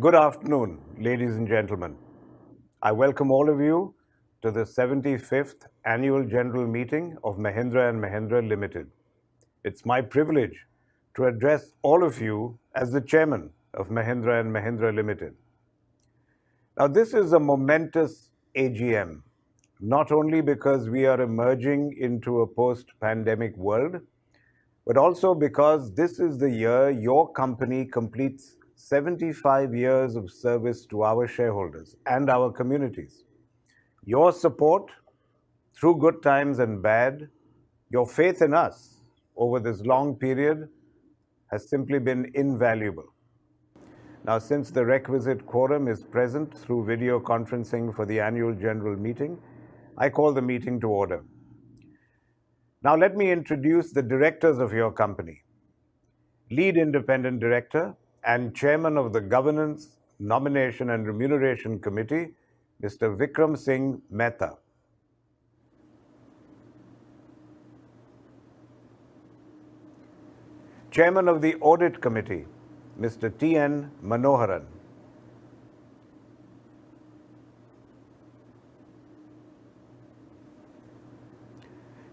Good afternoon, ladies and gentlemen. I welcome all of you to the 75th Annual General Meeting of Mahindra and Mahindra Limited. It's my privilege to address all of you as the Chairman of Mahindra and Mahindra Limited. Now, this is a momentous AGM, not only because we are emerging into a post-pandemic world, but also because this is the year your company completes 75 years of service to our shareholders and our communities. Your support through good times and bad, your faith in us over this long period has simply been invaluable. Now, since the requisite quorum is present through video conferencing for the annual general meeting, I call the meeting to order. Now, let me introduce the directors of your company. Lead Independent Director and Chairman of the Governance, Nomination and Remuneration Committee, Mr. Vikram Singh Mehta. Chairman of the Audit Committee, Mr. T.N. Manoharan.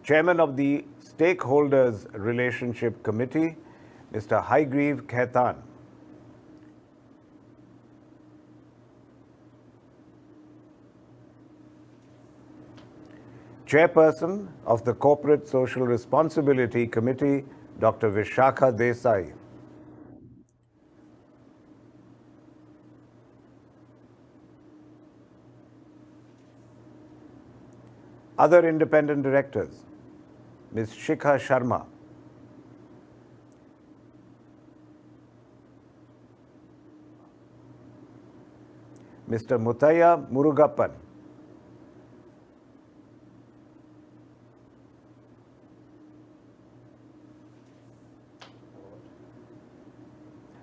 Chairman of the Stakeholders Relationship Committee, Mr. Haigreev Khaitan. Chairperson of the Corporate Social Responsibility Committee, Dr. Vishakha Desai. Other independent directors, Ms. Shikha Sharma. Mr. Muthaiya Murugappan.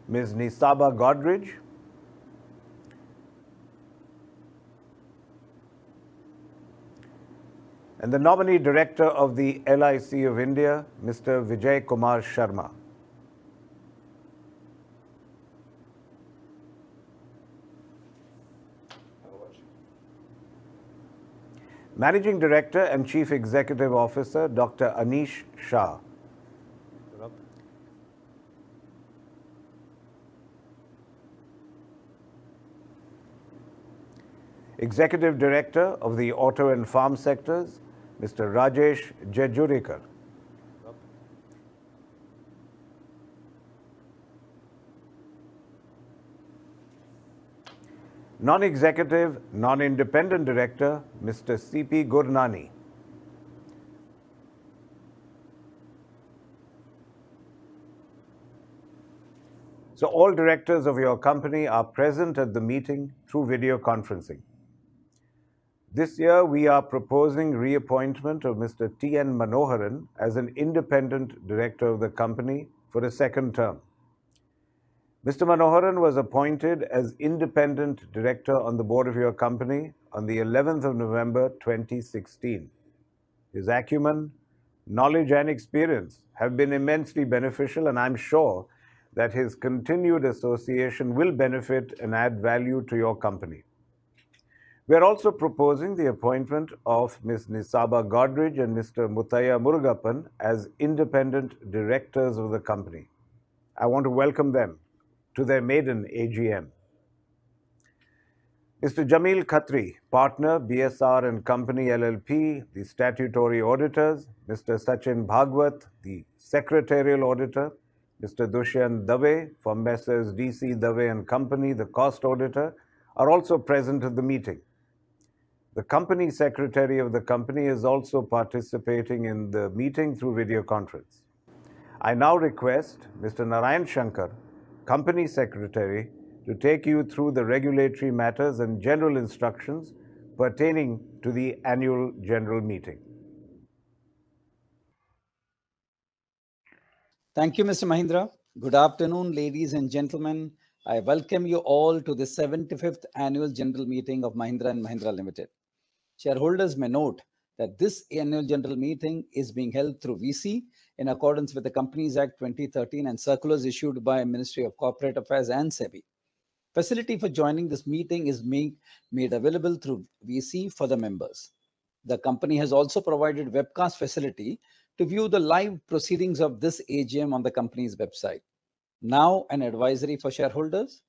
Ms. Nisaba Godrej. And the nominee director of the LIC of India, Mr. Vijay Kumar Sharma. Managing Director and Chief Executive Officer, Dr. Anish Shah. Executive Director of the Auto and Farm Sectors, Mr. Rajesh Jejurikar. Non-Executive, Non-Independent Director, Mr. C.P. Gurnani. So all directors of your company are present at the meeting through video conferencing. This year, we are proposing reappointment of Mr. T.N. Manoharan as an independent director of the company for a second term. Mr. Manoharan was appointed as independent director on the board of your company on the 11th of November 2016. His acumen, knowledge and experience have been immensely beneficial, and I'm sure that his continued association will benefit and add value to your company. We are also proposing the appointment of Ms. Nisaba Godrej and Mr. Muthaiya Murugappan as independent directors of the company. I want to welcome them to their maiden AGM. Mr. Jamil Khatri, partner, BSR and Company LLP, the statutory auditors, Mr. Sachin Bhagwat, the secretarial auditor, Mr. Dushyant Dave from Messrs. DC Dave and Company, the cost auditor, are also present at the meeting. The company secretary of the company is also participating in the meeting through video conference. I now request Mr. Narayan Shankar, company secretary, to take you through the regulatory matters and general instructions pertaining to the annual general meeting. Thank you, Mr. Mahindra. Good afternoon, ladies and gentlemen. I welcome you all to the 75th Annual General Meeting of Mahindra and Mahindra Limited. Shareholders may note that this annual general meeting is being held through VC in accordance with the Companies Act 2013 and circulars issued by Ministry of Corporate Affairs and SEBI. Facility for joining this meeting is made available through VC for the members. The company has also provided webcast facility to view the live proceedings of this AGM on the company's website. Now, an advisory for shareholders.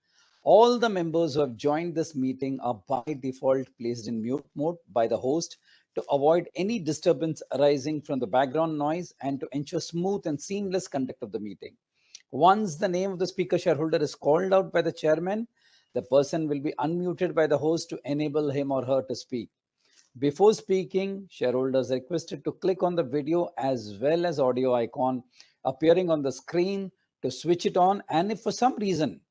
All the members who have joined this meeting are by default placed in mute mode by the host to avoid any disturbance arising from the background noise and to ensure smooth and seamless conduct of the meeting. Once the name of the speaker shareholder is called out by the chairman, the person will be unmuted by the host to enable him or her to speak. Before speaking, shareholders are requested to click on the video as well as audio icon appearing on the screen to switch it on. And if for some reason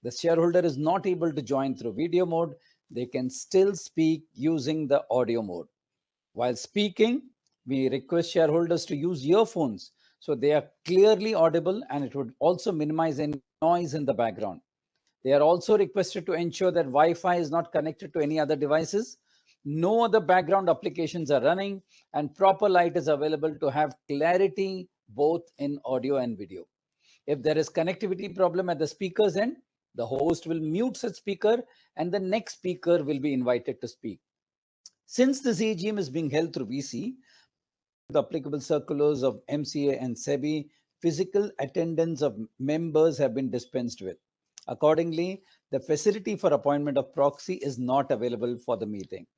the shareholder is not able to join through video mode, they can still speak using the audio mode. While speaking, we request shareholders to use earphones so they are clearly audible, and it would also minimize any noise in the background. They are also requested to ensure that Wi-Fi is not connected to any other devices. No other background applications are running, and proper light is available to have clarity both in audio and video. If there is connectivity problem at the speaker's end, the host will mute such speaker and the next speaker will be invited to speak. Since this AGM is being held through VC, the applicable circulars of MCA and SEBI, physical attendance of members have been dispensed with. Accordingly, the facility for appointment of proxy is not available for the meeting.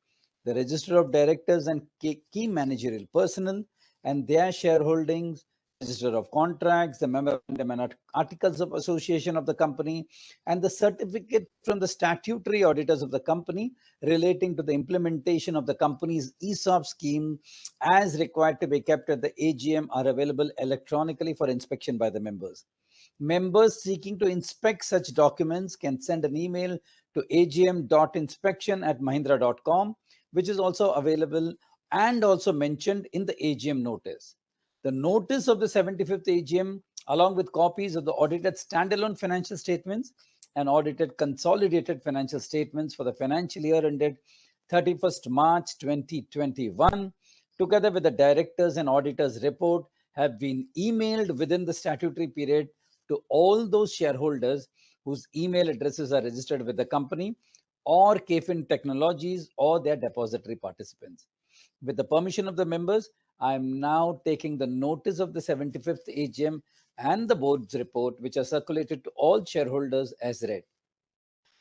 The register of directors and key managerial personnel and their shareholdings, register of contracts, the memorandum and articles of association of the company, and the certificate from the statutory auditors of the company relating to the implementation of the company's ESOP scheme as required to be kept at the AGM are available electronically for inspection by the members. Members seeking to inspect such documents can send an email to agm.inspection@mahindra.com, which is also available and also mentioned in the AGM notice. The notice of the 75th AGM, along with copies of the audited standalone financial statements and audited consolidated financial statements for the financial year ended 31st March 2021, together with the directors and auditors report, have been emailed within the statutory period to all those shareholders whose email addresses are registered with the company or KFin Technologies or their depository participants. With the permission of the members, I am now taking the notice of the 75th AGM and the board's report, which are circulated to all shareholders, as read.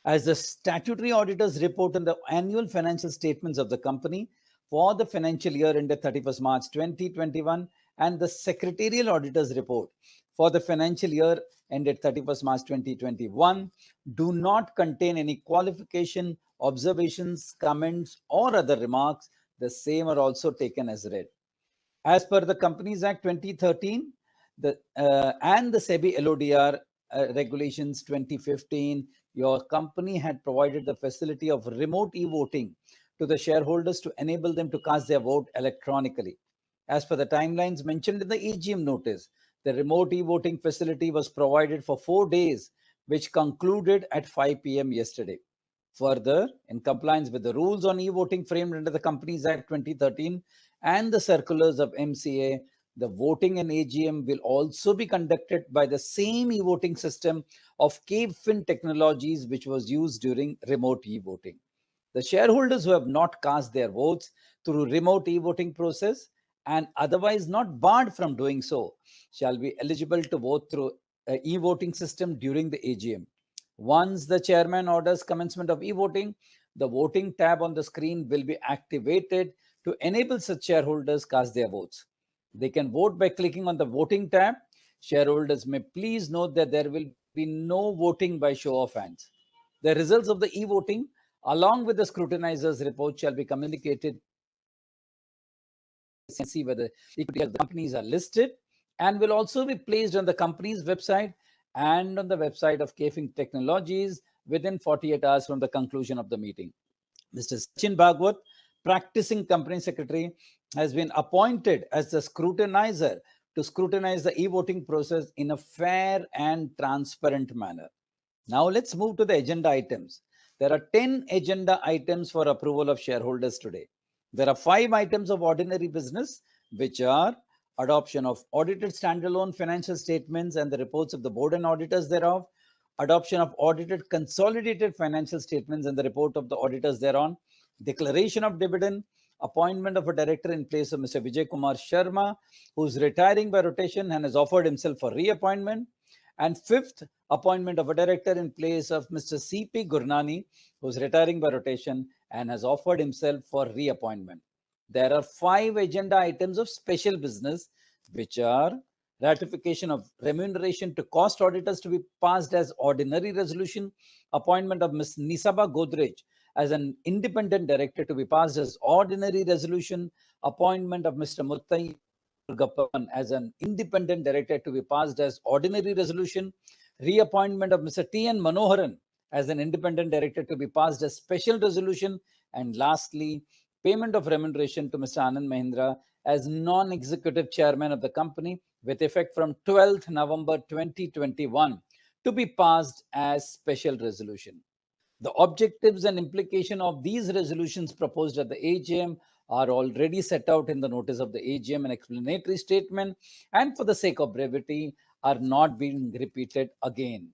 As the statutory auditors report on the annual financial statements of the company for the financial year ended 31st March 2021 and the secretarial auditors report for the financial year ended 31st March 2021 do not contain any qualification, observations, comments, or other remarks. The same are also taken as read. As per the Companies Act 2013 and the SEBI LODR regulations 2015, your company had provided the facility of remote e-voting to the shareholders to enable them to cast their vote electronically. As per the timelines mentioned in the AGM notice, the remote e-voting facility was provided for 4 days, which concluded at 5 p.m. yesterday. Further, in compliance with the rules on e-voting framed under the Companies Act 2013 and the circulars of MCA, the voting in AGM will also be conducted by the same e-voting system of KFin Technologies, which was used during remote e-voting. The shareholders who have not cast their votes through remote e-voting process and otherwise not barred from doing so shall be eligible to vote through e-voting system during the AGM. Once the chairman orders commencement of e-voting, the voting tab on the screen will be activated to enable such shareholders cast their votes. They can vote by clicking on the voting tab. Shareholders may please note that there will be no voting by show of hands. The results of the e-voting along with the scrutinizer's report shall be communicated to see whether equity of the companies are listed and will also be placed on the company's website and on the website of KFin Technologies within 48 hours from the conclusion of the meeting. Mr. Sachin Bhagwat, practicing company secretary, has been appointed as the scrutinizer to scrutinize the e-voting process in a fair and transparent manner. Now let's move to the agenda items. There are 10 agenda items for approval of shareholders today. There are 5 items of ordinary business, which are adoption of audited standalone financial statements and the reports of the board and auditors thereof, adoption of audited consolidated financial statements and the report of the auditors thereon, declaration of dividend, appointment of a director in place of Mr. Vijay Kumar Sharma, who is retiring by rotation and has offered himself for reappointment. And fifth, appointment of a director in place of Mr. C.P. Gurnani, who is retiring by rotation and has offered himself for reappointment. There are 5 agenda items of special business, which are ratification of remuneration to cost auditors to be passed as ordinary resolution, appointment of Ms. Nisaba Godrej as an independent director to be passed as ordinary resolution, appointment of Mr. Muttai Gappan as an independent director to be passed as ordinary resolution, reappointment of Mr. T.N. Manoharan as an independent director to be passed as special resolution, and lastly, payment of remuneration to Mr. Anand Mahindra as non-executive chairman of the company with effect from 12th November 2021 to be passed as special resolution. The objectives and implication of these resolutions proposed at the AGM are already set out in the notice of the AGM and explanatory statement, and for the sake of brevity, are not being repeated again.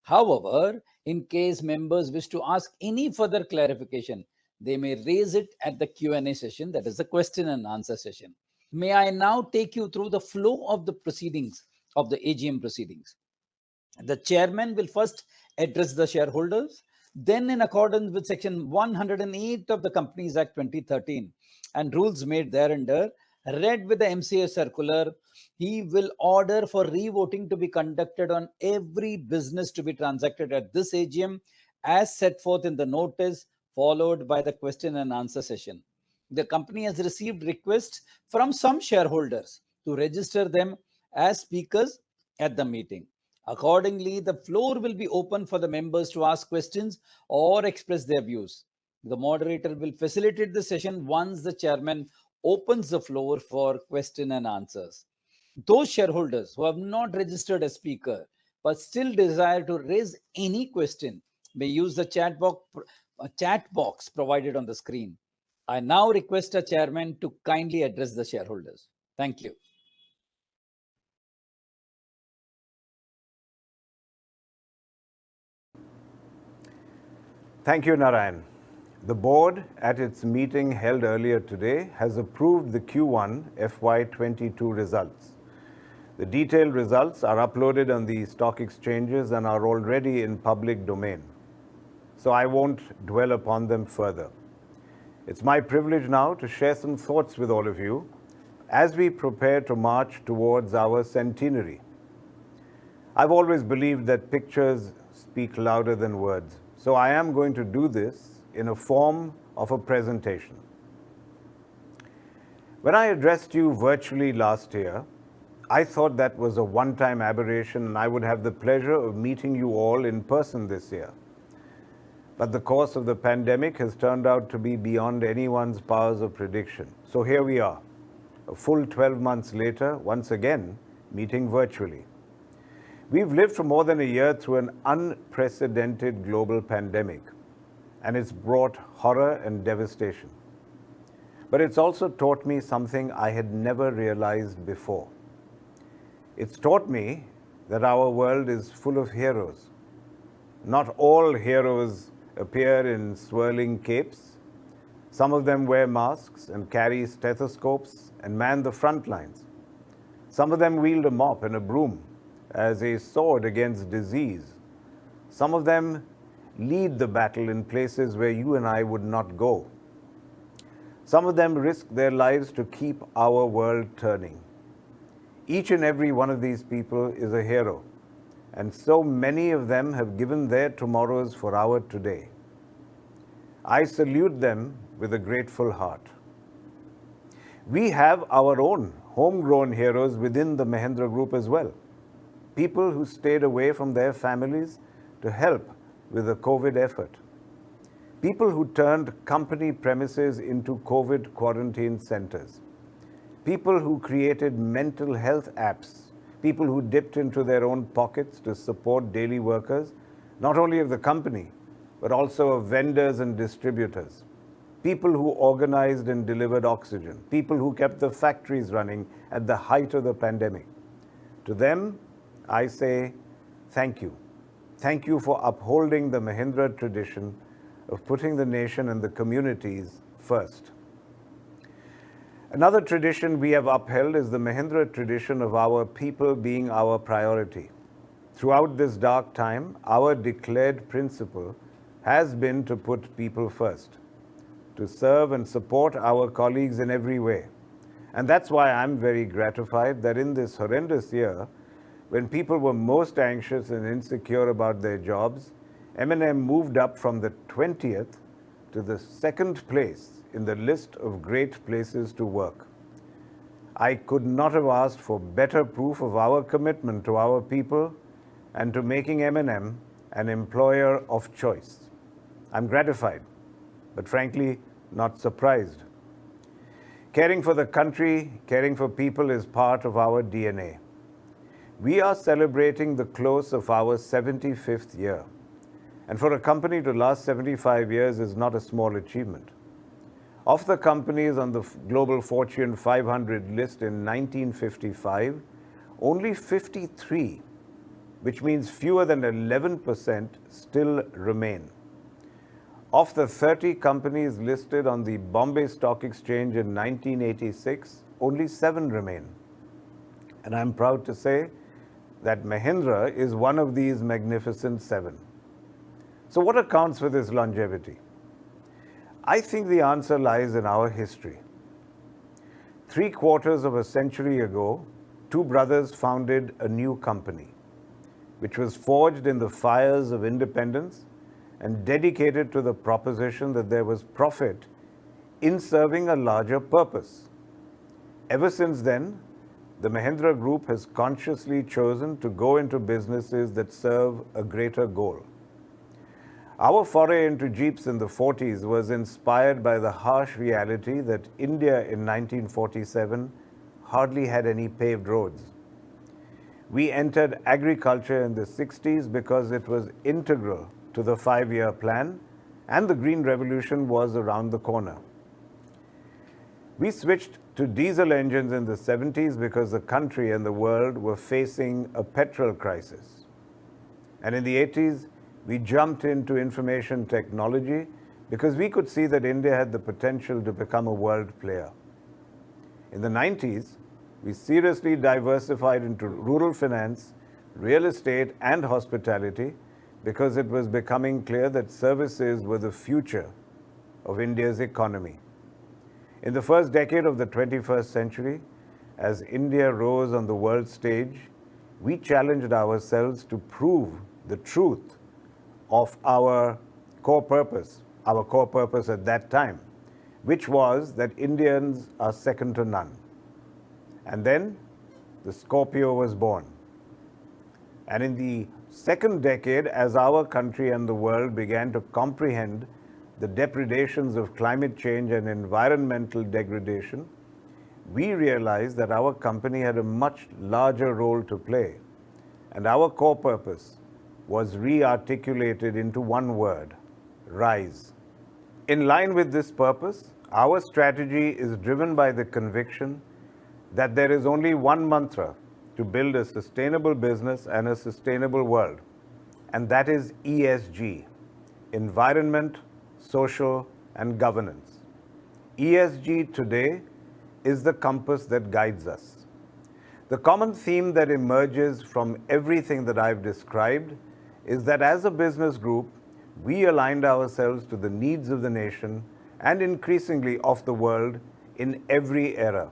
However, in case members wish to ask any further clarification, they may raise it at the Q&A session, that is the question and answer session. May I now take you through the flow of the proceedings of the AGM proceedings. The chairman will first address the shareholders. Then, in accordance with Section 108 of the Companies Act 2013 and rules made thereunder, read with the MCA circular, he will order for revoting to be conducted on every business to be transacted at this AGM as set forth in the notice, followed by the question and answer session. The company has received requests from some shareholders to register them as speakers at the meeting. Accordingly, the floor will be open for the members to ask questions or express their views. The moderator will facilitate the session once the chairman opens the floor for question and answers. Those shareholders who have not registered as speaker but still desire to raise any question may use the chat box provided on the screen. I now request a chairman to kindly address the shareholders. Thank you. Thank you, Narayan. The board, at its meeting held earlier today, has approved the Q1 FY22 results. The detailed results are uploaded on the stock exchanges and are already in public domain, so I won't dwell upon them further. It's my privilege now to share some thoughts with all of you as we prepare to march towards our centenary. I've always believed that pictures speak louder than words, so I am going to do this in a form of a presentation. When I addressed you virtually last year, I thought that was a one-time aberration and I would have the pleasure of meeting you all in person this year. But the course of the pandemic has turned out to be beyond anyone's powers of prediction. So here we are, a full 12 months later, once again, meeting virtually. We've lived for more than a year through an unprecedented global pandemic, and it's brought horror and devastation. But it's also taught me something I had never realized before. It's taught me that our world is full of heroes. Not all heroes appear in swirling capes. Some of them wear masks and carry stethoscopes and man the front lines. Some of them wield a mop and a broom as a sword against disease. Some of them lead the battle in places where you and I would not go. Some of them risk their lives to keep our world turning. Each and every one of these people is a hero, and so many of them have given their tomorrows for our today. I salute them with a grateful heart. We have our own homegrown heroes within the Mahindra Group as well. People who stayed away from their families to help with the COVID effort. People who turned company premises into COVID quarantine centers. People who created mental health apps. People who dipped into their own pockets to support daily workers, not only of the company, but also of vendors and distributors. People who organized and delivered oxygen. People who kept the factories running at the height of the pandemic. To them, I say, thank you. thank you for upholding the Mahindra tradition of putting the nation and the communities first. Another tradition we have upheld is the Mahindra tradition of our people being our priority. Throughout this dark time, our declared principle has been to put people first, to serve and support our colleagues in every way. And that's why I'm very gratified that in this horrendous year, when people were most anxious and insecure about their jobs, M&M moved up from the 20th to the second place in the list of great places to work. I could not have asked for better proof of our commitment to our people and to making M&M an employer of choice. I'm gratified, but frankly, not surprised. Caring for the country, caring for people is part of our DNA. We are celebrating the close of our 75th year. And for a company to last 75 years is not a small achievement. Of the companies on the Global Fortune 500 list in 1955, only 53, which means fewer than 11%, still remain. Of the 30 companies listed on the Bombay Stock Exchange in 1986, only 7 remain. And I'm proud to say that Mahindra is one of these magnificent 7. So what accounts for this longevity? I think the answer lies in our history. 3/4 of a century ago, 2 brothers founded a new company, which was forged in the fires of independence and dedicated to the proposition that there was profit in serving a larger purpose. Ever since then, the Mahindra Group has consciously chosen to go into businesses that serve a greater goal. Our foray into Jeeps in the 40s was inspired by the harsh reality that India in 1947 hardly had any paved roads. We entered agriculture in the 60s because it was integral to the 5-year plan, and the Green Revolution was around the corner. We switched to diesel engines in the 70s because the country and the world were facing a petrol crisis. And in the 80s, we jumped into information technology because we could see that India had the potential to become a world player. In the 90s, we seriously diversified into rural finance, real estate, and hospitality because it was becoming clear that services were the future of India's economy. In the first decade of the 21st century, as India rose on the world stage, we challenged ourselves to prove the truth of our core purpose at that time, which was that Indians are second to none. And then the Scorpio was born. And in the second decade, as our country and the world began to comprehend the depredations of climate change and environmental degradation, we realized that our company had a much larger role to play. And our core purpose was re-articulated into one word: rise. In line with this purpose, our strategy is driven by the conviction that there is only one mantra to build a sustainable business and a sustainable world, and that is ESG, environment, social, and governance. ESG today is the compass that guides us. The common theme that emerges from everything that I've described is that as a business group, we aligned ourselves to the needs of the nation and increasingly of the world in every era.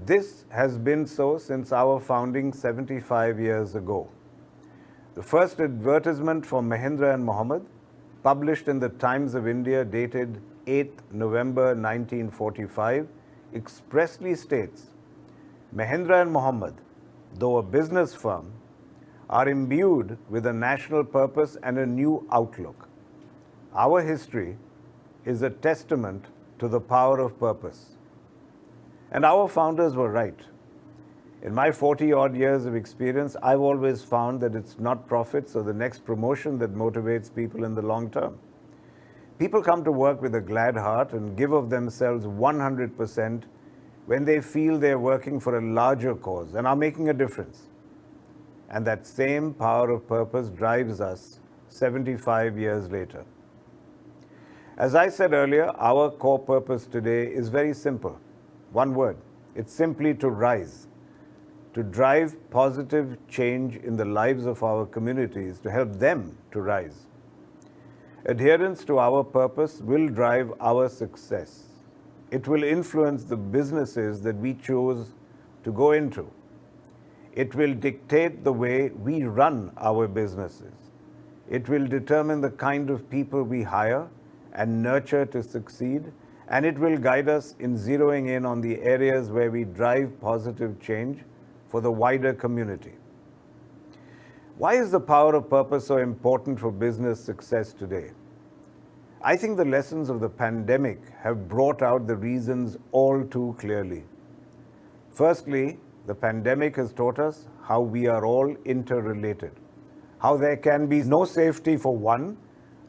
This has been so since our founding 75 years ago. The first advertisement for Mahindra and Mohammed, published in the Times of India dated 8th November 1945, expressly states, Mahindra and Mohammed, though a business firm, are imbued with a national purpose and a new outlook. Our history is a testament to the power of purpose. And our founders were right. In my 40-odd years of experience, I've always found that it's not profits or the next promotion that motivates people in the long term. People come to work with a glad heart and give of themselves 100% when they feel they're working for a larger cause and are making a difference. and that same power of purpose drives us 75 years later. As I said earlier, our core purpose today is very simple. One word. It's simply to rise, to drive positive change in the lives of our communities, to help them to rise. Adherence to our purpose will drive our success. It will influence the businesses that we choose to go into. It will dictate the way we run our businesses. It will determine the kind of people we hire and nurture to succeed, and it will guide us in zeroing in on the areas where we drive positive change for the wider community. Why is the power of purpose so important for business success today? I think the lessons of the pandemic have brought out the reasons all too clearly. Firstly, the pandemic has taught us how we are all interrelated, how there can be no safety for one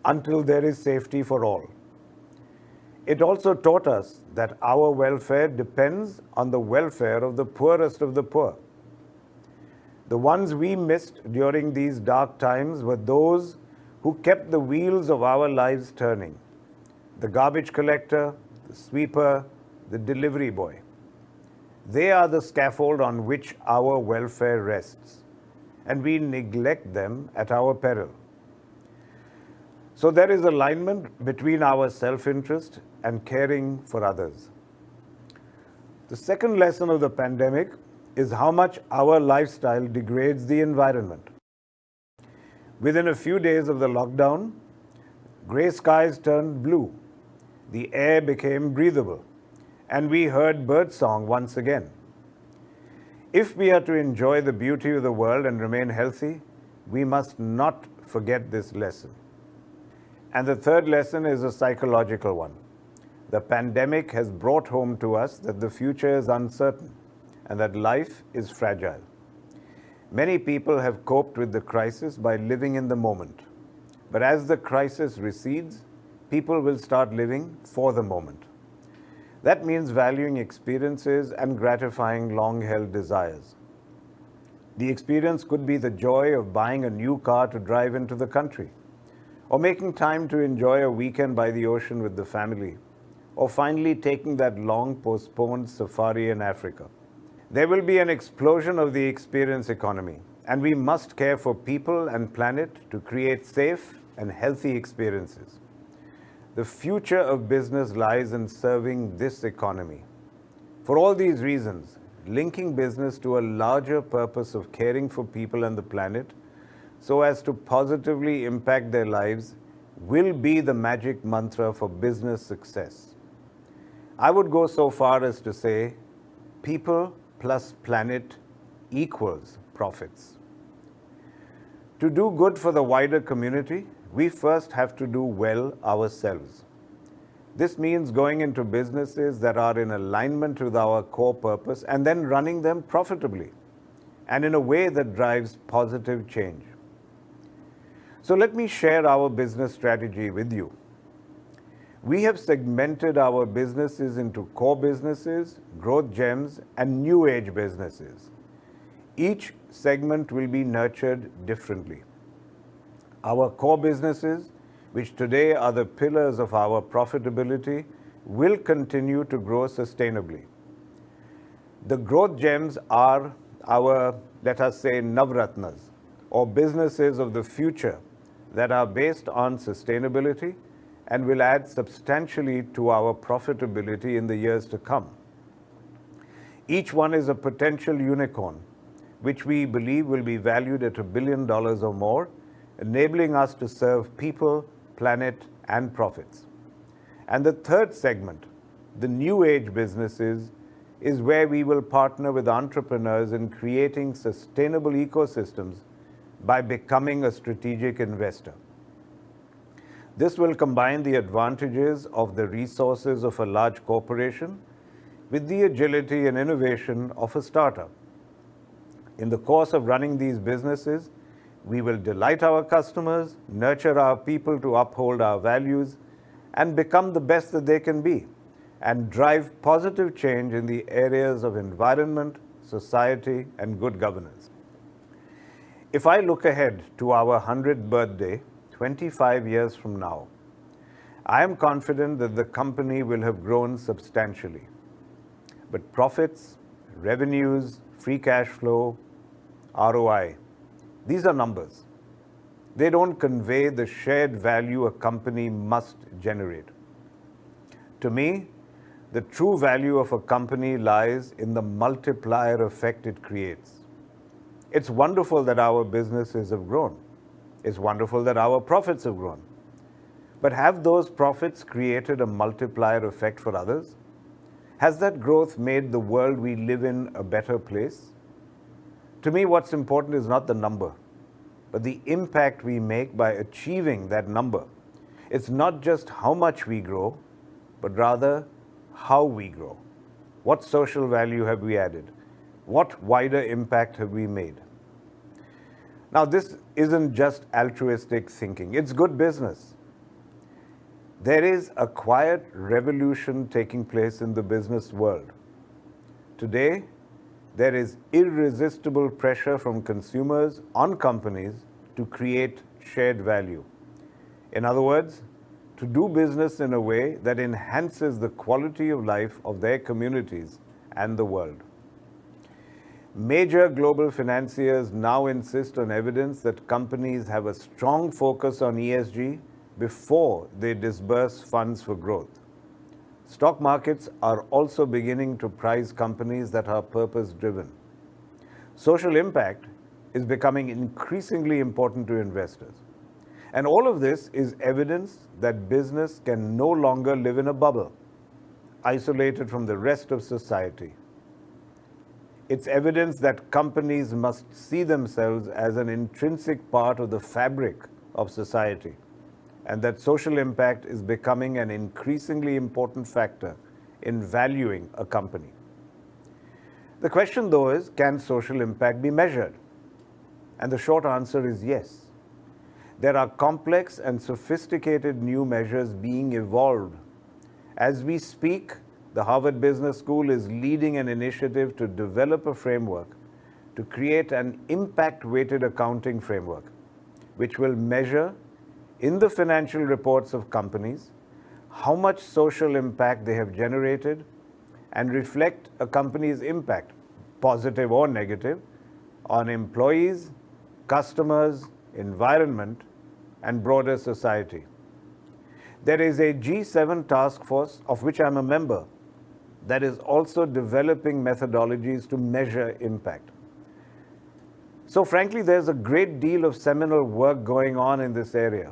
until there is safety for all. It also taught us that our welfare depends on the welfare of the poorest of the poor. The ones we missed during these dark times were those who kept the wheels of our lives turning. The garbage collector, the sweeper, the delivery boy. They are the scaffold on which our welfare rests, and we neglect them at our peril. So there is alignment between our self-interest and caring for others. The second lesson of the pandemic is how much our lifestyle degrades the environment. Within a few days of the lockdown, gray skies turned blue, the air became breathable, and we heard birdsong once again. If we are to enjoy the beauty of the world and remain healthy, we must not forget this lesson. And the third lesson is a psychological one. The pandemic has brought home to us that the future is uncertain and that life is fragile. Many people have coped with the crisis by living in the moment. But as the crisis recedes, people will start living for the moment. That means valuing experiences and gratifying long-held desires. The experience could be the joy of buying a new car to drive into the country, or making time to enjoy a weekend by the ocean with the family, or finally taking that long-postponed safari in Africa. There will be an explosion of the experience economy, and we must care for people and planet to create safe and healthy experiences. The future of business lies in serving this economy. For all these reasons, linking business to a larger purpose of caring for people and the planet so as to positively impact their lives will be the magic mantra for business success. I would go so far as to say, people plus planet equals profits. To do good for the wider community, we first have to do well ourselves. This means going into businesses that are in alignment with our core purpose and then running them profitably and in a way that drives positive change. So let me share our business strategy with you. We have segmented our businesses into core businesses, growth gems, and new age businesses. Each segment will be nurtured differently. Our core businesses, which today are the pillars of our profitability, will continue to grow sustainably. The growth gems are our, let us say, Navratnas, or businesses of the future that are based on sustainability and will add substantially to our profitability in the years to come. Each one is a potential unicorn, which we believe will be valued at $1 billion or more, enabling us to serve people, planet, and profits. And the third segment, the new age businesses, is where we will partner with entrepreneurs in creating sustainable ecosystems by becoming a strategic investor. This will combine the advantages of the resources of a large corporation with the agility and innovation of a startup. In the course of running these businesses, we will delight our customers, nurture our people to uphold our values, and become the best that they can be, and drive positive change in the areas of environment, society, and good governance. If I look ahead to our 100th birthday, 25 years from now, I am confident that the company will have grown substantially. But profits, revenues, free cash flow, ROI, these are numbers. They don't convey the shared value a company must generate. To me, the true value of a company lies in the multiplier effect it creates. It's wonderful that our businesses have grown. It's wonderful that our profits have grown. But have those profits created a multiplier effect for others? Has that growth made the world we live in a better place? To me, what's important is not the number, but the impact we make by achieving that number. It's not just how much we grow, but rather how we grow. What social value have we added? What wider impact have we made? Now, this isn't just altruistic thinking, it's good business. There is a quiet revolution taking place in the business world. Today, there is irresistible pressure from consumers on companies to create shared value. In other words, to do business in a way that enhances the quality of life of their communities and the world. Major global financiers now insist on evidence that companies have a strong focus on ESG before they disburse funds for growth. Stock markets are also beginning to prize companies that are purpose-driven. Social impact is becoming increasingly important to investors. And all of this is evidence that business can no longer live in a bubble, isolated from the rest of society. It's evidence that companies must see themselves as an intrinsic part of the fabric of society, and that social impact is becoming an increasingly important factor in valuing a company. The question, though, is, can social impact be measured? And the short answer is yes. There are complex and sophisticated new measures being evolved. As we speak, the Harvard Business School is leading an initiative to develop a framework to create an impact-weighted accounting framework, which will measure in the financial reports of companies how much social impact they have generated and reflect a company's impact, positive or negative, on employees, customers, environment, and broader society. There is a G7 task force, of which I'm a member, that is also developing methodologies to measure impact. So frankly, there's a great deal of seminal work going on in this area.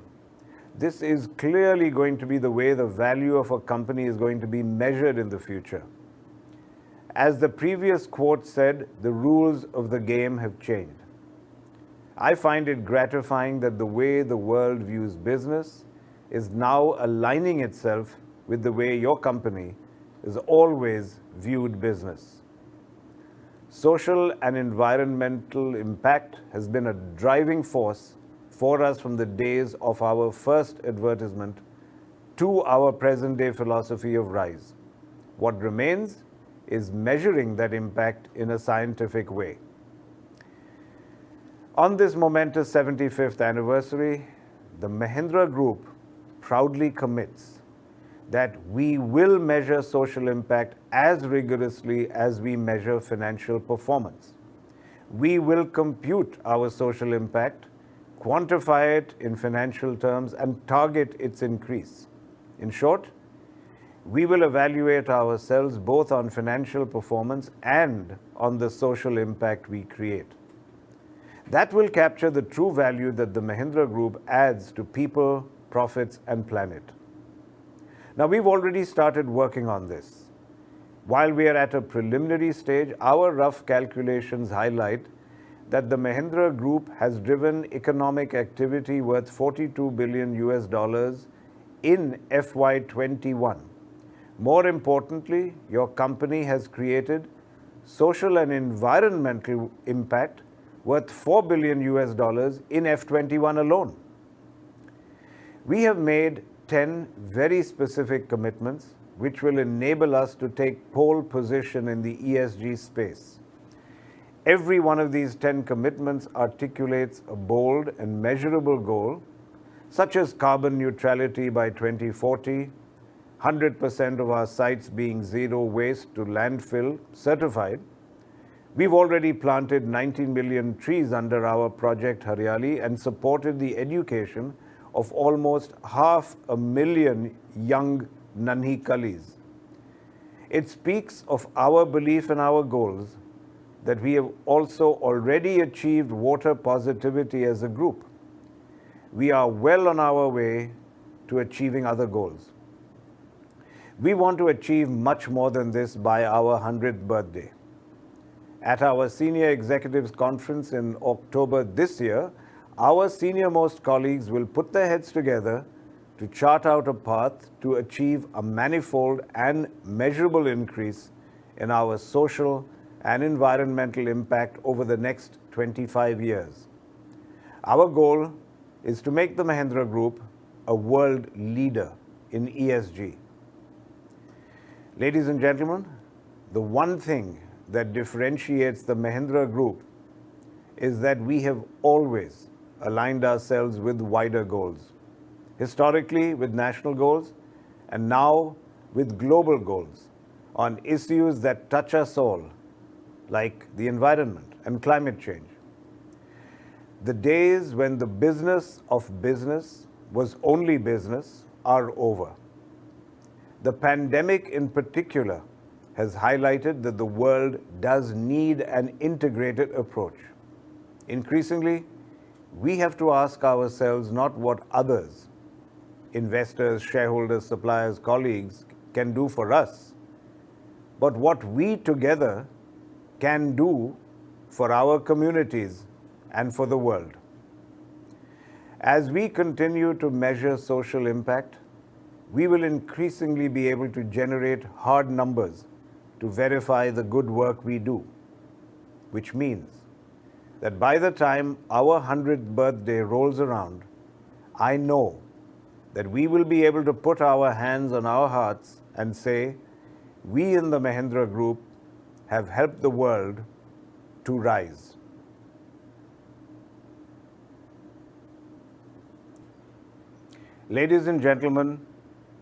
This is clearly going to be the way the value of a company is going to be measured in the future. As the previous quote said, the rules of the game have changed. I find it gratifying that the way the world views business is now aligning itself with the way your company has always viewed business. Social and environmental impact has been a driving force for us from the days of our first advertisement to our present-day philosophy of RISE. What remains is measuring that impact in a scientific way. On this momentous 75th anniversary, the Mahindra Group proudly commits that we will measure social impact as rigorously as we measure financial performance. We will compute our social impact, quantify it in financial terms, and target its increase. In short, we will evaluate ourselves both on financial performance and on the social impact we create. That will capture the true value that the Mahindra Group adds to people, profits, and planet. Now, we've already started working on this. While we are at a preliminary stage, our rough calculations highlight that the Mahindra Group has driven economic activity worth $42 billion in FY21. More importantly, your company has created social and environmental impact worth $4 billion in F21 alone. We have made 10 very specific commitments which will enable us to take pole position in the ESG space. Every one of these 10 commitments articulates a bold and measurable goal, such as carbon neutrality by 2040, 100% of our sites being zero waste to landfill certified. We've already planted 19 million trees under our Project Haryali and supported the education of almost 500,000 young Nanhi Kalis. It speaks of our belief in our goals that we have also already achieved water positivity as a group. We are well on our way to achieving other goals. We want to achieve much more than this by our 100th birthday. At our Senior Executives Conference in October this year, our senior-most colleagues will put their heads together to chart out a path to achieve a manifold and measurable increase in our social and environmental impact over the next 25 years. Our goal is to make the Mahindra Group a world leader in ESG. Ladies and gentlemen, the one thing that differentiates the Mahindra Group is that we have always aligned ourselves with wider goals, historically with national goals, and now with global goals on issues that touch us all, like the environment and climate change. The days when the business of business was only business are over. The pandemic in particular has highlighted that the world does need an integrated approach. Increasingly, we have to ask ourselves not what others, investors, shareholders, suppliers, colleagues, can do for us, but what we together can do for our communities and for the world. As we continue to measure social impact, we will increasingly be able to generate hard numbers to verify the good work we do, which means that by the time our 100th birthday rolls around, I know that we will be able to put our hands on our hearts and say, we in the Mahindra Group have helped the world to rise. Ladies and gentlemen,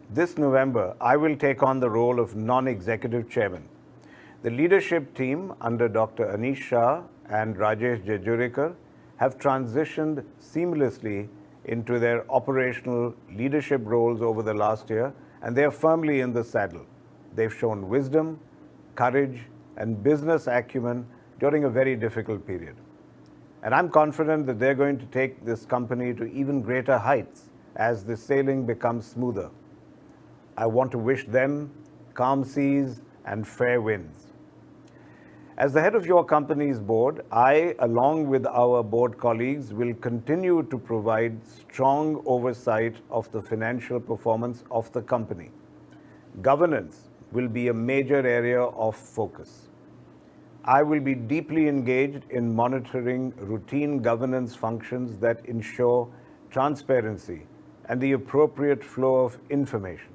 this November, I will take on the role of non-executive chairman. The leadership team under Dr. Anish Shah and Rajesh Jejurikar have transitioned seamlessly into their operational leadership roles over the last year, and they are firmly in the saddle. They've shown wisdom, courage, and business acumen during a very difficult period. And I'm confident that they're going to take this company to even greater heights as the sailing becomes smoother. I want to wish them calm seas and fair winds. As the head of your company's board, I, along with our board colleagues, will continue to provide strong oversight of the financial performance of the company. Governance will be a major area of focus. I will be deeply engaged in monitoring routine governance functions that ensure transparency and the appropriate flow of information.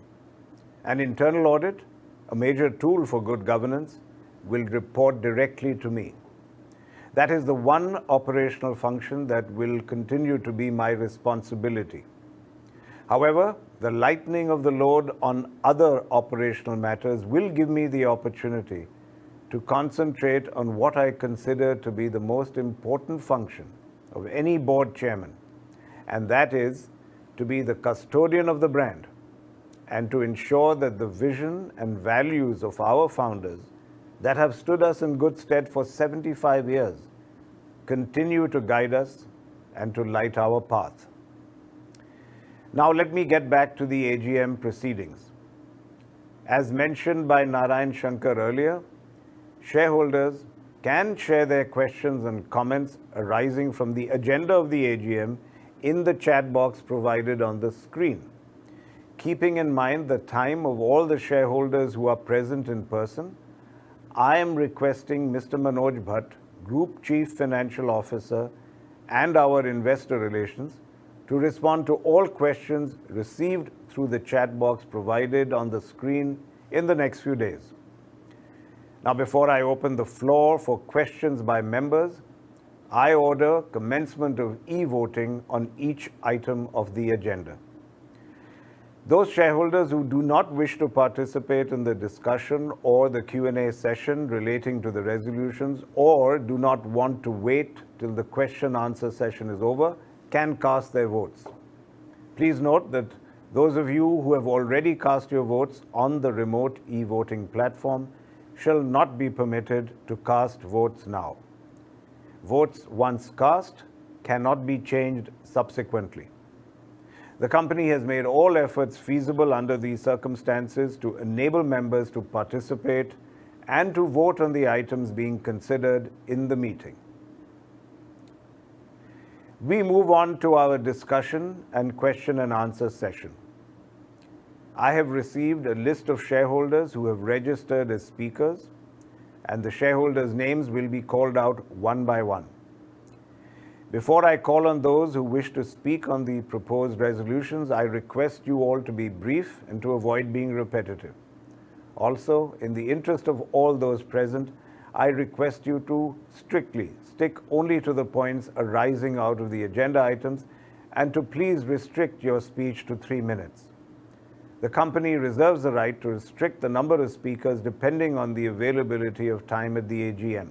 An internal audit, a major tool for good governance, will report directly to me. That is the one operational function that will continue to be my responsibility. However, the lightening of the load on other operational matters will give me the opportunity to concentrate on what I consider to be the most important function of any board chairman, and that is to be the custodian of the brand and to ensure that the vision and values of our founders that have stood us in good stead for 75 years continue to guide us and to light our path. Now let me get back to the AGM proceedings. As mentioned by Narayan Shankar earlier, shareholders can share their questions and comments arising from the agenda of the AGM in the chat box provided on the screen. Keeping in mind the time of all the shareholders who are present in person, I am requesting Mr. Manoj Bhatt, Group Chief Financial Officer, and our Investor Relations to respond to all questions received through the chat box provided on the screen in the next few days. Now, before I open the floor for questions by members, I order commencement of e-voting on each item of the agenda. Those shareholders who do not wish to participate in the discussion or the Q&A session relating to the resolutions or do not want to wait till the question-answer session is over can cast their votes. Please note that those of you who have already cast your votes on the remote e-voting platform shall not be permitted to cast votes now. Votes once cast cannot be changed subsequently. The company has made all efforts feasible under these circumstances to enable members to participate and to vote on the items being considered in the meeting. We move on to our discussion and question and answer session. I have received a list of shareholders who have registered as speakers, and the shareholders' names will be called out one by one. Before I call on those who wish to speak on the proposed resolutions, I request you all to be brief and to avoid being repetitive. Also, in the interest of all those present, I request you to strictly stick only to the points arising out of the agenda items and to please restrict your speech to 3 minutes. The company reserves the right to restrict the number of speakers depending on the availability of time at the AGM.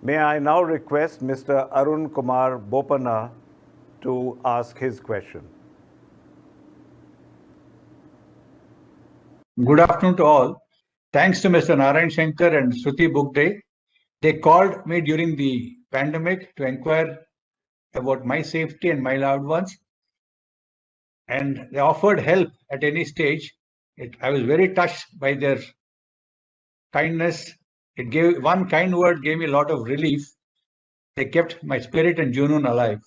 May I now request Mr. Arun Kumar Bopanna to ask his question. Good afternoon to all. Thanks to Mr. Narayan Shankar and Shruti Bugde. They called me during the pandemic to inquire about my safety and my loved ones. And they offered help at any stage. I was very touched by their kindness. It gave one kind word gave me a lot of relief. They kept my spirit and Junun alive.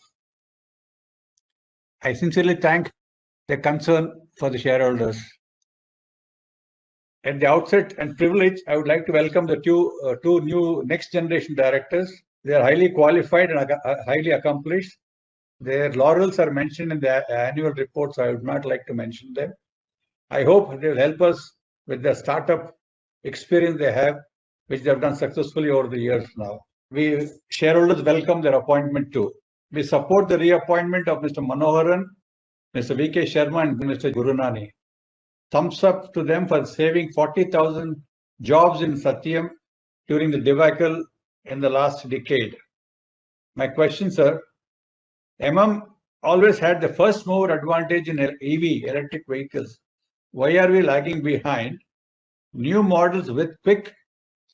I sincerely thank their concern for the shareholders. At the outset and privilege, I would like to welcome the two new next generation directors. They are highly qualified and highly accomplished. Their laurels are mentioned in the annual report, so I would not like to mention them. I hope they will help us with the startup experience they have, which they have done successfully over the years now. We shareholders welcome their appointment too. We support the reappointment of Mr. Manoharan, Mr. V.K. Sharma and Mr. Gurunani. Thumbs up to them for saving 40,000 jobs in Satyam during the debacle in the last decade. My question, sir, always had the first mover advantage in EV, electric vehicles. Why are we lagging behind? New models with quick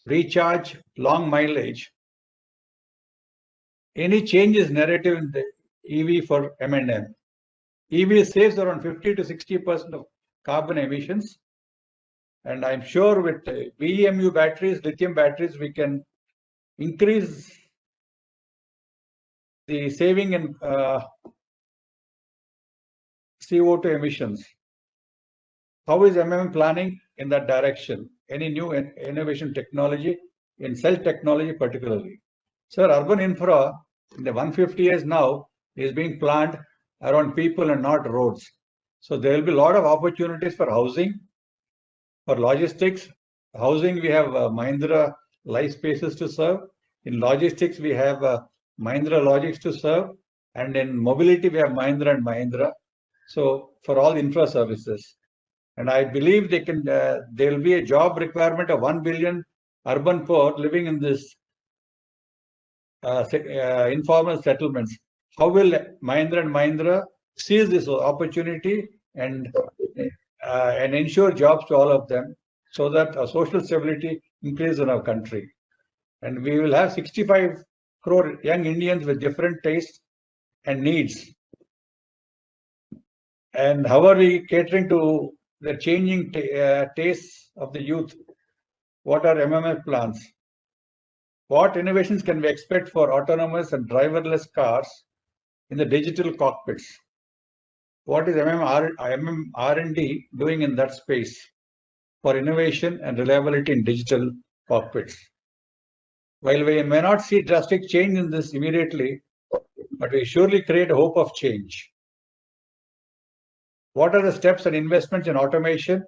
recharge, long mileage. Any changes narrative in the EV for M&M? EV saves around 50 to 60% of carbon emissions. And I'm sure with BEMU batteries, lithium batteries, we can increase the saving in CO2 emissions. How is MMM planning in that direction? Any new innovation technology in cell technology particularly? Sir, urban infra in the 150 years now is being planned around people and not roads. So there will be a lot of opportunities for housing, for logistics. Housing, we have Mahindra Life Spaces to serve. In logistics, we have Mahindra Logics to serve. And in mobility, we have Mahindra and Mahindra. So for all infra services. And I believe there will be a job requirement of 1 billion urban poor living in this informal settlements. How will Mahindra and Mahindra seize this opportunity and ensure jobs to all of them so that social stability increases in our country? And we will have 65 crore young Indians with different tastes and needs. And how are we catering to the changing tastes of the youth? What are MMF plans? What innovations can we expect for autonomous and driverless cars in the digital cockpits? What is R&D doing in that space for innovation and reliability in digital cockpits? While we may not see drastic change in this immediately, but we surely create a hope of change. What are the steps and investments in automation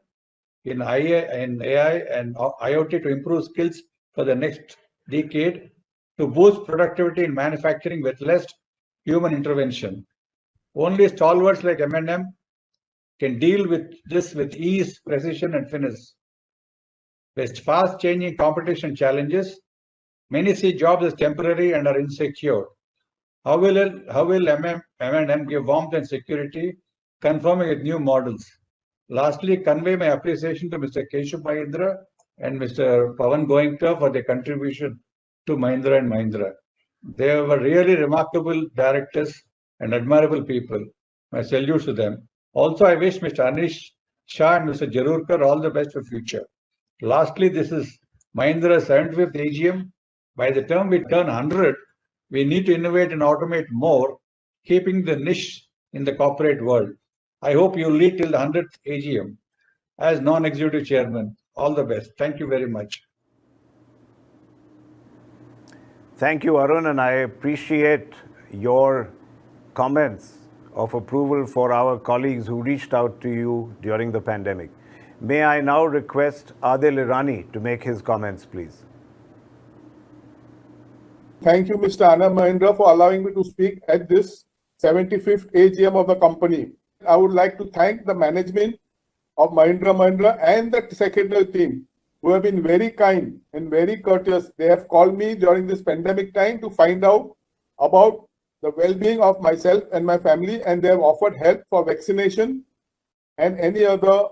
in AI and IoT to improve skills for the next decade, to boost productivity in manufacturing with less human intervention. Only stalwarts like M&M can deal with this with ease, precision, and finesse. With fast-changing competition challenges, many see jobs as temporary and are insecure. How will M&M give warmth and security, confirming with new models? Lastly, convey my appreciation to Mr. Keshav Mahindra and Mr. Pawan Goenka for their contribution to Mahindra and Mahindra. They were really remarkable directors and admirable people. My salute to them. Also, I wish Mr. Anish Shah and Mr. Jarurkar all the best for future. Lastly, this is Mahindra's 75th AGM. By the time we turn 100, we need to innovate and automate more, keeping the niche in the corporate world. I hope you lead till the 100th AGM. As non-executive chairman, all the best. Thank you very much. Thank you, Arun, and I appreciate your comments of approval for our colleagues who reached out to you during the pandemic. May I now request Adil Irani to make his comments, please. Thank you, Mr. Anand Mahindra, for allowing me to speak at this 75th AGM of the company. I would like to thank the management of Mahindra Mahindra and the secretarial team who have been very kind and very courteous. They have called me during this pandemic time to find out about the well-being of myself and my family, and they have offered help for vaccination and any other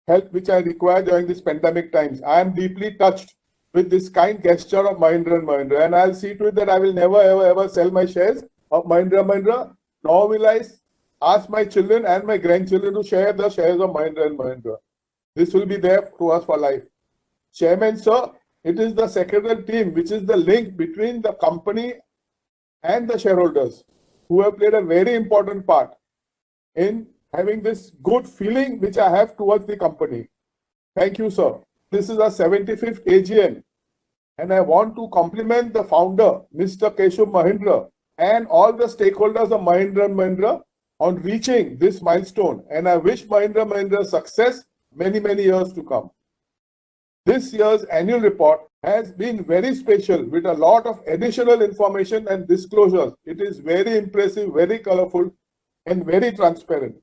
help which I require during this pandemic times. I am deeply touched with this kind gesture of Mahindra and Mahindra, and I'll see to it that I will never ever sell my shares of Mahindra Mahindra, nor will I ask my children and my grandchildren to share the shares of Mahindra and Mahindra. This will be there to us for life. Chairman, sir, it is the secretarial team which is the link between the company and the shareholders who have played a very important part in having this good feeling which I have towards the company. Thank you, sir. This is our 75th AGM, and I want to compliment the founder, Mr. Keshav Mahindra, and all the stakeholders of Mahindra and Mahindra on reaching this milestone, and I wish Mahindra Mahindra success many years to come. This year's annual report has been very special with a lot of additional information and disclosures. It is very impressive, very colorful, and very transparent.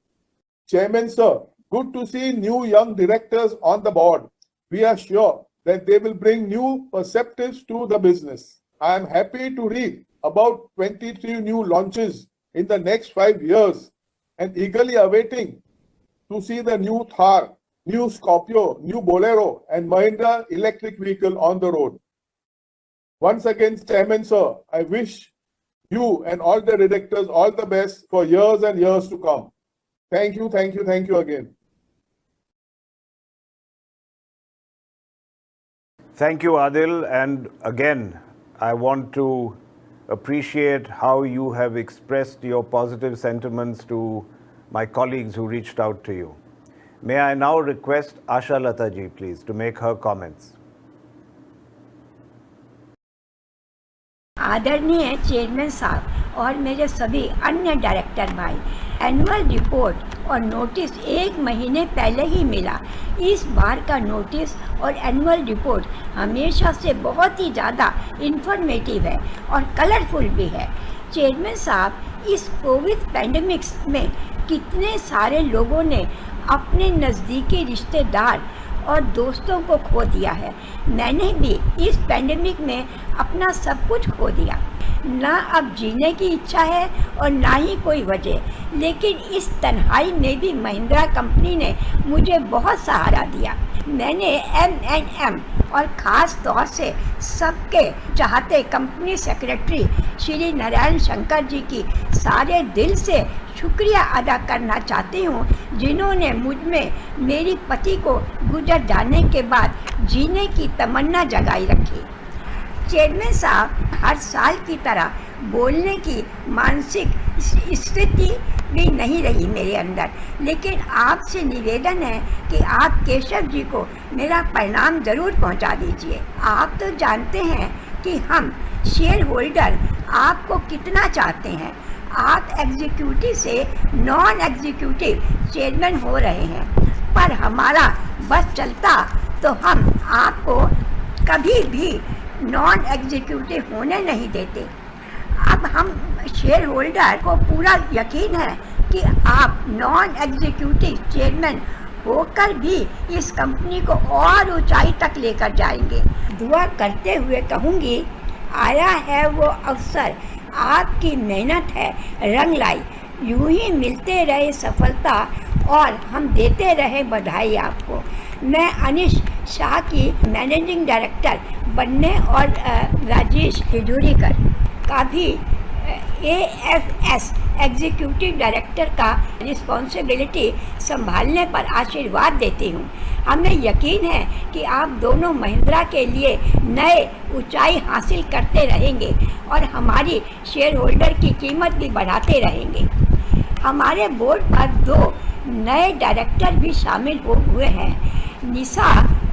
Chairman, sir, good to see new young directors on the board. We are sure that they will bring new perspectives to the business. I am happy to read about 23 new launches in the next 5 years and eagerly awaiting to see the new Thar, new Scorpio, new Bolero and Mahindra electric vehicle on the road. Once again, Chairman, sir, I wish you and all the directors all the best for years and years to come. Thank you again. Thank you, Adil. And again, I want to appreciate how you have expressed your positive sentiments to my colleagues who reached out to you. May I now request Asha Lata ji, please, to make her comments. आदरणीय chairman साहब और मेरे सभी अन्य director भाई, annual report और notice 1 महीने पहले ही मिला। इस बार का नोटिस और एनुअल रिपोर्ट हमेशा से बहुत ही ज़्यादा इंफॉर्मेटिव है और कलरफुल भी है। चेयरमैन साहब, इस कोविड पैंडेमिक्स में कितने सारे लोगों ने अपने नज़दीकी रिश्तेदार और दोस्तों को खो दिया है। मैंने भी इस पैंडेमिक में अपना सब कुछ खो दिया। ना अब जीने की इच्छा है और ना ही कोई वजह, लेकिन इस तन्हाई में भी महिंद्रा कंपनी ने मुझे बहुत सहारा दिया। मैंने M&M और ख़ास तौर से सबके चाहते कंपनी सेक्रेटरी श्री नारायण शंकर जी की सारे दिल से शुक्रिया अदा करना चाहती हूँ, जिन्होंने मुझ में मेरी पति को गुजर जाने के बाद जीने की तमन्ना जगाई रखी। चेयरमैन साहब, हर साल की तरह बोलने की मानसिक स्थिति भी नहीं रही मेरे अंदर, लेकिन आपसे निवेदन है कि आप केशव जी को मेरा प्रणाम ज़रूर पहुंचा दीजिए। आप तो जानते हैं कि हम शेयर होल्डर आपको कितना चाहते हैं। आप एग्जीक्यूटिव से नॉन एग्जीक्यूटिव चेयरमैन हो रहे हैं, पर हमारा बस चलता तो हम आपको कभी भी नॉन एग्जीक्यूटिव होने नहीं देते। अब हम शेयर होल्डर को पूरा यकीन है कि आप नॉन एग्जीक्यूटिव चेयरमैन होकर भी इस कंपनी को और ऊंचाई तक लेकर जाएंगे। दुआ करते हुए कहूँगी, आया है वो अवसर, आपकी मेहनत है रंग लाई, यूं ही मिलते रहे सफलता और हम देते रहे बधाई आपको। मैं अनिश शाह की मैनेजिंग डायरेक्टर बनने और राजेश हिजूरीकर का भी AFS एग्जीक्यूटिव डायरेक्टर का रिस्पॉन्सिबिलिटी संभालने पर आशीर्वाद देती हूँ। हमें यकीन है कि आप दोनों महिंद्रा के लिए नए ऊंचाई हासिल करते रहेंगे और हमारी शेयर होल्डर की कीमत भी बढ़ाते रहेंगे। हमारे बोर्ड पर 2 नए डायरेक्टर भी शामिल हुए हैं, निशा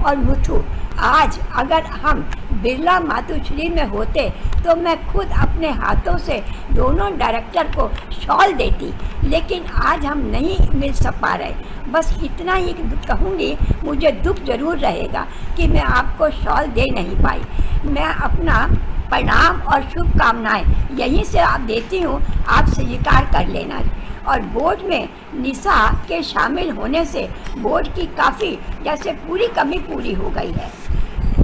और मुथु। आज अगर हम बिरला मातुश्री में होते तो मैं खुद अपने हाथों से दोनों डायरेक्टर को शॉल देती, लेकिन आज हम नहीं मिल पा रहे। बस इतना ही कहूँगी, मुझे दुख जरूर रहेगा कि मैं आपको शॉल दे नहीं पाई। मैं अपना प्रणाम और शुभकामनाएं यहीं से आप देती हूँ, आप स्वीकार कर लेना। और बोर्ड में निशा के शामिल होने से बोर्ड की काफ़ी जैसे पूरी कमी पूरी हो गई है।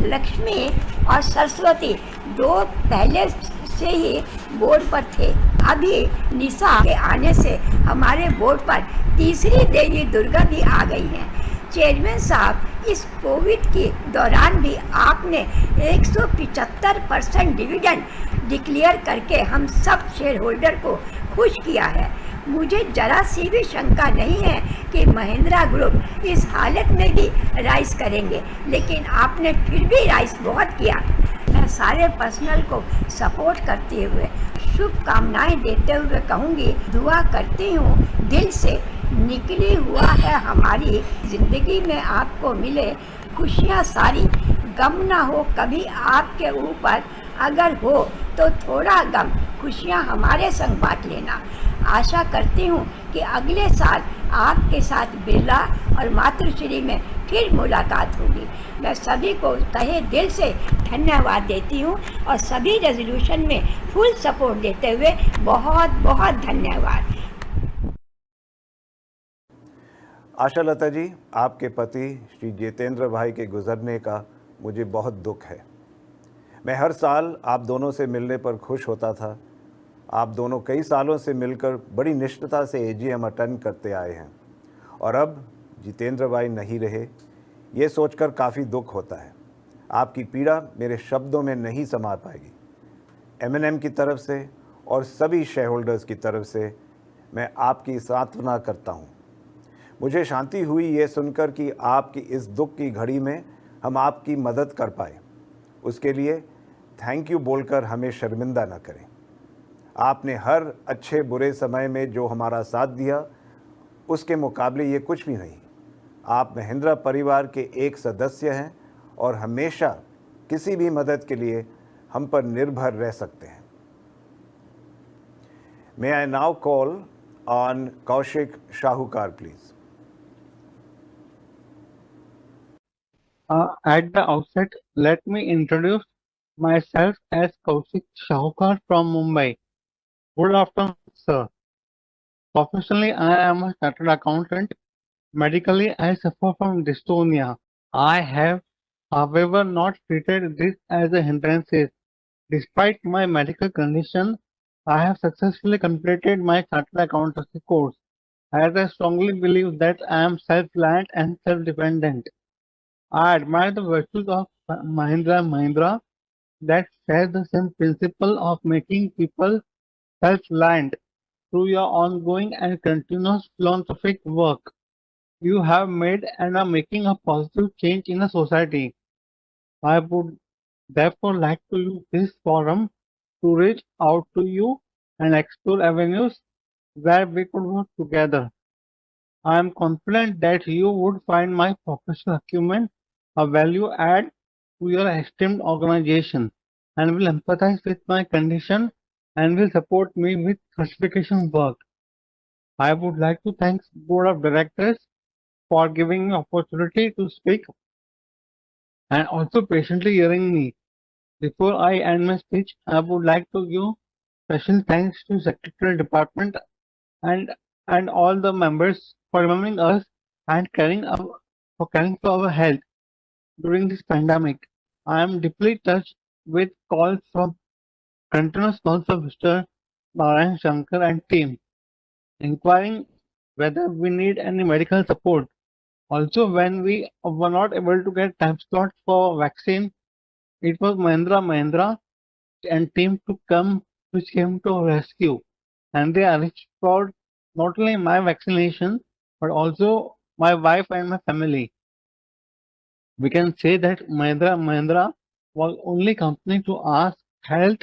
लक्ष्मी और सरस्वती 2 पहले से ही बोर्ड पर थे, अभी निशा के आने से हमारे बोर्ड पर तीसरी देवी दुर्गा भी आ गई हैं। चेयरमैन साहब, इस कोविड के दौरान भी आपने 175% डिविडेंड डिक्लेयर करके हम सब शेयर होल्डर को खुश किया है। मुझे जरा सी भी शंका नहीं है कि महिंद्रा ग्रुप इस हालत में भी राइज करेंगे, लेकिन आपने फिर भी राइज बहुत किया। मैं सारे पर्सनल को सपोर्ट करते हुए शुभकामनाएं देते हुए कहूँगी, दुआ करती हूँ दिल से, निकली हुआ है हमारी ज़िंदगी में आपको मिले खुशियाँ सारी, गम ना हो कभी आपके ऊपर, अगर हो तो थोड़ा गम खुशियाँ हमारे संग बांट लेना। आशा करती हूँ कि अगले साल आपके साथ बिरला और मातृश्री में फिर मुलाकात होगी। मैं सभी को तहे दिल से धन्यवाद देती हूँ और सभी रेजोल्यूशन में फुल सपोर्ट देते हुए बहुत बहुत धन्यवाद। आशा लता जी, आपके पति श्री जितेंद्र भाई के गुजरने का मुझे बहुत दुख है। मैं हर साल आप दोनों से मिलने पर खुश होता था। आप दोनों कई सालों से मिलकर बड़ी निष्ठता से AGM अटेंड करते आए हैं और अब जितेंद्र भाई नहीं रहे, ये सोचकर काफ़ी दुख होता है। आपकी पीड़ा मेरे शब्दों में नहीं समा पाएगी। M&M की तरफ से और सभी शेयर होल्डर्स की तरफ से मैं आपकी सांत्वना करता हूँ। मुझे शांति हुई ये सुनकर कि आपकी इस दुख की घड़ी में हम आपकी मदद कर पाए। उसके लिए थैंक यू बोलकर हमें शर्मिंदा न करें। आपने हर अच्छे बुरे समय में जो हमारा साथ दिया, उसके मुकाबले ये कुछ भी नहीं। आप महिंद्रा परिवार के एक सदस्य हैं और हमेशा किसी भी मदद के लिए हम पर निर्भर रह सकते हैं। May I now call on Kaushik Shahukar, please. At the outset, let me introduce myself as Kaushik Shahukar from Mumbai. Good afternoon, sir. Professionally, I am a chartered accountant. Medically, I suffer from dystonia. I have, however, not treated this as a hindrance. Despite my medical condition, I have successfully completed my chartered accountancy course, as I strongly believe that I am self-reliant and self-dependent. I admire the virtues of Mahindra Mahindra that share the same principle of making people self-reliant through your ongoing and continuous philanthropic work. You have made and are making a positive change in the society. I would therefore like to use this forum to reach out to you and explore avenues where we could work together. I am confident that you would find my professional acumen a value add to your esteemed organization and will empathize with my condition and will support me with certification work. I would like to thank Board of Directors for giving me opportunity to speak and also patiently hearing me. Before I end my speech, I would like to give special thanks to Secretarial Department and and all the members for remembering us and caring for our health during this pandemic. I am deeply touched with continuous calls from Mr. Narayan Shankar and team, inquiring whether we need any medical support. Also, when we were not able to get time slots for vaccine, it was Mahindra Mahindra and team which came to our rescue, and they arranged for not only my vaccination but also my wife and my family. We can say that Mahindra Mahindra was only company to ask health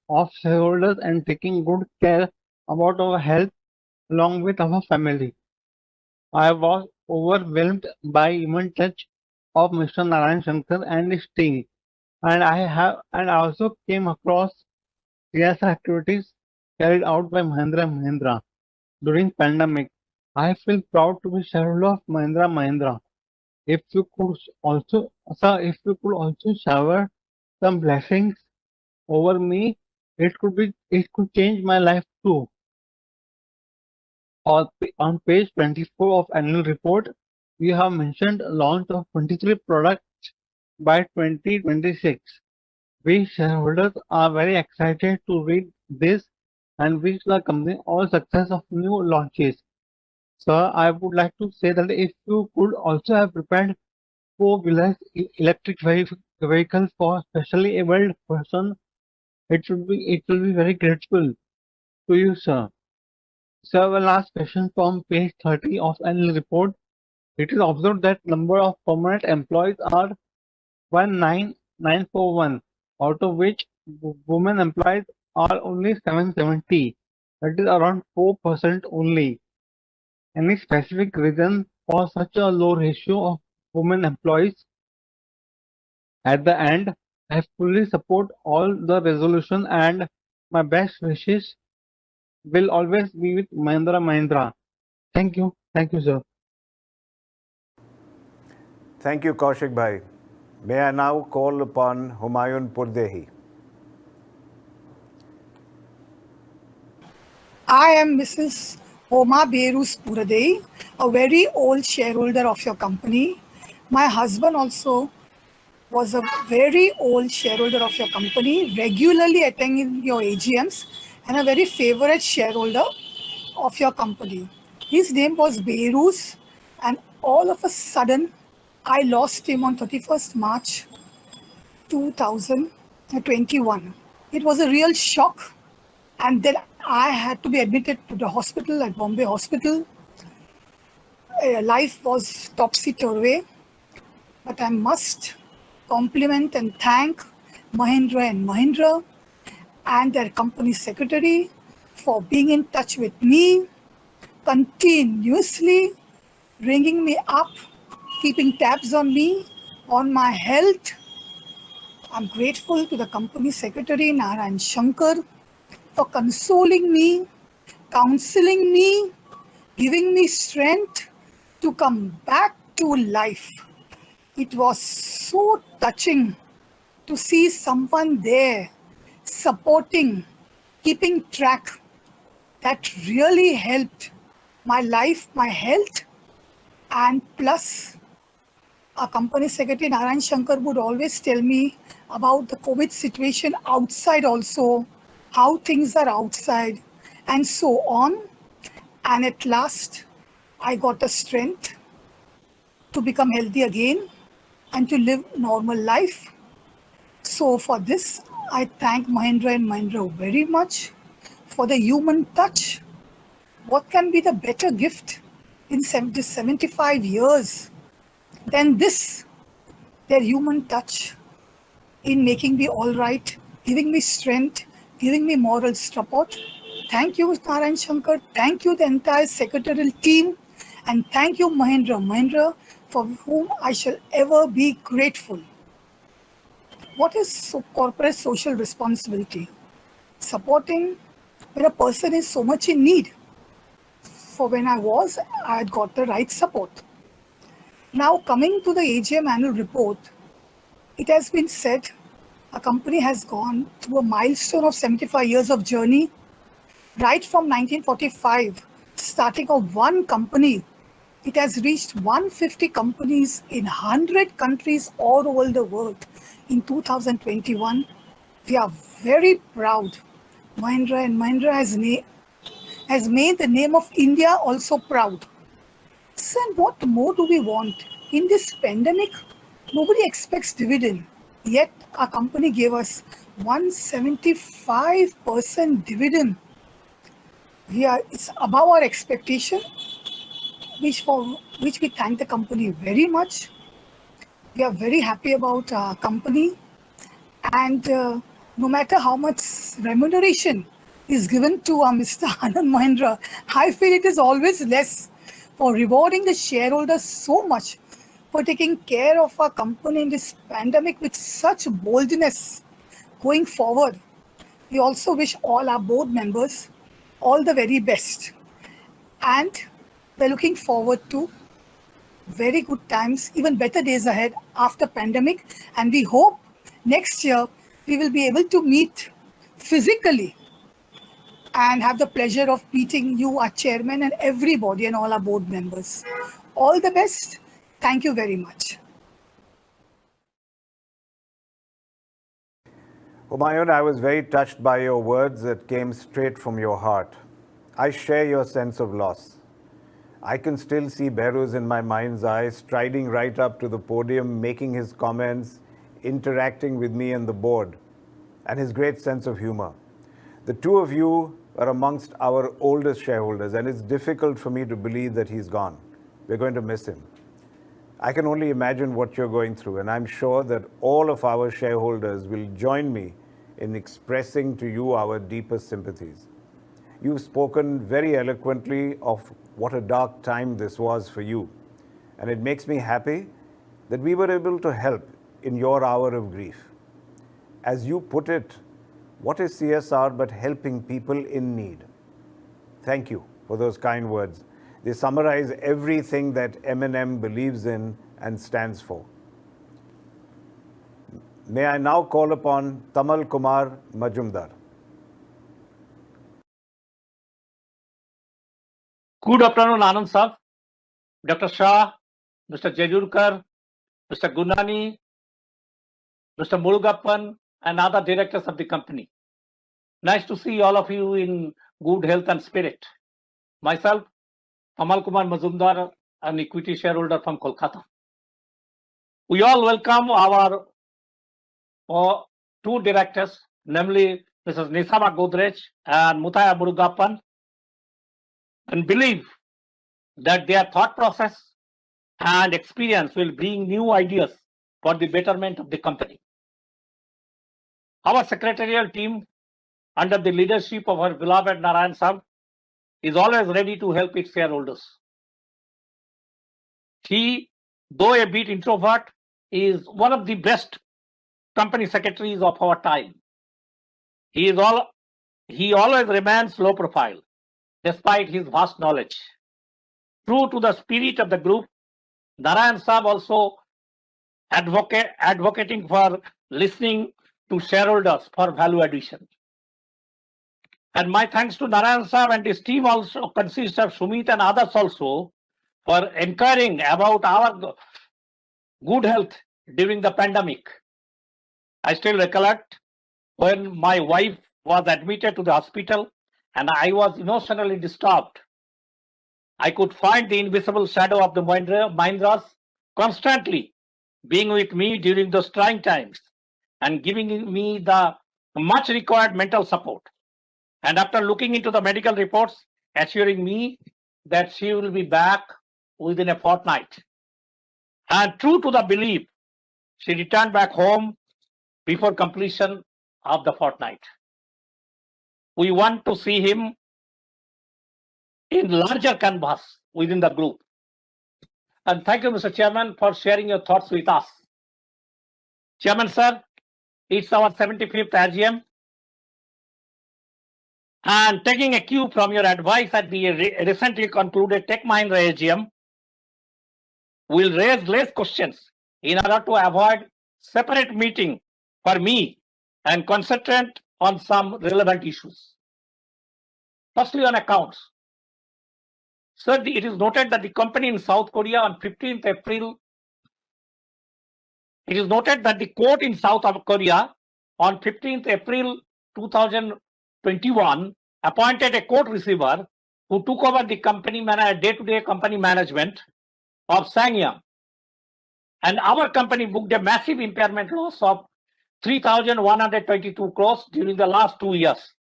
of shareholders and taking good care about our health along with our family. I was overwhelmed by human touch of Mr. Narayan Shankar and his team, and I also came across CSR activities carried out by Mahindra Mahindra during pandemic. I feel proud to be shareholder of Mahindra Mahindra. If you could also, sir, if you could also shower some blessings over me, it could change my life too. On page 24 of annual report, we have mentioned launch of 23 products by 2026. We shareholders are very excited to read this and wish the company all success of new launches. Sir, I would like to say that if you could also have prepared four-wheeler electric vehicles for specially abled person, it will be very grateful to you, sir. Sir, one last question from page 30 of annual report. It is observed that number of permanent employees are 19,941, out of which women employees are only 770. That is around 4% only. Any specific reason for such a low ratio of women employees? At the end, I fully support all the resolution and my best wishes will always be with Mahindra Mahindra. Thank you. Thank you, sir. Thank you, Kaushik Bhai. May I now call upon Humayun Purdehi. I am Mrs. Homa Berus Puradei, a very old shareholder of your company. My husband also was a very old shareholder of your company, regularly attending your AGMs and a very favorite shareholder of your company. His name was Berus, and all of a sudden I lost him on 31st March 2021. It was a real shock, and then I had to be admitted to the hospital at Bombay Hospital. Life was topsy-turvy, but I must compliment and thank Mahindra and Mahindra and their company secretary for being in touch with me continuously, ringing me up, keeping tabs on me, on my health. I'm grateful to the company secretary Narayan Shankar for consoling me, counseling me, giving me strength to come back to life. It was so touching to see someone there supporting, keeping track. That really helped my life, my health, and plus our company secretary Narayan Shankar would always tell me about the COVID situation outside also, how things are outside, and so on. And at last, I got the strength to become healthy again and to live normal life. So for this, I thank Mahindra and Mahindra very much for the human touch. What can be the better gift in 75 years than this, their human touch in making me all right, giving me strength, giving me moral support. Thank you, Narayan Shankar. Thank you, the entire secretarial team. And thank you, Mahindra Mahindra, for whom I shall ever be grateful. What is corporate social responsibility? Supporting when a person is so much in need. For when I had got the right support. Now, coming to the AGM annual report, it has been said our company has gone through a milestone of 75 years of journey, right from 1945, starting of one company. It has reached 150 companies in 100 countries all over the world in 2021. We are very proud. Mahindra and Mahindra has made the name of India also proud. So, and what more do we want? In this pandemic, nobody expects dividend. Yet our company gave us 175% dividend. It's above our expectation, which we thank the company very much. We are very happy about our company, and no matter how much remuneration is given to Mr. Anand Mahindra, I feel it is always less for rewarding the shareholders so much for taking care of our company in this pandemic with such boldness going forward. We also wish all our board members all the very best, and we're looking forward to very good times, even better days ahead after pandemic, and we hope next year we will be able to meet physically and have the pleasure of meeting you, our chairman, and everybody and all our board members. All the best. Thank you very much. Humayun, I was very touched by your words that came straight from your heart. I share your sense of loss. I can still see Behruz in my mind's eye, striding right up to the podium, making his comments, interacting with me and the board, and his great sense of humor. The two of you are amongst our oldest shareholders, and it's difficult for me to believe that he's gone. We're going to miss him. I can only imagine what you're going through, and I'm sure that all of our shareholders will join me in expressing to you our deepest sympathies. You've spoken very eloquently of what a dark time this was for you, and it makes me happy that we were able to help in your hour of grief. As you put it, what is CSR but helping people in need? Thank you for those kind words. They summarize everything that M&M believes in and stands for. May I now call upon Tamal Kumar Majumdar. Good afternoon, Anand Sahab, Dr. Shah, Mr. Jejurkar, Mr. Gunani, Mr. Murugappan, and other directors of the company. Nice to see all of you in good health and spirit. Myself, Tamal Kumar Majumdar, an equity shareholder from Kolkata. We all welcome our two directors, namely Mrs. Nisaba Godrej and Mutaya Murugappan, and believe that their thought process and experience will bring new ideas for the betterment of the company. Our secretarial team, under the leadership of our beloved Narayan Sahab, is always ready to help its shareholders. He, though a bit introvert, is one of the best company secretaries of our time. He always remains low profile, despite his vast knowledge. True to the spirit of the group, Narayan Sahab also advocating for listening to shareholders for value addition. And my thanks to Narayan Sahab and his team also consists of Sumit and others also for encouraging about our good health during the pandemic. I still recollect when my wife was admitted to the hospital and I was emotionally disturbed. I could find the invisible shadow of the Mahindras constantly being with me during those trying times and giving me the much required mental support. And after looking into the medical reports, assuring me that she will be back within a fortnight. And true to the belief, she returned back home before completion of the fortnight. We want to see him in larger canvas within the group. And thank you, Mr. Chairman, for sharing your thoughts with us. Chairman, sir, it's our 75th AGM. And taking a cue from your advice at the recently concluded Tech Mahindra AGM, will raise less questions in order to avoid separate meeting for me and concentrate on some relevant issues. Firstly, on accounts. Sir, it is noted that the company in South Korea on 15th April, it is noted that the court in South Korea on 15th April 2021 appointed a court receiver who took over the company day-to-day company management of SsangYong. And our company booked a massive impairment loss of 3,122 crores during the last 2 years.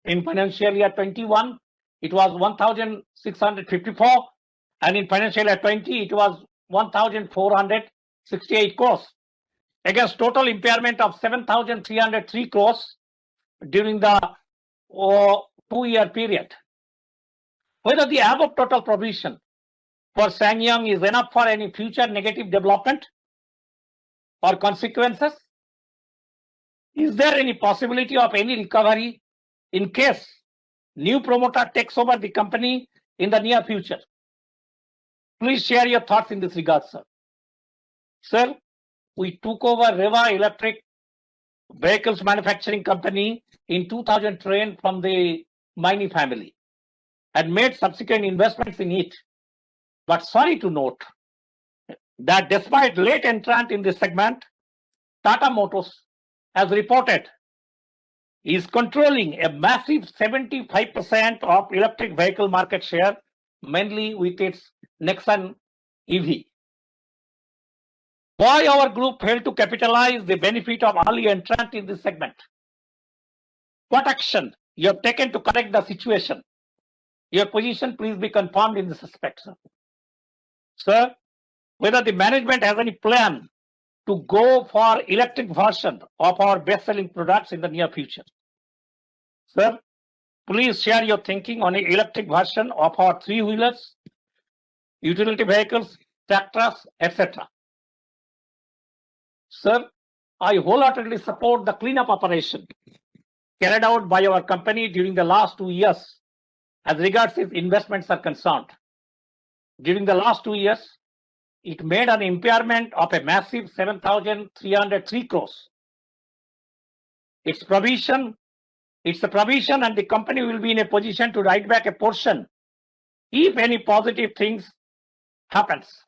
In financial year 21, it was 1,654, and in financial year 20, it was 1,468 crores, against total impairment of 7,303 crores during the 2-year period. Whether the above total provision for SsangYong is enough for any future negative development or consequences? Is there any possibility of any recovery in case new promoter takes over the company in the near future? Please share your thoughts in this regard, sir. Sir, we took over Reva Electric Vehicles Manufacturing Company in 2010 from the Maini family and made subsequent investments in it. But sorry to note that despite late entrant in this segment, Tata Motors has reported is controlling a massive 75% of electric vehicle market share, mainly with its Nexon EV. Why our group failed to capitalize the benefit of early entrant in this segment? What action you have taken to correct the situation? Your position please be confirmed in this aspect, sir. Sir, whether the management has any plan to go for electric version of our best-selling products in the near future. Sir, please share your thinking on an electric version of our three-wheelers, utility vehicles, tractors, etc. Sir, I wholeheartedly support the cleanup operation carried out by our company during the last 2 years as regards its investments are concerned. During the last 2 years, it made an impairment of a massive 7,303 crores. It's a provision and the company will be in a position to write back a portion if any positive things happens.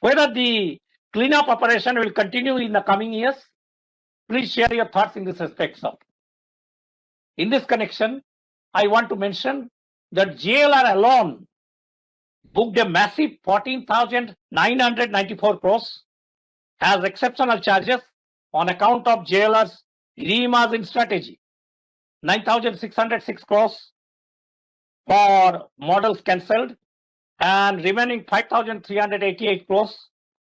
Whether the cleanup operation will continue in the coming years, please share your thoughts in this respect, sir. In this connection, I want to mention that JLR alone booked a massive 14,994 crores as exceptional charges on account of JLR's reimaging strategy, 9,606 crores for models cancelled and remaining 5,388 crores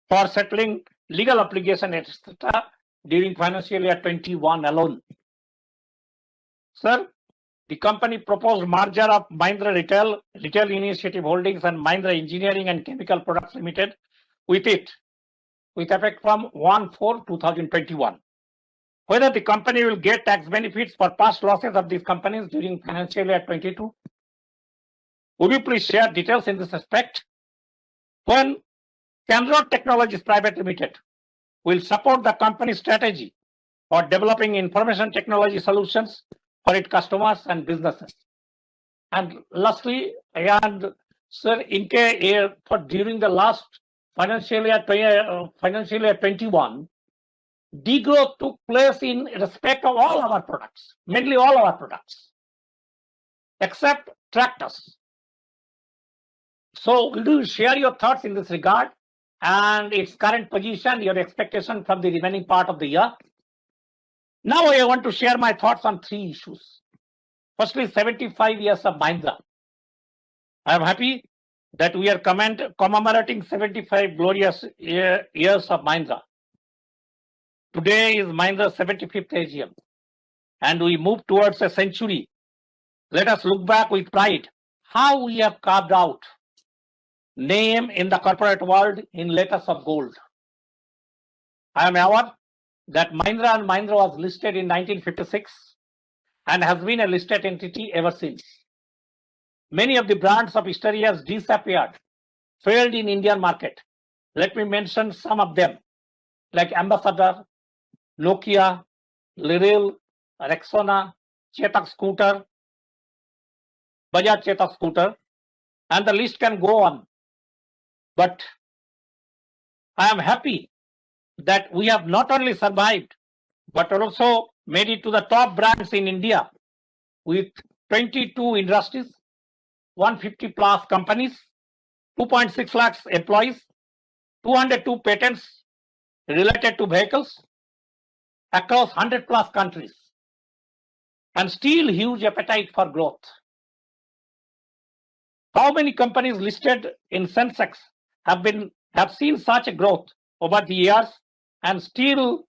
for settling legal obligation, etc. during financial year 21 alone. Sir, the company proposed merger of Mahindra Retail Initiative Holdings and Mahindra Engineering and Chemical Products Limited with effect from 1/4/2021. Whether the company will get tax benefits for past losses of these companies during financial year 22. Would you please share details in this respect? When Camrod Technologies Private Limited will support the company's strategy for developing information technology solutions for its customers and businesses. And lastly, sir, during the last financial year 21, degrowth took place in respect of all our products, mainly all our products, except tractors. So, will you share your thoughts in this regard and its current position, your expectation from the remaining part of the year? Now I want to share my thoughts on 3 issues. Firstly, 75 years of Mahindra. I am happy that we are commemorating 75 glorious years of Mahindra. Today is Mahindra's 75th AGM, and we move towards a century. Let us look back with pride how we have carved out name in the corporate world in letters of gold. I am aware that Mahindra and Mahindra was listed in 1956 and has been a listed entity ever since. Many of the brands of history has disappeared, failed in Indian market, Let me mention some of them, like Ambassador, Nokia, Liril, Rexona, Chetak Scooter, Bajaj Chetak Scooter, and the list can go on. But I am happy that we have not only survived, but also made it to the top brands in India with 22 industries, 150 plus companies, 2.6 lakhs employees, 202 patents related to vehicles across 100 plus countries, and still huge appetite for growth. How many companies listed in Sensex have seen such a growth over the years and still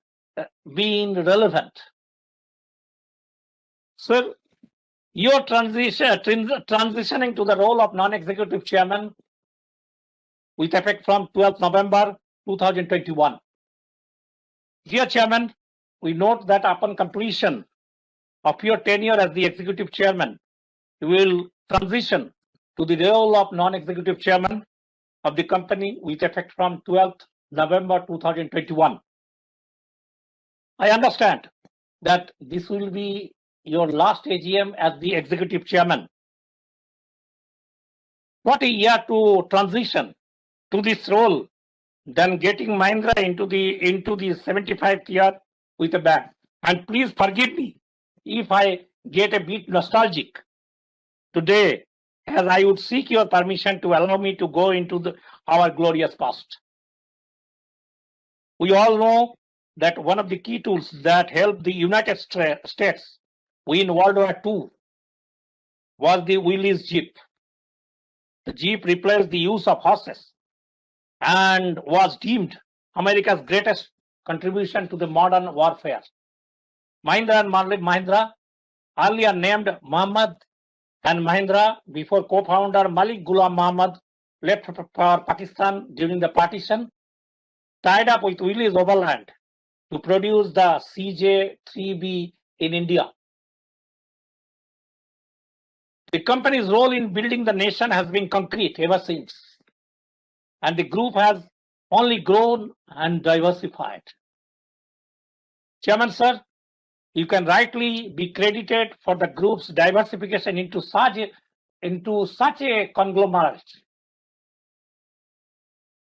being relevant? Sir, your transitioning to the role of non-executive chairman with effect from 12th November 2021. Dear Chairman, we note that upon completion of your tenure as the executive chairman, you will transition to the role of non-executive chairman of the company with effect from 12th November 2021. I understand that this will be your last AGM as the executive chairman. What a year to transition to this role than getting Mahindra into the 75th year with a bang. And please forgive me if I get a bit nostalgic today, as I would seek your permission to allow me to go into our glorious past. We all know that one of the key tools that helped the United States win World War II was the Willys Jeep. The Jeep replaced the use of horses and was deemed America's greatest contribution to the modern warfare. Mahindra and Mahindra, earlier named Muhammad and Mahindra, before co-founder Malik Ghulam Muhammad left for Pakistan during the partition, tied up with Willys Overland to produce the CJ3B in India. The company's role in building the nation has been concrete ever since, and the group has only grown and diversified. Chairman, sir, you can rightly be credited for the group's diversification into such a conglomerate.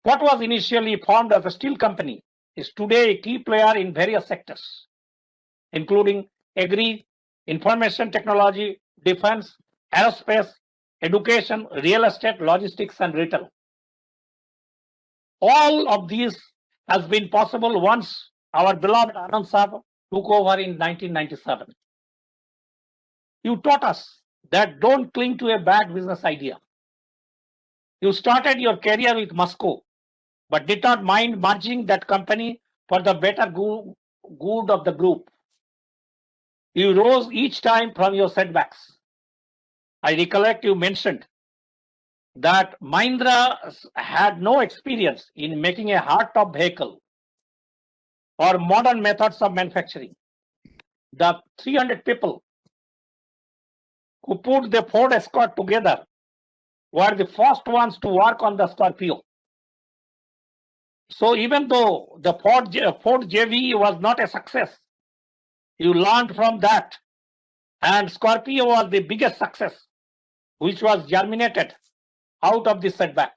What was initially formed as a steel company is today a key player in various sectors, including agri, information technology, defense, aerospace, education, real estate, logistics, and retail. All of these has been possible once our beloved Anand Saab took over in 1997. You taught us that don't cling to a bad business idea. You started your career with Moscow, but did not mind merging that company for the better good of the group. You rose each time from your setbacks. I recollect you mentioned that Mahindra had no experience in making a hardtop vehicle or modern methods of manufacturing. The 300 people who put the Ford Escort together were the first ones to work on the Scorpio. So even though the Ford JV was not a success, you learned from that, and Scorpio was the biggest success, which was germinated out of this setback.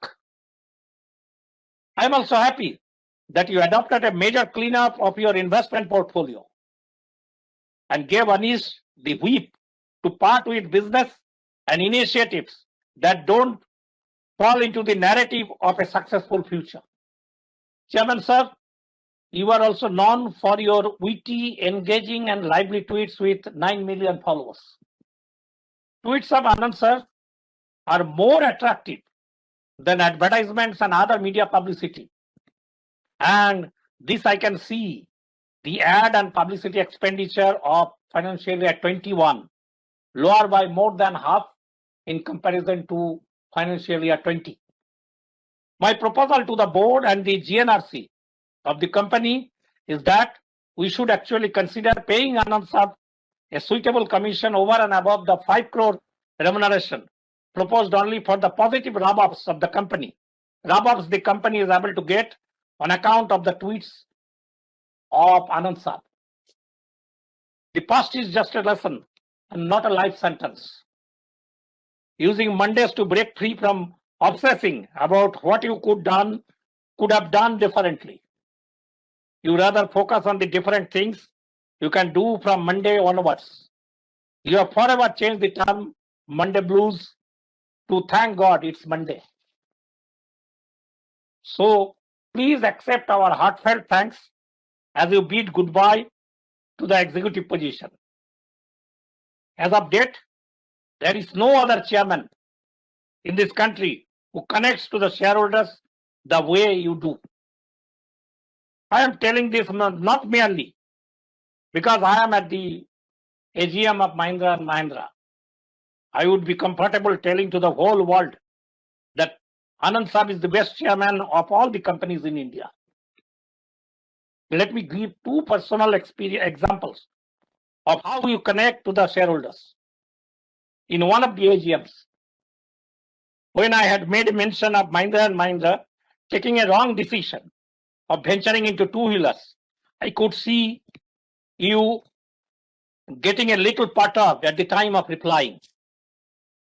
I am also happy that you adopted a major cleanup of your investment portfolio and gave Anish the whip to part with business and initiatives that don't fall into the narrative of a successful future. Chairman, sir, you are also known for your witty, engaging, and lively tweets with 9 million followers. Tweets of Anand, sir, are more attractive than advertisements and other media publicity. And this I can see the ad and publicity expenditure of financial year 21 lower by more than half in comparison to financial year 20. My proposal to the board and the GNRC of the company is that we should actually consider paying Anand Saab a suitable commission over and above the 5 crore remuneration proposed only for the positive rub-offs of the company rubbers the company is able to get on account of the tweets of Anand Sir. The past is just a lesson and not a life sentence. Using Mondays to break free from obsessing about what you could have done differently. You rather focus on the different things you can do from Monday onwards. You have forever changed the term Monday blues to thank God it's Monday. So please accept our heartfelt thanks as you bid goodbye to the executive position. As of date, there is no other chairman in this country who connects to the shareholders the way you do. I am telling this not merely because I am at the AGM of Mahindra and Mahindra. I would be comfortable telling to the whole world that Anand Sir is the best chairman of all the companies in India. Let me give two personal examples of how you connect to the shareholders. In one of the AGMs, when I had made mention of Mahindra and Mahindra taking a wrong decision of venturing into two-wheelers, I could see you getting a little perturbed at the time of replying.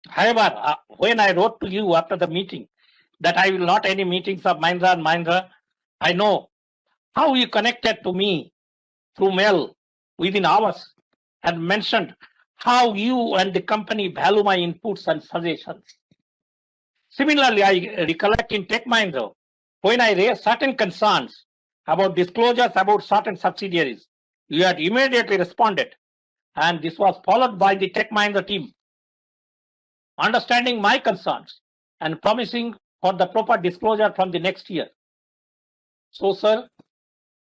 However, when I wrote to you after the meeting that I will not any meetings of Mahindra and Mahindra, I know how you connected to me through mail within hours and mentioned how you and the company value my inputs and suggestions. Similarly, I recollect in Tech Mahindra, when I raised certain concerns about disclosures about certain subsidiaries, you had immediately responded, and this was followed by the Tech Mahindra team, understanding my concerns and promising for the proper disclosure from the next year. So, sir,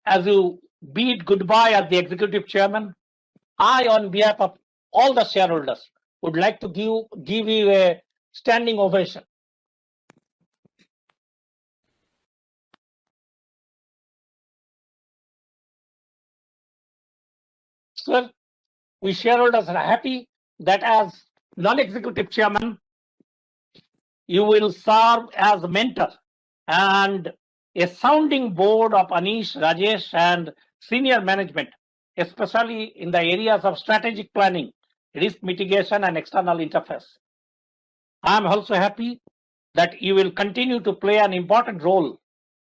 as you bid goodbye as the executive chairman, I, on behalf of all the shareholders, would like to give you a standing ovation. Sir, we shareholders are happy that as non-executive chairman, you will serve as a mentor and a sounding board of Anish, Rajesh, and senior management, especially in the areas of strategic planning, risk mitigation, and external interface. I am also happy that you will continue to play an important role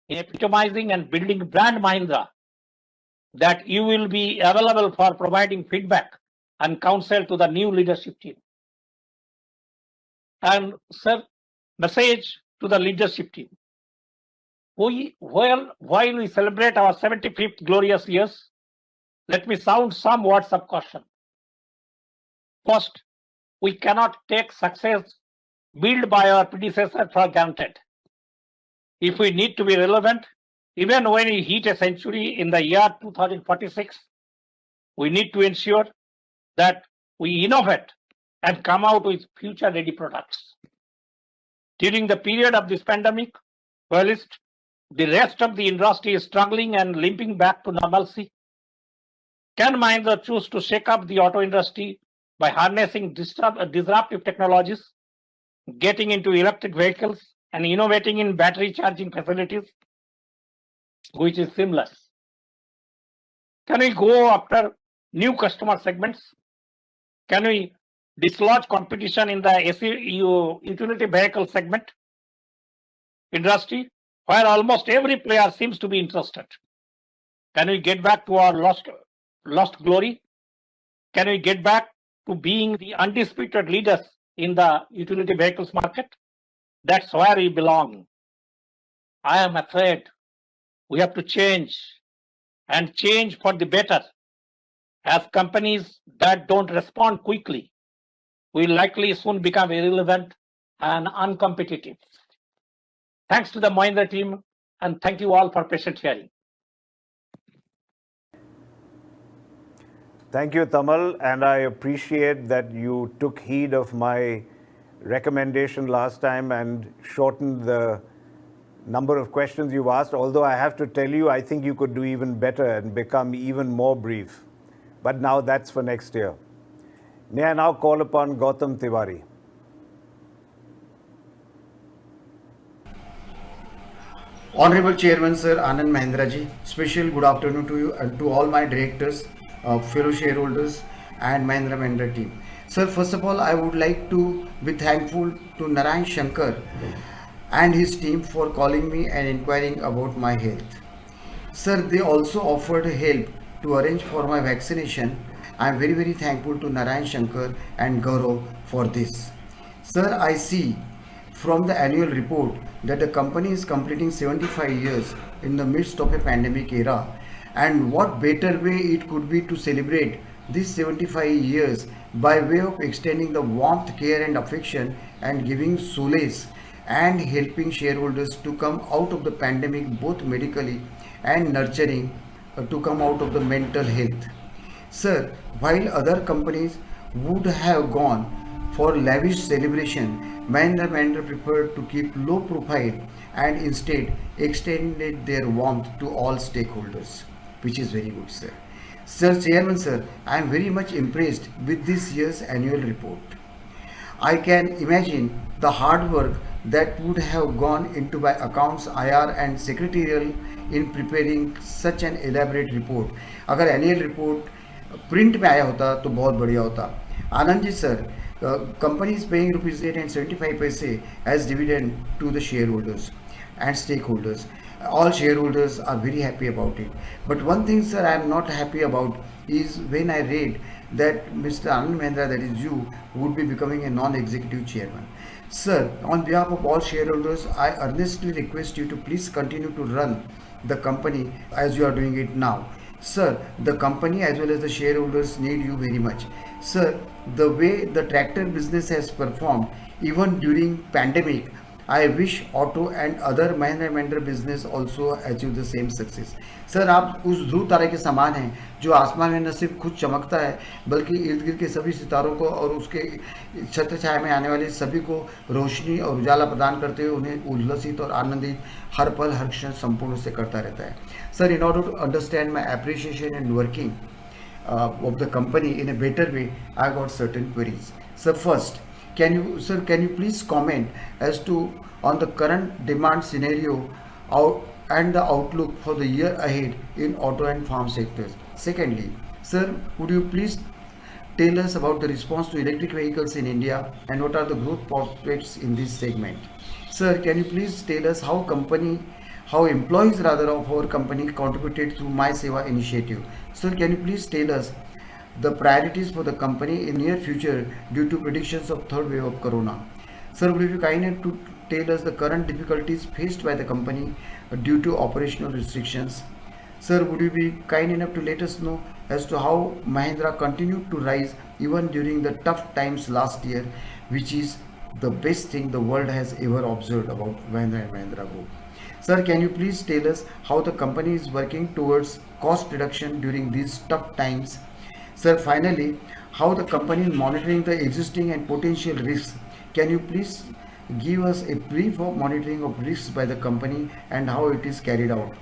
in epitomizing and building brand Mahindra, that you will be available for providing feedback and counsel to the new leadership team. And sir, message to the leadership team. While we celebrate our 75th glorious years, let me sound some words of caution. First, we cannot take success built by our predecessor for granted. If we need to be relevant, even when we hit a century in the year 2046, we need to ensure that we innovate and come out with future-ready products. During the period of this pandemic, whilst the rest of the industry is struggling and limping back to normalcy, can Mahindra choose to shake up the auto industry by harnessing disruptive technologies, getting into electric vehicles, and innovating in battery charging facilities, which is seamless? Can we go after new customer segments? Can we dislodge competition in the utility vehicle segment industry, where almost every player seems to be interested? Can we get back to our lost glory? Can we get back to being the undisputed leaders in the utility vehicles market? That's where we belong. I am afraid we have to change, and change for the better, as companies that don't respond quickly will likely soon become irrelevant and uncompetitive. Thanks to the Mahindra team, and thank you all for patient hearing. Thank you, Tamal, and I appreciate that you took heed of my recommendation last time and shortened the number of questions you've asked, although I have to tell you, I think you could do even better and become even more brief. But now that's for next year. May I now call upon Gautam Tiwari. Honorable Chairman Sir Anand Mahindra ji, special good afternoon to you and to all my directors, fellow shareholders and Mahindra Mahindra team. Sir, first of all, I would like to be thankful to Narayan Shankar and his team for calling me and inquiring about my health. Sir, they also offered help to arrange for my vaccination. I am very thankful to Narayan Shankar and Gaurav for this. Sir, I see from the annual report that the company is completing 75 years in the midst of a pandemic era, and what better way it could be to celebrate these 75 years by way of extending the warmth, care and affection and giving solace and helping shareholders to come out of the pandemic both medically and nurturing to come out of the mental health. Sir, while other companies would have gone for lavish celebration, Mahindra Mahindra preferred to keep low profile and instead extended their warmth to all stakeholders, which is very good, sir. Sir Chairman, sir, I am very much impressed with this year's annual report. I can imagine the hard work that would have gone into my accounts, IR and secretarial in preparing such an elaborate report. अगर annual report print में आया होता तो बहुत बढ़िया होता. Anand ji sir, company is paying rupees 8 and 75 paise as dividend to the shareholders and stakeholders. All shareholders are very happy about it. But one thing, sir, I am not happy about is when I read that Mr. Anand Mahindra, that is you, would be becoming a non-executive chairman. Sir, on behalf of all shareholders, I earnestly request you to please continue to run the company as you are doing it now. Sir, the company as well as the shareholders need you very much. Sir, the way the tractor business has performed even during pandemic, I wish auto and other Mahindra Mahindra business also achieve the same success. Sir, आप उस ध्रुव तारे के समान हैं जो आसमान में न सिर्फ खुद चमकता है बल्कि इर्द गिर्द के सभी सितारों को और उसके छत्र छाया में आने वाले सभी को रोशनी और उजाला प्रदान करते हुए उन्हें उल्लसित और आनंदित हर पल हर क्षण संपूर्ण से करता रहता है. Sir, in order to understand my appreciation and working of the company in a better way, I got certain queries. Sir, first, can you please comment as to on the current demand scenario and the outlook for the year ahead in auto and farm sectors? Secondly, sir, would you please tell us about the response to electric vehicles in India and what are the growth prospects in this segment? Sir, can you please tell us how employees rather of our company contributed through My Seva initiative? Sir, can you please tell us the priorities for the company in near future due to predictions of third wave of corona? Sir, would you be kind enough to tell us the current difficulties faced by the company due to operational restrictions? Sir, would you be kind enough to let us know as to how Mahindra continued to rise even during the tough times last year, which is the best thing the world has ever observed about Mahindra and Mahindra Group? Sir, can you please tell us how the company is working towards cost reduction during these tough times? Sir, finally, how the company is monitoring the existing and potential risks? Can you please give us a brief of monitoring of risks by the company and how it is carried out?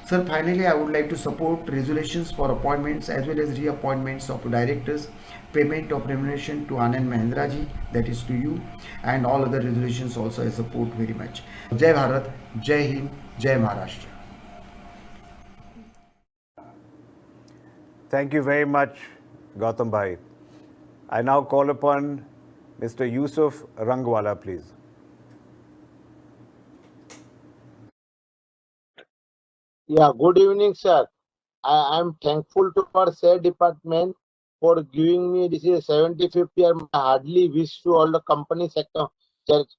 Sir, finally, I would like to support resolutions for appointments as well as reappointments of directors, payment of remuneration to Anand Mahindra ji, that is to you, and all other resolutions also I support very much. Jai Bharat, Jai Hind, Jai Maharashtra. Thank you very much, Gautam Bhai. I now call upon Mr. Yusuf Rangwala, please. Yeah, good evening, sir. I am thankful to our share department for giving me this is 75th year. I hardly wish to all the company sector,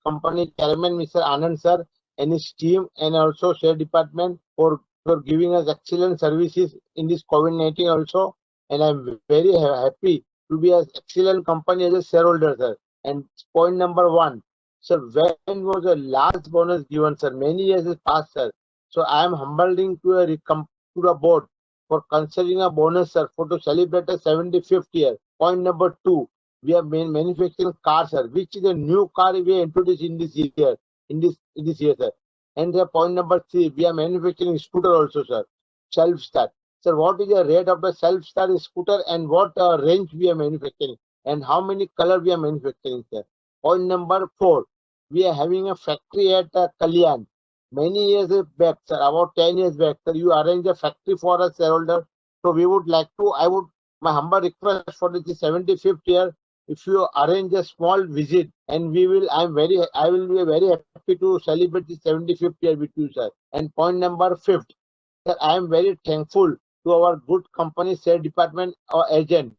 company chairman, Mr. Anand sir, and his team, and also share department for giving us excellent services in this COVID-19 also. And I'm very happy to be an excellent company as a shareholder, sir. And point number one, sir, when was the last bonus given, sir? Many years has passed, sir. So I am humbling to the board for considering a bonus, sir, for to celebrate the 75th year. Point number two, we are manufacturing cars, sir, which is a new car we are introduced in this year, sir. And point number three, we are manufacturing scooter also, sir, self-start. Sir, what is the rate of the self-start scooter and what range we are manufacturing and how many color we are manufacturing, sir? Point number four, we are having a factory at Kalyan. many years back, sir, about 10 years back, sir, you arranged a factory for a shareholder. So we would like to, my humble request for the 75th year, if you arrange a small visit, and I will be very happy to celebrate the 75th year with you, sir. And point number 5, sir, I am very thankful to our good company share department or agent.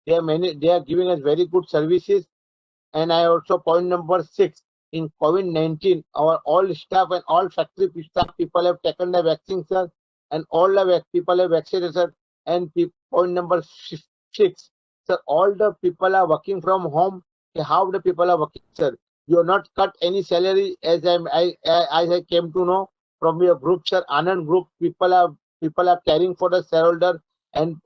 They are giving us very good services. And I also point number 6, in COVID-19, our all staff and all factory staff people have taken the vaccine, sir, and all the people have vaccinated, sir. And point number 6, sir, all the people are working from home. How the people are working, sir? You have not cut any salary, as I came to know from your group, sir. Anand group people are caring for the shareholder. And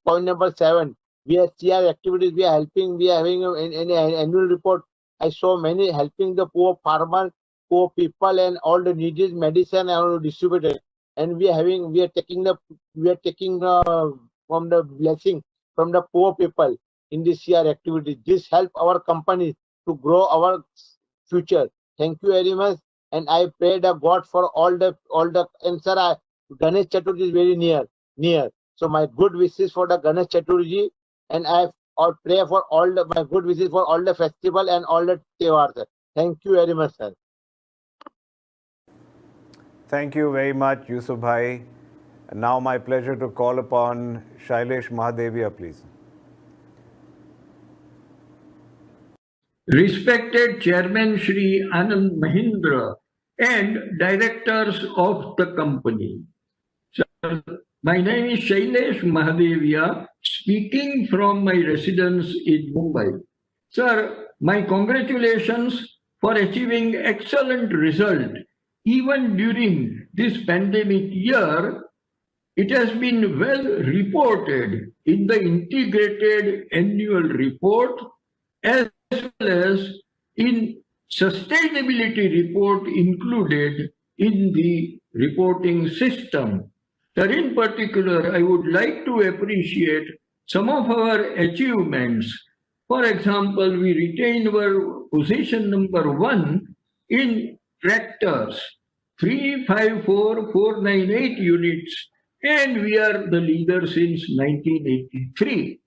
point number 7, we have CR activities, we are helping, we are having an annual report. I saw many helping the poor farmer, poor people, and all the needed medicine are distributed. And we are taking from the blessing from the poor people in this CR activity. This help our company to grow our future. Thank you very much. And I pray the God for all the and sir, Ganesh Chaturthi is very near. So my good wishes for the Ganesh Chaturthi, and I pray for my good wishes for all the festival and all the Tewar, sir. Thank you very much, sir. Thank you very much, Yusuf Bhai. And now my pleasure to call upon Shailesh Mahadevia, please. Respected Chairman Shri Anand Mahindra and directors of the company. Sir, my name is Shailesh Mahadevia, speaking from my residence in Mumbai. Sir, my congratulations for achieving excellent result. Even during this pandemic year, it has been well reported in the integrated annual report as well as in sustainability report included in the reporting system. Sir, in particular, I would like to appreciate some of our achievements. For example, we retained our position number 1 in tractors, 354,498 units, and we are the leader since 1983.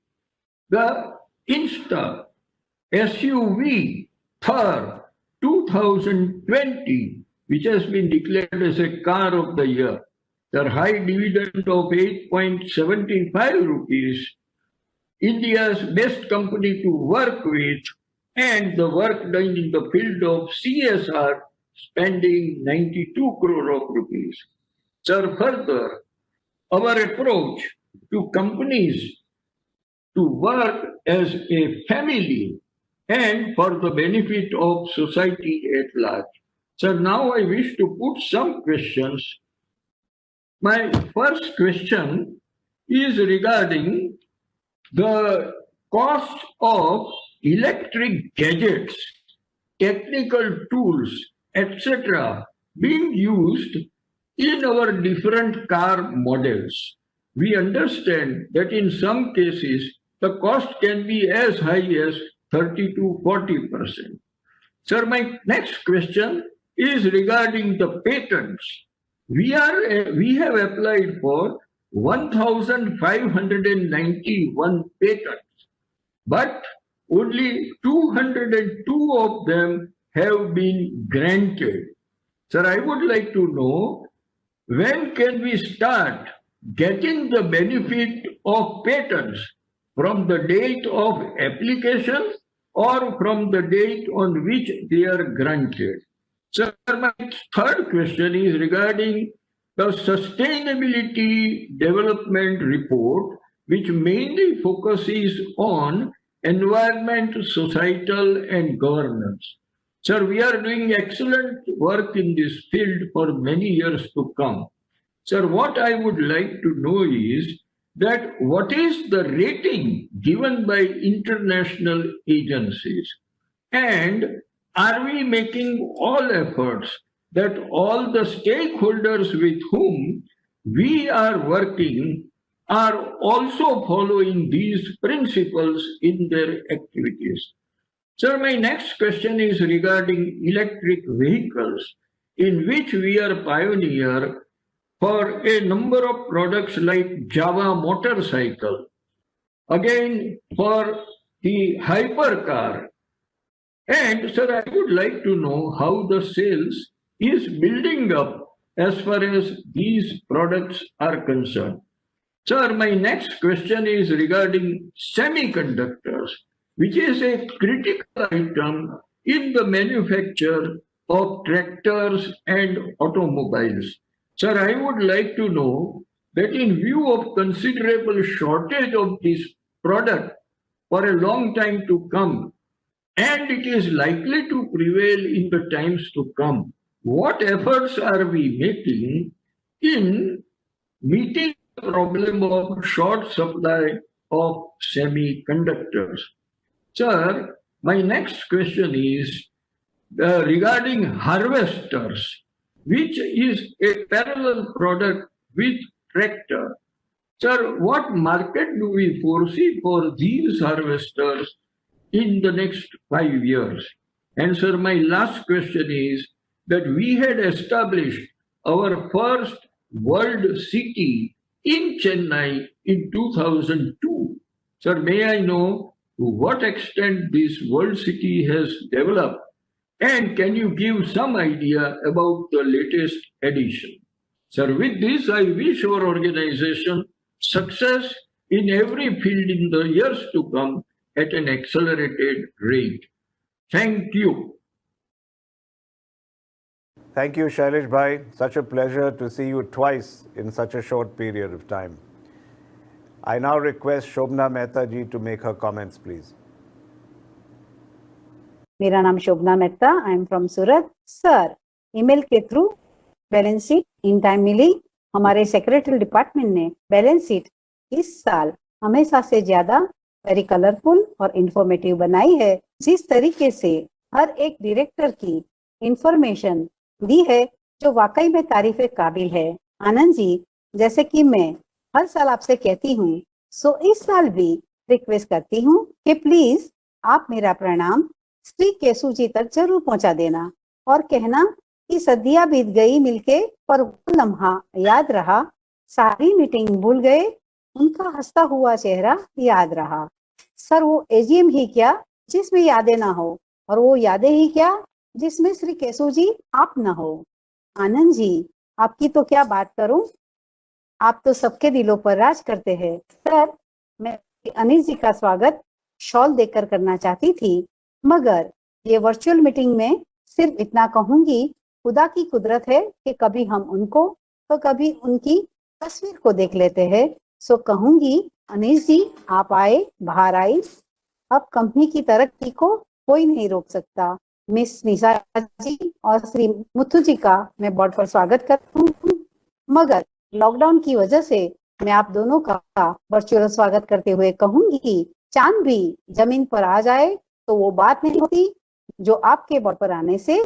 The Insta SUV Thar 2020, which has been declared as a car of the year, the high dividend of 8.75 rupees, India's best company to work with, and the work done in the field of CSR, spending 92 crore of rupees. Sir, further, our approach to companies to work as a family and for the benefit of society at large. Sir, now I wish to put some questions. My first question is regarding the cost of electric gadgets, technical tools, etc. being used in our different car models. We understand that in some cases, the cost can be as high as 30 to 40%. Sir, my next question is regarding the patents. We have applied for 1,591 patents, but only 202 of them have been granted. Sir, I would like to know, when can we start getting the benefit of patents, from the date of application or from the date on which they are granted? Sir, my third question is regarding the sustainability development report, which mainly focuses on environment, societal, and governance. Sir, we are doing excellent work in this field for many years to come. Sir, what I would like to know is that what is the rating given by international agencies, and are we making all efforts that all the stakeholders with whom we are working are also following these principles in their activities? Sir, my next question is regarding electric vehicles. in which we are pioneer for a number of products like Java motorcycle, again for the hypercar. And sir, I would like to know how the sales is building up as far as these products are concerned. Sir, my next question is regarding semiconductors, which is a critical item in the manufacture of tractors and automobiles. Sir, I would like to know that in view of considerable shortage of this product for a long time to come, and it is likely to prevail in the times to come, what efforts are we making in meeting the problem of short supply of semiconductors? Sir, my next question is regarding harvesters, which is a parallel product with tractor. Sir, what market do we foresee for these harvesters in the next 5 years? And sir, my last question is that we had established our first world city in Chennai in 2002. Sir, may I know to what extent this world city has developed, and can you give some idea about the latest edition? Sir, with this, I wish our organization success in every field in the years to come at an accelerated rate. Thank you. Thank you, Shailesh Bhai. Such a pleasure to see you twice in such a short period of time. I now request Shobna Mehta ji to make her comments, please. मेरा नाम Shobhana Mehta, I am from Surat. Sir, email के through balance sheet in time मिली। हमारे secretary department ने balance sheet इस साल हमेशा से ज्यादा वेरी कलरफुल और इंफॉर्मेटिव बनाई है। जिस तरीके से हर एक डायरेक्टर की इंफॉर्मेशन दी है जो वाकई में तारीफ काबिल है। आनंद जी, जैसे कि मैं हर साल आपसे कहती हूँ, सो इस साल भी रिक्वेस्ट करती हूँ कि प्लीज आप मेरा प्रणाम श्री केशु जी तक जरूर पहुंचा देना और कहना कि सदियां बीत गई मिलके पर वो लम्हा याद रहा, सारी मीटिंग भूल गए, उनका हंसता हुआ चेहरा याद रहा। सर, वो एजीएम ही क्या जिसमें यादें ना हो, और वो यादें ही क्या जिसमें श्री केशु जी आप ना हो। आनंद जी, आपकी तो क्या बात करूं, आप तो सबके दिलों पर राज करते हैं। सर, मैं अनिल जी का स्वागत शॉल देकर करना चाहती थी, मगर ये वर्चुअल मीटिंग में सिर्फ इतना कहूंगी, खुदा की कुदरत है कि कभी हम उनको तो कभी उनकी तस्वीर को देख लेते हैं। सो कहूंगी, अनिल जी आप आए, बाहर आई। अब कंपनी की तरक्की को कोई नहीं रोक सकता। मिस निशा जी और श्री मुथु जी का मैं बोर्ड पर स्वागत करती हूँ, मगर लॉकडाउन की वजह से मैं आप दोनों का वर्चुअल स्वागत करते हुए कहूंगी, चांद भी जमीन पर आ जाए तो वो बात नहीं होती जो आपके बोर्ड पर आने से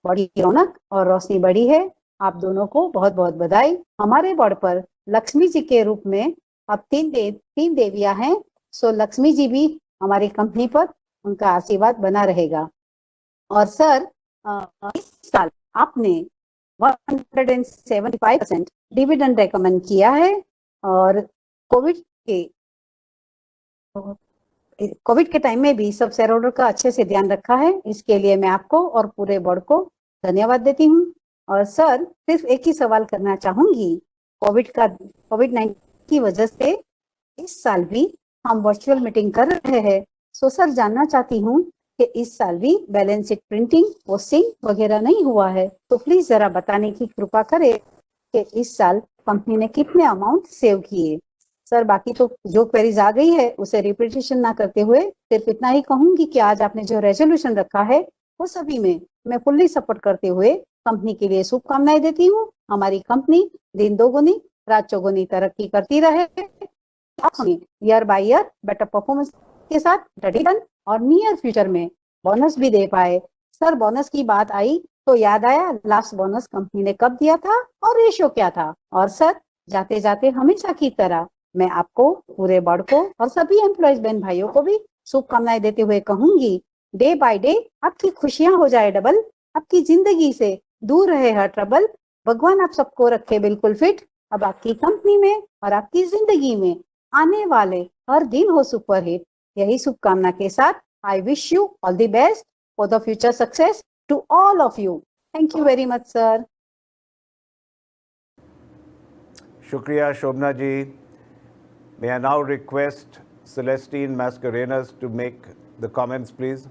बड़ी रौनक और रोशनी बढ़ी है। आप दोनों को बहुत बहुत बधाई। हमारे बोर्ड पर लक्ष्मी जी के रूप में अब तीन देवियां हैं। सो लक्ष्मी जी भी हमारी कंपनी पर उनका आशीर्वाद बना रहेगा। और सर, इस साल आपने 175% डिविडेंड रेकमेंड किया है और कोविड के टाइम में भी सब शेयर होल्डर का अच्छे से ध्यान रखा है। इसके लिए मैं आपको और पूरे बोर्ड को धन्यवाद देती हूँ। और सर, सिर्फ एक ही सवाल करना चाहूंगी, कोविड-19 की वजह से इस साल भी हम वर्चुअल मीटिंग कर रहे हैं। सो सर, जानना चाहती हूँ कि इस साल भी बैलेंस शीट प्रिंटिंग, पोस्टिंग वगैरह नहीं हुआ है, तो प्लीज जरा बताने की कृपा करें कि इस साल कंपनी ने कितने अमाउंट सेव किए। सर, बाकी तो जो क्वेरीज आ गई है उसे रिपीटेशन ना करते हुए सिर्फ इतना ही कहूंगी कि आज आपने जो रेजोल्यूशन रखा है वो सभी में मैं फुल्ली सपोर्ट करते हुए कंपनी के लिए शुभकामनाएं देती हूँ। हमारी कंपनी दिन दोगुनी रात चौगुनी तरक्की करती रहे। Year by year better performance के साथ रिटर्न और नियर फ्यूचर में बोनस भी दे पाए। सर, बोनस की बात आई तो याद आया लास्ट बोनस कंपनी ने कब दिया था और रेशियो क्या था। और सर, जाते जाते हमेशा की तरह मैं आपको, पूरे बोर्ड को और सभी एम्प्लॉयज बहन भाइयों को भी शुभकामनाएं देते हुए कहूंगी, डे बाय डे आपकी खुशियां हो जाए डबल, आपकी जिंदगी से दूर रहे हर ट्रबल। भगवान आप सबको रखे बिल्कुल फिट। अब आपकी कंपनी में और आपकी जिंदगी में आने वाले हर दिन हो सुपरहिट। यही शुभकामना के साथ I wish you all the best for the future success to all of you. Thank you very much sir. Shukriya, Shobna ji. May I now request Celestine Mascarenas to make the comments, please?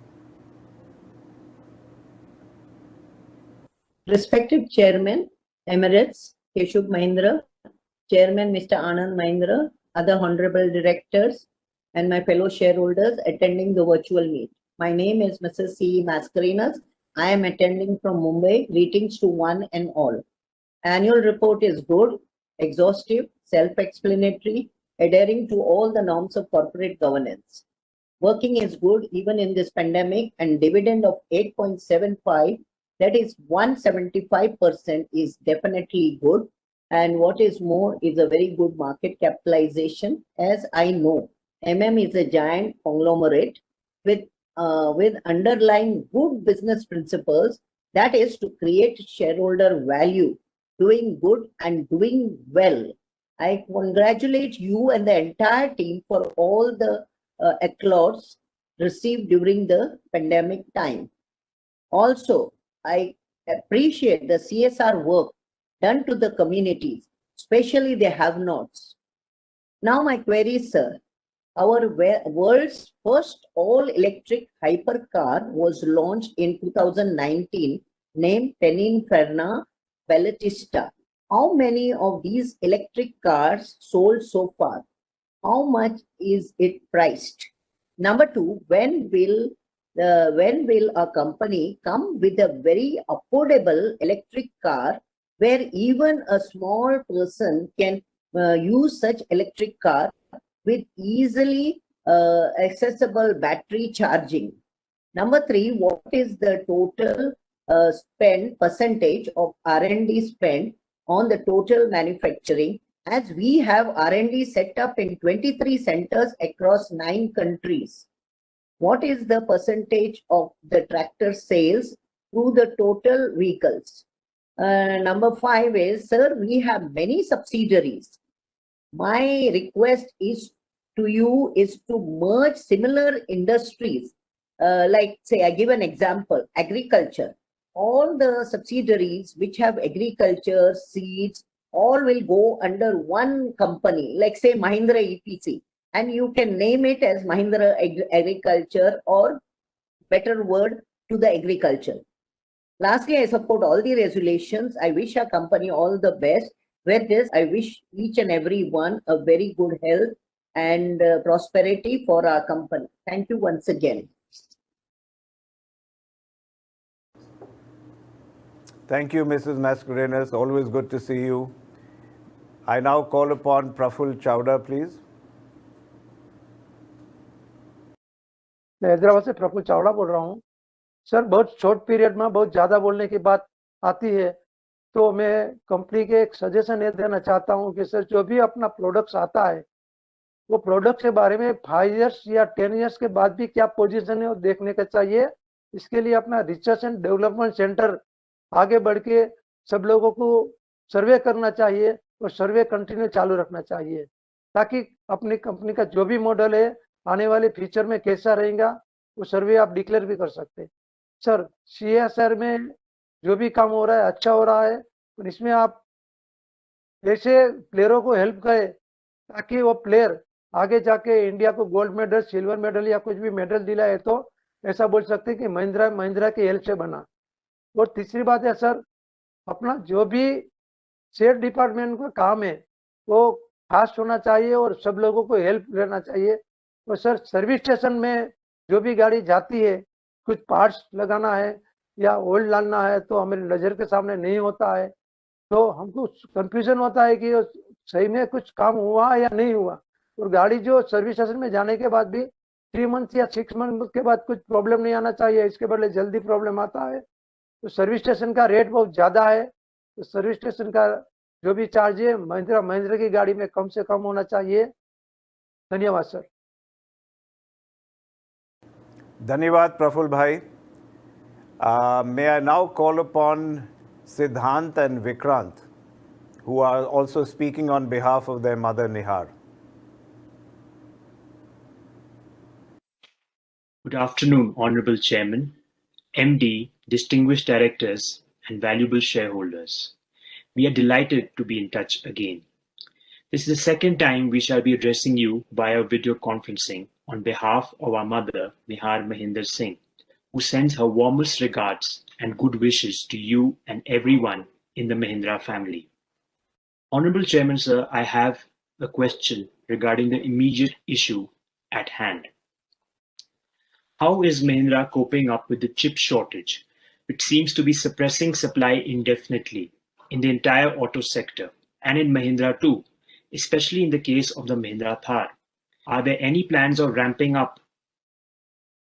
Respected Chairman, Emirates, Keshub Mahindra, Chairman Mr. Anand Mahindra, other honorable directors, and my fellow shareholders attending the virtual meet. My name is Mrs. C. Mascarenas. I am attending from Mumbai. Greetings to one and all. Annual report is good, exhaustive, self-explanatory, adhering to all the norms of corporate governance. Working is good even in this pandemic, and dividend of 8.75, that is 175%, is definitely good. And what is more is a very good market capitalization. As I know, is a giant conglomerate with underlying good business principles, that is to create shareholder value, doing good and doing well. I congratulate you and the entire team for all the accolades received during the pandemic time. Also, I appreciate the CSR work done to the communities, especially the have-nots. Now my query, sir. Our world's first all-electric hypercar was launched in 2019, named Pininfarina Ballatista. How many of these electric cars sold so far? How much is it priced? Number two, when will a company come with a very affordable electric car where even a small person can use such electric car with easily accessible battery charging? Number three, what is the total percentage of R&D spend on the total manufacturing, as we have R&D set up in 23 centers across 9 countries? What is the percentage of the tractor sales through the total vehicles? Number 5 is, sir, we have many subsidiaries. My request is to you is to merge similar industries, like say, I give an example, agriculture. All the subsidiaries which have agriculture, seeds, all will go under one company, like say Mahindra EPC, and you can name it as Mahindra Agriculture, or better word, to the agriculture. Lastly, I support all the resolutions. I wish our company all the best. With this, I wish each and every one a very good health and prosperity for our company. Thank you once again. Thank you, Mrs. Mascarenas. Always good to see you. I now call upon Praful Chawda, please. मैं हैदराबाद से प्रफुल्ल चावड़ा बोल रहा हूँ। Sir, बहुत short period में बहुत ज़्यादा बोलने की बात आती है, तो मैं कंपनी के एक सजेशन ये देना चाहता हूँ कि सर, जो भी अपना प्रोडक्ट्स आता है, वो प्रोडक्ट के बारे में 5 इयर्स या 10 इयर्स के बाद भी क्या पोजीशन है वो देखने का चाहिए। इसके लिए अपना रिसर्च एंड डेवलपमेंट सेंटर आगे बढ़ के सब लोगों को सर्वे करना चाहिए और सर्वे कंटिन्यू चालू रखना चाहिए, ताकि अपनी कंपनी का जो भी मॉडल है आने वाले फ्यूचर में कैसा रहेगा वो सर्वे आप डिक्लेयर भी कर सकते हैं। सर, CSR में जो भी काम हो रहा है अच्छा हो रहा है, और इसमें आप ऐसे प्लेयरों को हेल्प करें ताकि वो प्लेयर आगे जाके इंडिया को गोल्ड मेडल, सिल्वर मेडल या कुछ भी मेडल दिलाए, तो ऐसा बोल सकते हैं कि महिंद्रा की हेल्प से बना। और तीसरी बात है सर, अपना जो भी सेल डिपार्टमेंट का काम है वो फास्ट होना चाहिए और सब लोगों को हेल्प लेना चाहिए। और सर, सर्विस स्टेशन में जो भी गाड़ी जाती है, कुछ पार्ट्स लगाना है या ऑयल डालना है, तो हमें नज़र के सामने नहीं होता है, तो हमको कंफ्यूजन होता है कि सही में कुछ काम हुआ या नहीं हुआ। और गाड़ी जो सर्विस स्टेशन में जाने के बाद भी 3 मंथ या 6 मंथ के बाद कुछ प्रॉब्लम नहीं आना चाहिए, इसके बदले जल्दी प्रॉब्लम आता है। तो सर्विस स्टेशन का रेट बहुत ज़्यादा है, तो सर्विस स्टेशन का जो भी चार्ज है महिंद्रा की गाड़ी में कम से कम होना चाहिए। धन्यवाद sir. Dhanyawad, Praful Bhai. May I now call upon Siddhant and Vikrant, who are also speaking on behalf of their mother Nihar. Good afternoon, Honorable Chairman, MD, distinguished directors, and valuable shareholders. We are delighted to be in touch again. This is the second time we shall be addressing you via video conferencing on behalf of our mother, Nihar Mahindra Singh, who sends her warmest regards and good wishes to you and everyone in the Mahindra family. Honorable Chairman, sir, I have a question regarding the immediate issue at hand. How is Mahindra coping up with the chip shortage, which seems to be suppressing supply indefinitely in the entire auto sector and in Mahindra too, especially in the case of the Mahindra Thar? Are there any plans of ramping up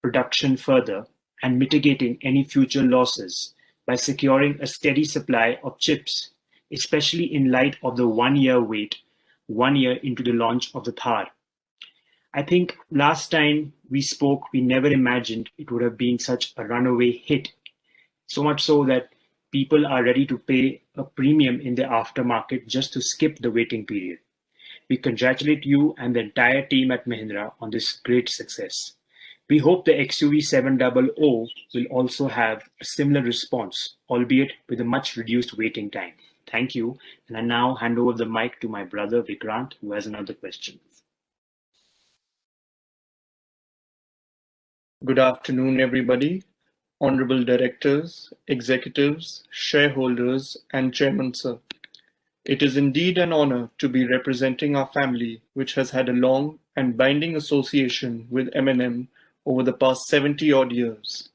production further and mitigating any future losses by securing a steady supply of chips, especially in light of the 1 year wait, 1 year into the launch of the Thar? I think last time we spoke, we never imagined it would have been such a runaway hit. So much so that people are ready to pay a premium in the aftermarket just to skip the waiting period. We congratulate you and the entire team at Mahindra on this great success. We hope the XUV 700 will also have a similar response, albeit with a much reduced waiting time. Thank you. And I now hand over the mic to my brother Vikrant, who has another question. Good afternoon, everybody. Honorable directors, executives, shareholders, and chairman, sir. It is indeed an honor to be representing our family, which has had a long and binding association with M&M over the past 70-odd years.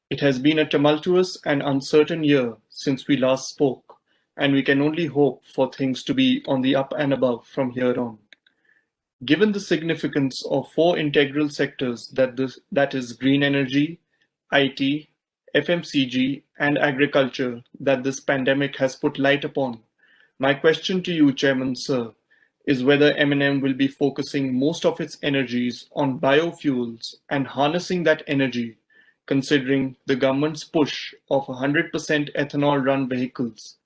It has been a tumultuous and uncertain year since we last spoke, and we can only hope for things to be on the up and above from here on. Given the significance of 4 integral sectors that is green energy, IT, FMCG, and agriculture that this pandemic has put light upon, my question to you, Chairman, sir, is whether M&M will be focusing most of its energies on biofuels and harnessing that energy, considering the government's push of 100% ethanol-run vehicles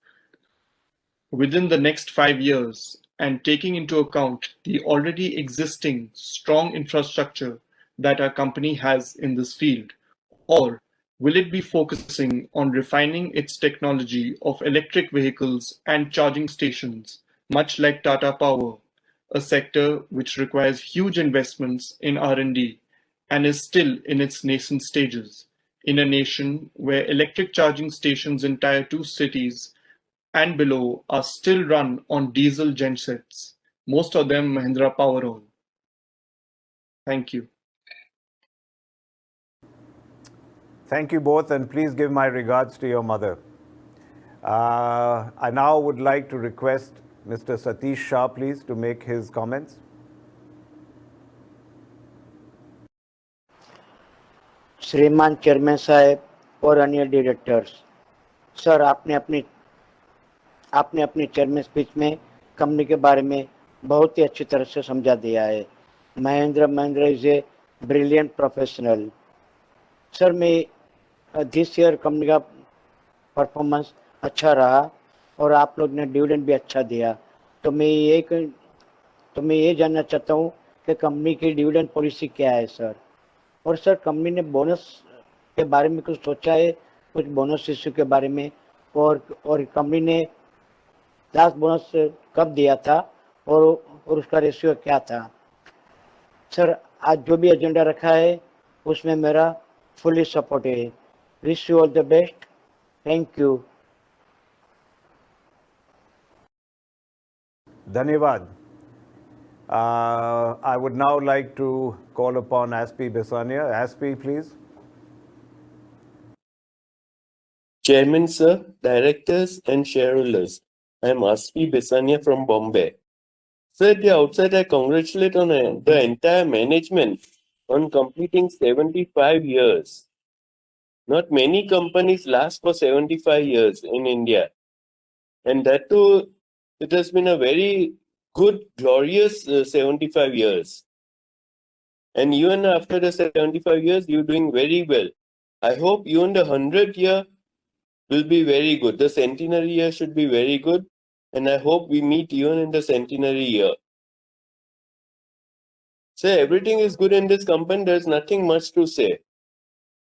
within the next 5 years, and taking into account the already existing strong infrastructure that our company has in this field? Or will it be focusing on refining its technology of electric vehicles and charging stations, much like Tata Power, a sector which requires huge investments in R&D and is still in its nascent stages, in a nation where electric charging stations in Tier 2 cities and below are still run on diesel gensets, most of them Mahindra Powerol? Thank you. Thank you both, and please give my regards to your mother. I now would like to request Mr. Satish Shah, please, to make his comments. श्रीमान chairman साहब और अन्य directors, sir आपने अपनी chairman speech में company के बारे में बहुत ही अच्छी तरह से समझा दिया है. Mahindra is a brilliant professional. Sir मैं दिस ईयर कंपनी का परफॉर्मेंस अच्छा रहा और आप लोग ने डिविडेंड भी अच्छा दिया, तो मैं ये जानना चाहता हूँ कि कंपनी की डिविडेंड पॉलिसी क्या है सर. और सर कंपनी ने बोनस के बारे में कुछ सोचा है, कुछ बोनस इश्यू के बारे में, और कंपनी ने लास्ट बोनस कब दिया था और उसका रेशियो क्या था. सर आज जो भी एजेंडा रखा है उसमें मेरा फुली सपोर्ट है. Wish you all the best. Thank you. धन्यवाद. I would now like to call upon Aspi Besania. Aspi, please. Chairman, sir, directors and shareholders, I am Aspi Besania from Bombay. Sir, at the outset, I congratulate on the entire management on completing 75 years. Not many companies last for 75 years in India. And that too, it has been a very good, glorious 75 years. And even after the 75 years, you're doing very well. I hope you in the 100th year, will be very good. The centenary year should be very good, and I hope we meet even in the centenary year. So everything is good in this company. There's nothing much to say.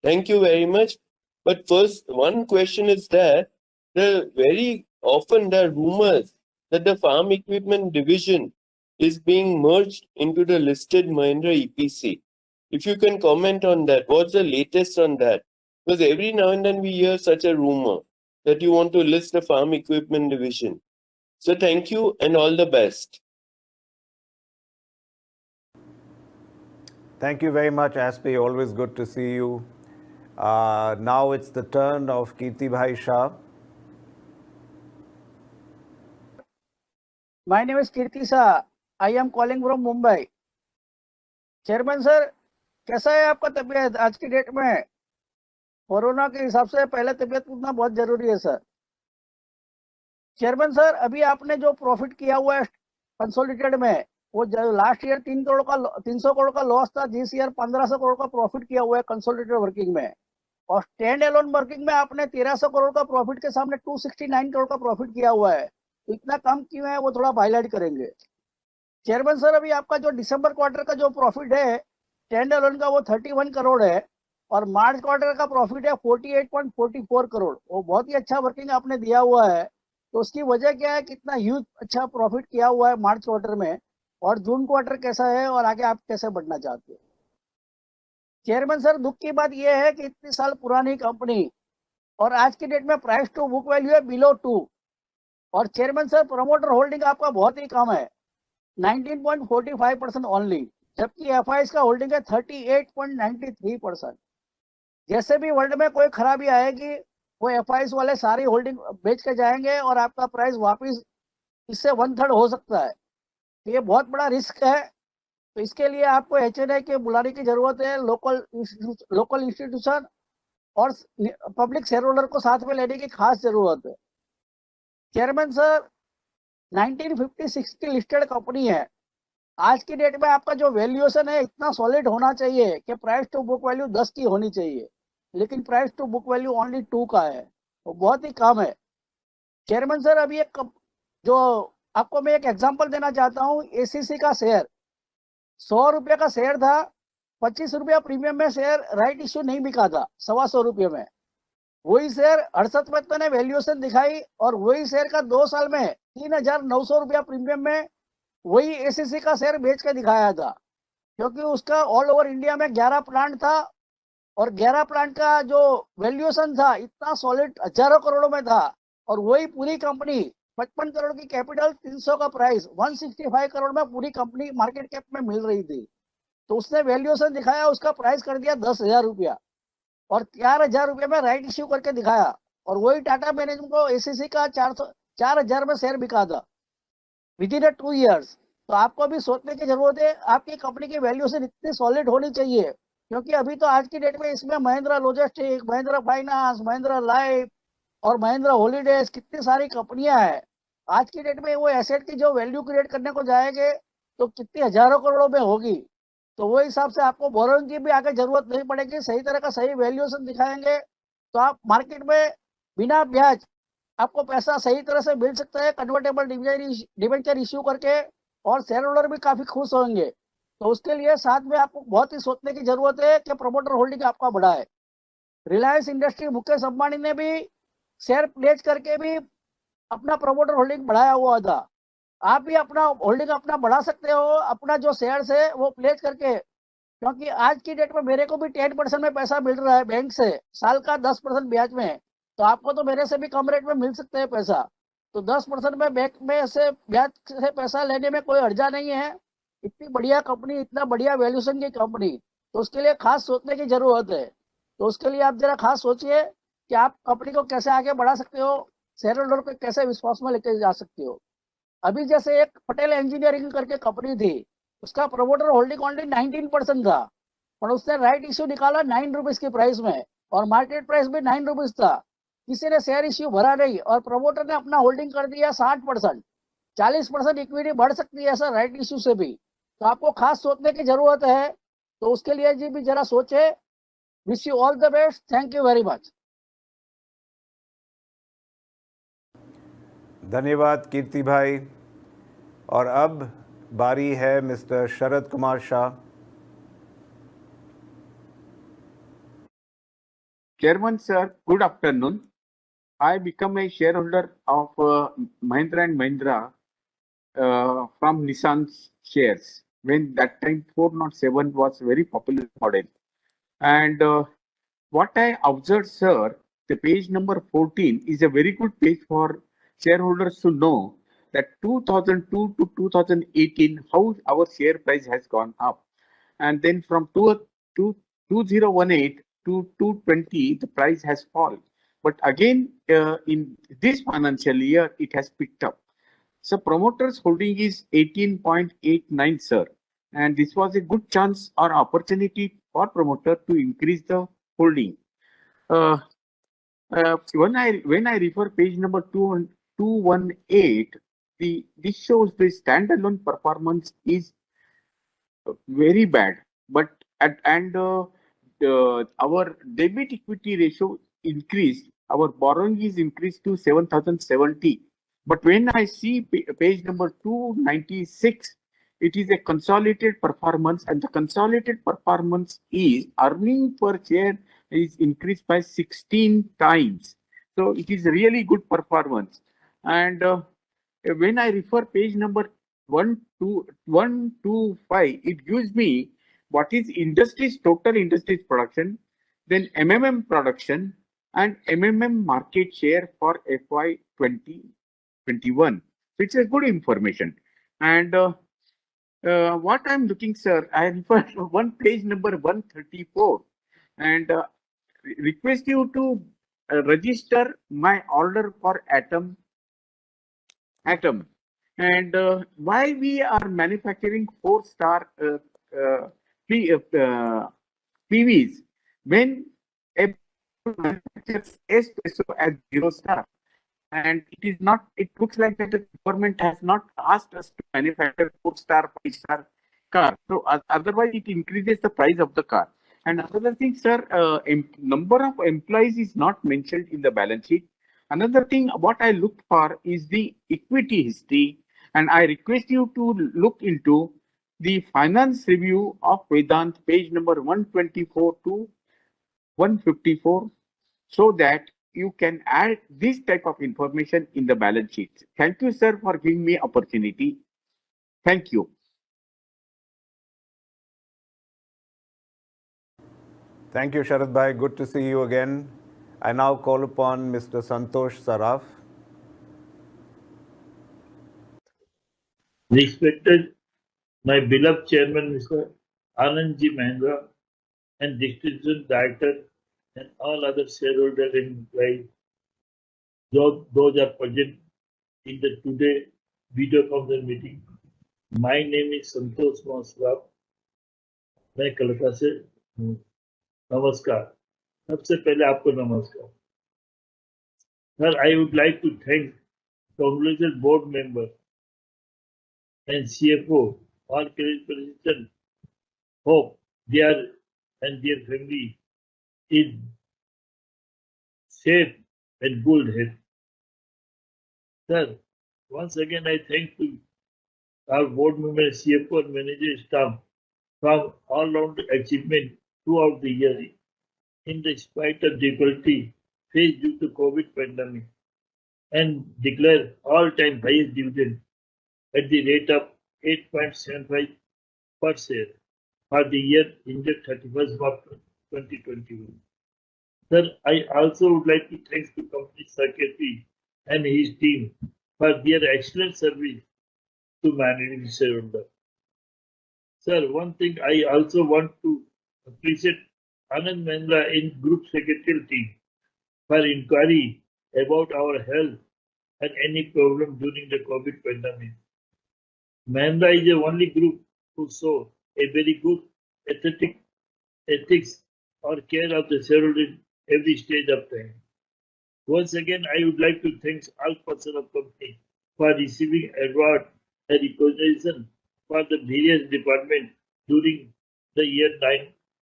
Thank you very much. But first, one question is that very often there are rumors that the farm equipment division is being merged into the listed Mahindra EPC. If you can comment on that, what's the latest on that? Because every now and then we hear such a rumor that you want to list the farm equipment division. So thank you and all the best. Thank you very much, Aspi. Always good to see you. Now it's the turn of Kirti Bhai Shah. My name is Kirti Shah. I am calling from Mumbai. Chairman sir, कैसा है आपका तबीयत आज की date में? Corona के हिसाब से पहले तबीयत पूछना बहुत जरूरी है सर। चेयरमैन सर, अभी आपने जो प्रॉफिट किया हुआ है कंसोलिडेटेड में, वो लास्ट ईयर 300 करोड़ का लॉस था, जिस ईयर 1500 करोड़ का प्रॉफिट किया हुआ है कंसोलिडेटेड वर्किंग में, और स्टैंड एलोन वर्किंग में आपने 1300 करोड़ का प्रॉफिट के सामने 269 करोड़ का प्रॉफिट किया हुआ है। तो इतना कम क्यों है, वो थोड़ा हाईलाइट करेंगे। चेयरमैन सर, अभी आपका जो दिसंबर क्वार्टर का जो प्रॉफिट है स्टैंड एलोन का, वो 31 करोड़ है, और मार्च क्वार्टर का प्रॉफिट है 48.44 करोड़। वो बहुत ही अच्छा वर्किंग आपने दिया हुआ है। तो उसकी वजह क्या है, कितना ह्यूज अच्छा प्रॉफिट किया हुआ है मार्च क्वार्टर में, और जून क्वार्टर कैसा है, और आगे आप कैसे बढ़ना चाहते हो? चेयरमैन सर, दुख की बात यह है कि इतनी साल पुरानी कंपनी और आज की डेट में प्राइस टू बुक वैल्यू है बिलो 2, और चेयरमैन सर प्रमोटर होल्डिंग आपका बहुत ही कम है, 19.45% ओनली, जबकि एफआईएस का होल्डिंग है 38.93%। जैसे भी वर्ल्ड में कोई खराबी आएगी, वो एफआईएस वाले सारी होल्डिंग बेच के जाएंगे और आपका प्राइस वापस इससे 1/3 हो सकता है। तो ये बहुत बड़ा रिस्क है। तो इसके लिए आपको एचएनआई के बुलाने की जरूरत है, लोकल इंस्टीट्यूशन और पब्लिक शेयर होल्डर को साथ में लेने की खास जरूरत है। चेयरमैन सर, 1956 की लिस्टेड कंपनी है। आज की डेट में आपका जो वैल्यूएशन है इतना सॉलिड होना चाहिए कि प्राइस टू बुक वैल्यू 10 की होनी चाहिए, लेकिन price to book value only 2 का है, वो बहुत ही कम है। चेयरमैन सर, अभी एक जो आपको मैं एक एग्जांपल देना चाहता हूँ, एसीसी का शेयर 100 रुपये का शेयर था, 25 रुपया प्रीमियम में शेयर राइट इश्यू नहीं बिका था, 125 रुपये में। वही शेयर 68 में ने वैल्यूएशन दिखाई, और वही शेयर का 2 साल में 3900 रुपया प्रीमियम में वही एसीसी का शेयर बेच के दिखाया था, क्योंकि उसका ऑल ओवर इंडिया में 11 प्लांट था, और 11 प्लांट का जो वैल्यूएशन था इतना सॉलिड हजारों करोड़ों में था, और वही पूरी कंपनी 55 करोड़ की कैपिटल, 300 का प्राइस, 165 करोड़ में पूरी कंपनी मार्केट कैप में मिल रही थी। तो उसने वैल्यूएशन दिखाया, उसका प्राइस कर दिया 10,000 रुपया, और 4,000 रुपये में राइट इश्यू करके दिखाया, और वही टाटा मैनेजमेंट को एसीसी का 4,000 में शेयर बिका था विद इन 2 ईयर्स। तो आपको भी सोचने की जरूरत है, आपकी कंपनी की वैल्यूएशन इतनी सॉलिड होनी चाहिए, क्योंकि अभी तो आज की डेट में इसमें Mahindra logistic, Mahindra finance, Mahindra life और महिंद्रा हॉलीडेज, कितनी सारी कंपनियां हैं। आज की डेट में वो एसेट की जो वैल्यू क्रिएट करने को जाएंगे तो कितनी हजारों करोड़ों में होगी। तो वो हिसाब से आपको बोरोइंग की भी आगे जरूरत नहीं पड़ेगी, सही तरह का सही वैल्यूएशन दिखाएंगे तो आप मार्केट में बिना ब्याज आपको पैसा सही तरह से मिल सकता है, कन्वर्टेबल डिबेंचर इश्यू करके, और शेयर होल्डर भी काफी खुश होंगे। तो उसके लिए साथ में आपको बहुत ही सोचने की जरूरत है कि प्रमोटर होल्डिंग आपका बड़ा है। रिलायंस इंडस्ट्री मुकेश अंबानी ने भी शेयर प्लेज करके भी अपना प्रमोटर होल्डिंग बढ़ाया हुआ था। आप भी अपना होल्डिंग अपना बढ़ा सकते हो, अपना जो शेयर्स है वो प्लेज करके, क्योंकि आज की डेट में मेरे को भी 10% में पैसा मिल रहा है बैंक से, साल का 10% ब्याज में, तो आपको तो मेरे से भी कम रेट में मिल सकते हैं पैसा। तो 10% में बैंक में से ब्याज से पैसा लेने में कोई हर्जा नहीं है। इतनी बढ़िया कंपनी, इतना बढ़िया वैल्यूएशन की कंपनी, तो उसके लिए खास सोचने की जरूरत है। तो उसके लिए आप जरा खास सोचिए कि आप कंपनी को कैसे आगे बढ़ा सकते हो, शेयर होल्डर को कैसे विश्वास में लेकर जा सकते हो। अभी जैसे एक पटेल इंजीनियरिंग करके कंपनी थी, उसका प्रमोटर होल्डिंग ओनली 19% था, और उसने राइट इश्यू निकाला 9 रुपीज की प्राइस में, और मार्केट प्राइस भी 9 रुपीज था। किसी ने शेयर इश्यू भरा नहीं, और प्रमोटर ने अपना होल्डिंग कर दिया 60%। 40% इक्विटी बढ़ सकती है ऐसा राइट इश्यू से भी। तो आपको खास सोचने की जरूरत है। तो उसके लिए जी भी जरा सोचे। Wish you all the best. Thank you very much. धन्यवाद कीर्ति भाई। और अब बारी है mister Sharad Kumar Shah. Chairman sir, good afternoon. I become a shareholder of Mahindra and Mahindra from Nissan's shares when that time 407 was very popular model. And what I observed, sir, the page number 14 is a very good page for shareholders to know that 2002 to 2018 how our share price has gone up, and then from 2018 to 220 the price has fallen. But again in this financial year it has picked up. So promoters holding is 18.89, sir, and this was a good chance or opportunity for promoter to increase the holding. When I refer page number 218, this shows the standalone performance is very bad, but our debit equity ratio increased. Our borrowing is increased to 7,070. But when I see page number 296, it is a consolidated performance, and the consolidated performance is earning per share is increased by 16 times. So it is really good performance. And when I refer page number 125, it gives me what is industry's total industry's production, then MMM production and MMM market share for FY 2021, which is good information. And what I'm looking, sir, I refer to one page number 134 and request you to register my order for atom. And why we are manufacturing 4-star PVs when Apple manufactures espresso as 0-star, and it is not. It looks like that the government has not asked us to manufacture 4-star, 5-star car. So otherwise, it increases the price of the car. And another thing, sir, number of employees is not mentioned in the balance sheet. Another thing, what I look for is the equity history, and I request you to look into the finance review of Vedant, page number 124 to 154, so that you can add this type of information in the balance sheet. Thank you, sir, for giving me opportunity. Thank you. Thank you, Sharad bhai. Good to see you again. I now call upon Mr. Santosh Saraf. Respected my beloved chairman, Mr. Anandji Mahindra, and distinguished director, and all other shareholders and employees, those are present in the today video conference meeting. My name is Santosh Saraf. मैं कलकत्ता से हूँ। नमस्कार। सबसे पहले आपको नमस्कार। Sir, I would like to thank congratulate board member and CFO, all participants. Hope they are and their family is safe and good health. Sir, once again I thank to our board members, CFO and manager staff from all round achievement throughout the year in the spite of difficulty faced due to COVID pandemic, and declare all-time highest dividend at the rate of 8.75 per share for the year ended 31st March 2021. Sir, I also would like to thank the company secretary and his team for their excellent service to managing shareholder. Sir, one thing I also want to appreciate Anand Mahindra in group secretarial team for inquiry about our health and any problem during the COVID pandemic. Mahindra is the only group who show a very good ethics or care of the shareholder every stage of time. Once again, I would like to thank all personnel of company for receiving award and recognition for the various departments during the year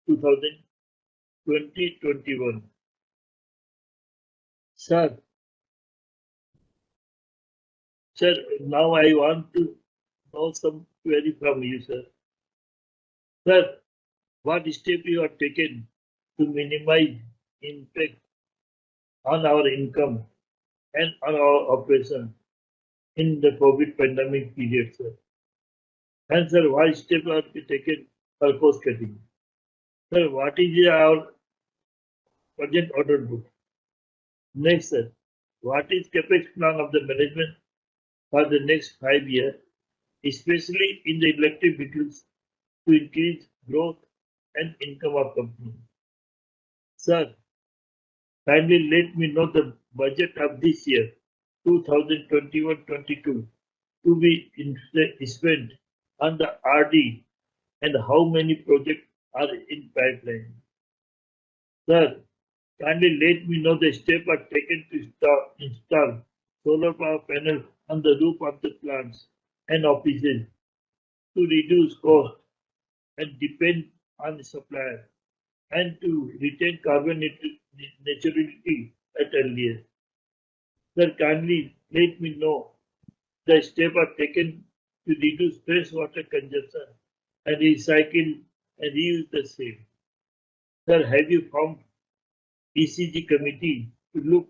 2021. Sir, Sir, now I want to know some query from you, sir. Sir, what step you have taken to minimize impact on our income and on our operation in the COVID pandemic period, sir? And sir, what steps are be taken for cost cutting? Sir, what is our budget order book? Next, sir, what is capex plan of the management for the next 5 years, especially in the electric vehicles to increase growth and income of company? Sir, kindly let me know the budget of this year, 2021-22, to be spent on the RD and how many projects are in pipeline. Sir, kindly let me know the steps are taken to install solar power panels on the roof of the plants and offices to reduce cost and depend on the supplier and to retain carbon neutrality at earliest. Sir, kindly let me know the steps are taken to reduce freshwater consumption and recycle and reuse the same. Sir, have you formed ECG committee to look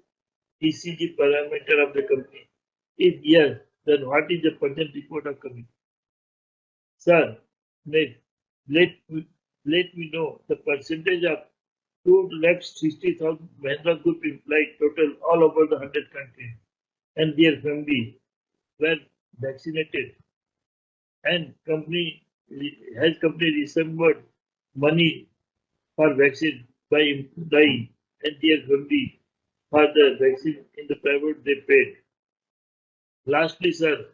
ECG parameter of the company? If yes, then what is the present report of committee? Sir, next, let me know the percentage of 260,000 Mahindra Group employees total all over the 100 countries and their family were vaccinated, and company reimbursed money for vaccine by employee and their family for the vaccine in the private they paid. Lastly, sir,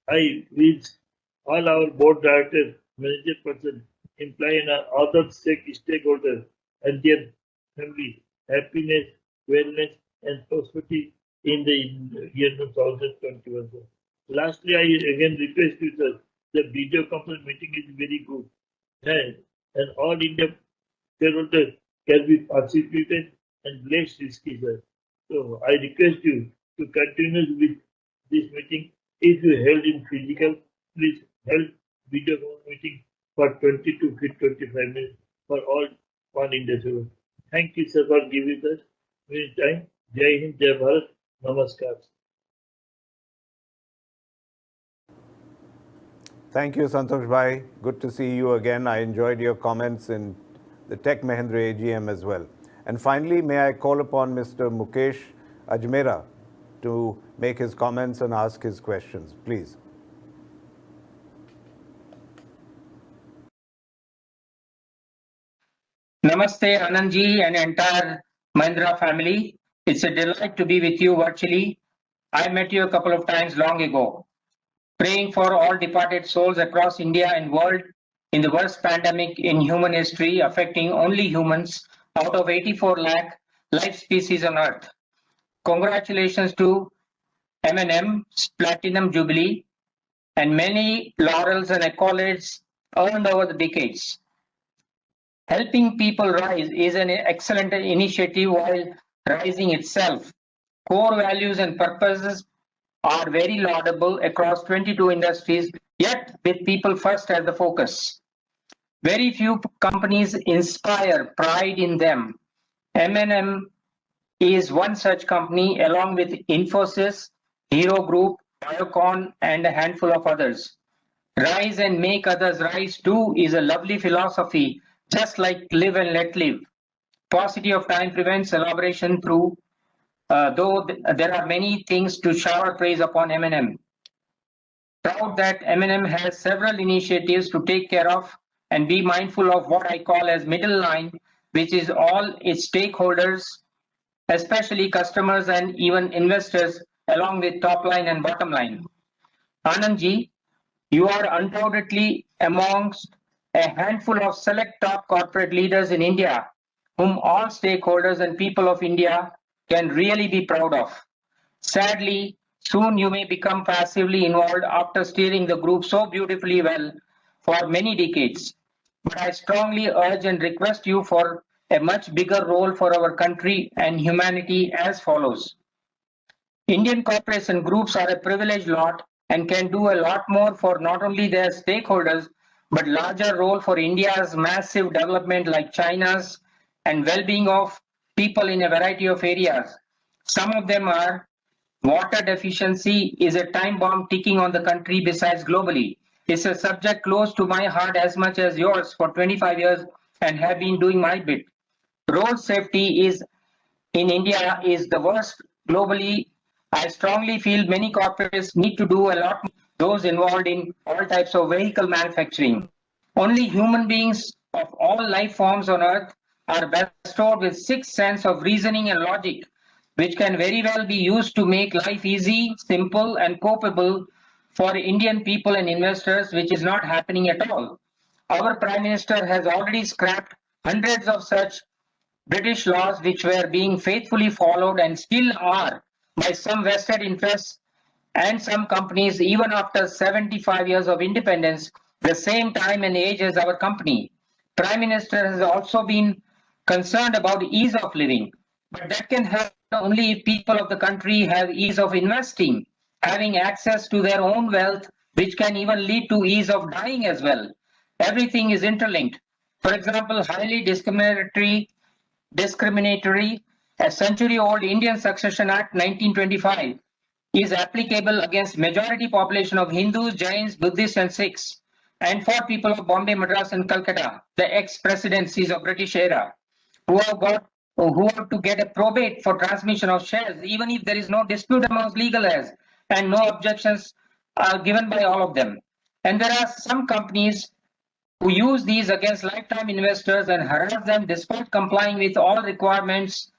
I wish all our board directors, manager person, employee and other stakeholders and their family happiness, wellness and prosperity in the year 2021. Sir. Lastly, I again request you, sir, the video conference meeting is very good and all India shareholders can be participated and less risky, sir. So I request you to continue with this meeting. If you held in physical, please hold video meeting for 20 to 25 minutes for all one in the show. Thank you, sir, for giving us this time. Jai Hind, Jai Bharat. Namaskar. Thank you, Santosh Bhai. Good to see you again. I enjoyed your comments in the Tech Mahindra AGM as well. And finally, may I call upon Mr. Mukesh Ajmera to make his comments and ask his questions, please. Namaste, Anandji and entire Mahindra family. It's a delight to be with you virtually. I met you a couple of times long ago. Praying for all departed souls across India and world in the worst pandemic in human history affecting only humans out of 84 lakh life species on Earth. Congratulations to M&M's Platinum Jubilee and many laurels and accolades earned over the decades. Helping people rise is an excellent initiative while rising itself. Core values and purposes are very laudable across 22 industries, yet with people first as the focus. Very few companies inspire pride in them. M&M is one such company along with Infosys, Hero Group, Biocon and a handful of others. Rise and make others rise too is a lovely philosophy, just like live and let live. Paucity of time prevents elaboration through, though there are many things to shower praise upon M&M. Proud that M&M has several initiatives to take care of and be mindful of what I call as middle line, which is all its stakeholders, especially customers and even investors, along with top line and bottom line. Anandji, you are undoubtedly amongst a handful of select top corporate leaders in India, whom all stakeholders and people of India can really be proud of. Sadly, soon you may become passively involved after steering the group so beautifully well for many decades. But I strongly urge and request you for a much bigger role for our country and humanity as follows. Indian corporation groups are a privileged lot and can do a lot more for not only their stakeholders, but larger role for India's massive development like China's and well-being of people in a variety of areas. Some of them are water deficiency is a time bomb ticking on the country besides globally. It's a subject close to my heart as much as yours for 25 years and have been doing my bit. Road safety is in India is the worst globally. I strongly feel many corporates need to do a lot more. Those involved in all types of vehicle manufacturing. Only human beings of all life forms on earth are bestowed with sixth sense of reasoning and logic, which can very well be used to make life easy, simple, and copable for Indian people and investors, which is not happening at all. Our Prime Minister has already scrapped hundreds of such British laws which were being faithfully followed and still are by some vested interests and some companies even after 75 years of independence, the same time and age as our company. Prime Minister has also been concerned about ease of living, but that can happen only if people of the country have ease of investing, having access to their own wealth, which can even lead to ease of dying as well. Everything is interlinked. For example, highly discriminatory, a century-old Indian Succession Act 1925 is applicable against majority population of Hindus, Jains, Buddhists and Sikhs, and for people of Bombay, Madras and Calcutta, the ex-presidencies of British era, who have to get a probate for transmission of shares, even if there is no dispute amongst legal heirs and no objections are given by all of them. And there are some companies who use these against lifetime investors and harass them despite complying with all requirements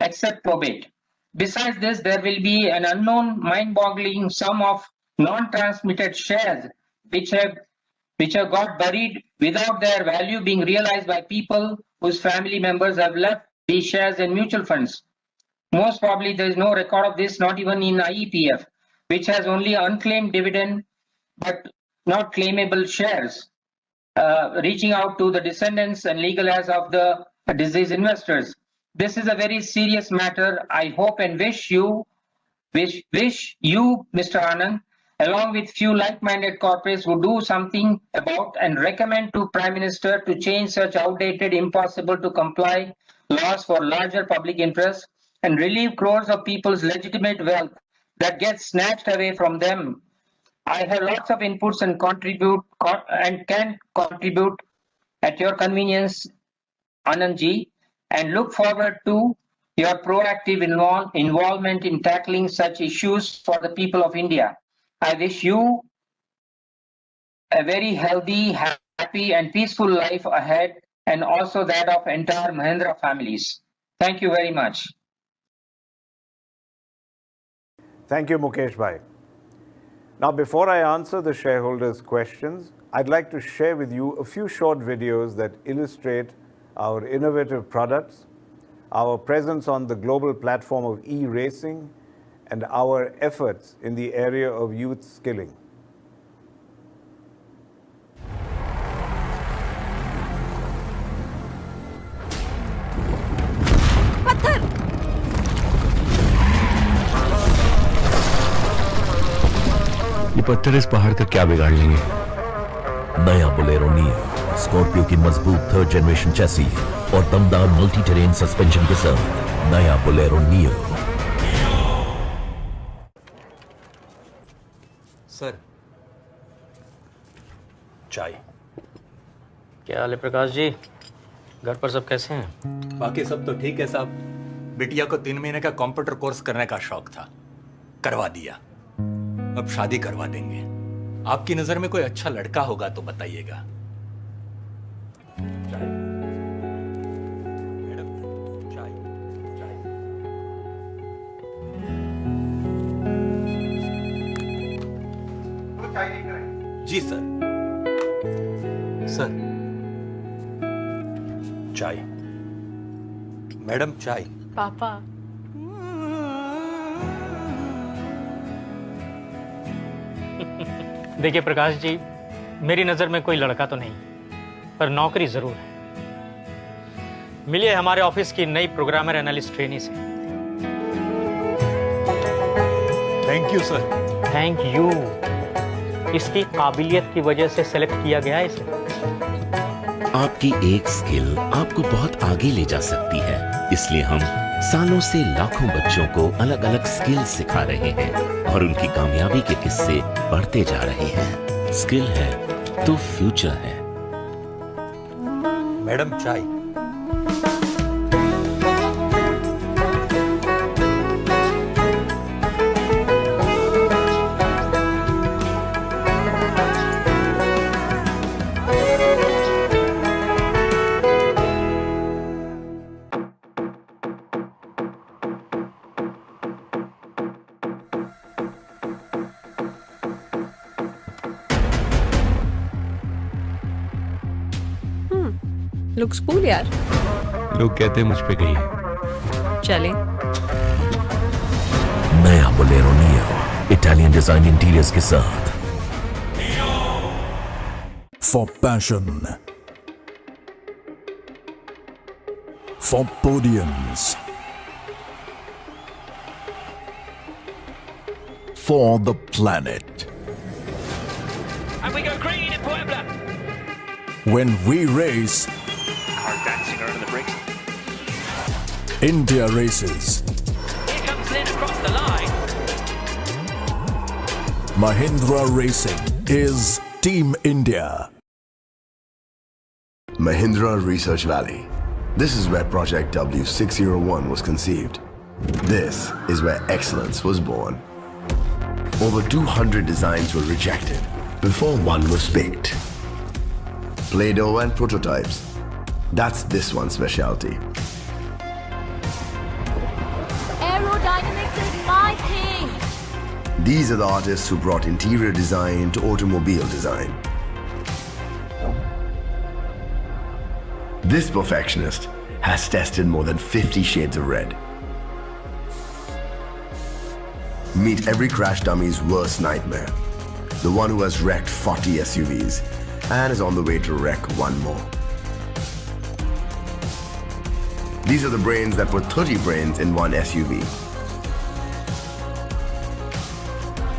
except probate. Besides this, there will be an unknown mind-boggling sum of non-transmitted shares which have got buried without their value being realized by people whose family members have left these shares in mutual funds. Most probably there is no record of this, not even in IEPF, which has only unclaimed dividend but not claimable shares. Reaching out to the descendants and legal heirs of the deceased investors. This is a very serious matter. I hope and wish you, Mr. Anand, along with few like-minded corporates who do something about and recommend to Prime Minister to change such outdated, impossible to comply laws for larger public interest and relieve crores of people's legitimate wealth that gets snatched away from them. I have lots of inputs and can contribute at your convenience, Anandji, and look forward to your proactive involvement in tackling such issues for the people of India. I wish you a very healthy, happy, and peaceful life ahead, and also that of entire Mahindra families. Thank you very much. Thank you, Mukesh Bhai. Now, before I answer the shareholders' questions, I'd like to share with you a few short videos that illustrate our innovative products, our presence on the global platform of e-racing, and our efforts in the area of youth skilling. ये पत्थर इस पहाड़ का क्या बिगाड़ लेंगे? नया Bolero neo Scorpio की मजबूत थर्ड जनरेशन चैसी और दमदार मल्टी टेरेन सस्पेंशन के साथ नया बोलेरो नियो। सर, चाय। क्या हाल है प्रकाश जी? घर पर सब कैसे हैं? बाकी सब तो ठीक है साहब। बिटिया को 3 महीने का कंप्यूटर कोर्स करने का शौक था, करवा दिया। अब शादी करवा देंगे। आपकी नजर में कोई अच्छा लड़का होगा तो बताइएगा। मैडम, चाय। जी सर। सर, चाय। मैडम, चाय। पापा, देखिए प्रकाश जी, मेरी नजर में कोई लड़का तो नहीं, पर नौकरी जरूर है। मिलिए हमारे ऑफिस की नई प्रोग्रामर एनालिस्ट ट्रेनी से। Thank you sir. Thank you. इसकी काबिलियत की वजह से सेलेक्ट किया गया है इसे। आपकी एक स्किल आपको बहुत आगे ले जा सकती है, इसलिए हम सालों से लाखों बच्चों को अलग अलग स्किल सिखा रहे हैं और उनकी कामयाबी के किस्से बढ़ते जा रहे हैं। स्किल है तो फ्यूचर है। मैडम चाय। लुक्स कूल यार। लोग कहते हैं मुझ पे गई है। चले। नया Bolero neo Italian design interiors के साथ। For passion, for podiums, for the planet. And we go green in Puebla. When we race, Car dancing around the brakes. India races. Here comes Lynn across the line. Mahindra Racing is Team India. Mahindra Research Valley. This is where Project W601 was conceived. This is where excellence was born. Over 200 designs were rejected before one was picked. Play-Doh and prototypes. That's this one's specialty. Aerodynamics is my thing. These are the artists who brought interior design to automobile design. This perfectionist has tested more than 50 shades of red. Meet every crash dummy's worst nightmare. The one who has wrecked 40 SUVs and is on the way to wreck one more. These are the brains that put 30 brains in one SUV.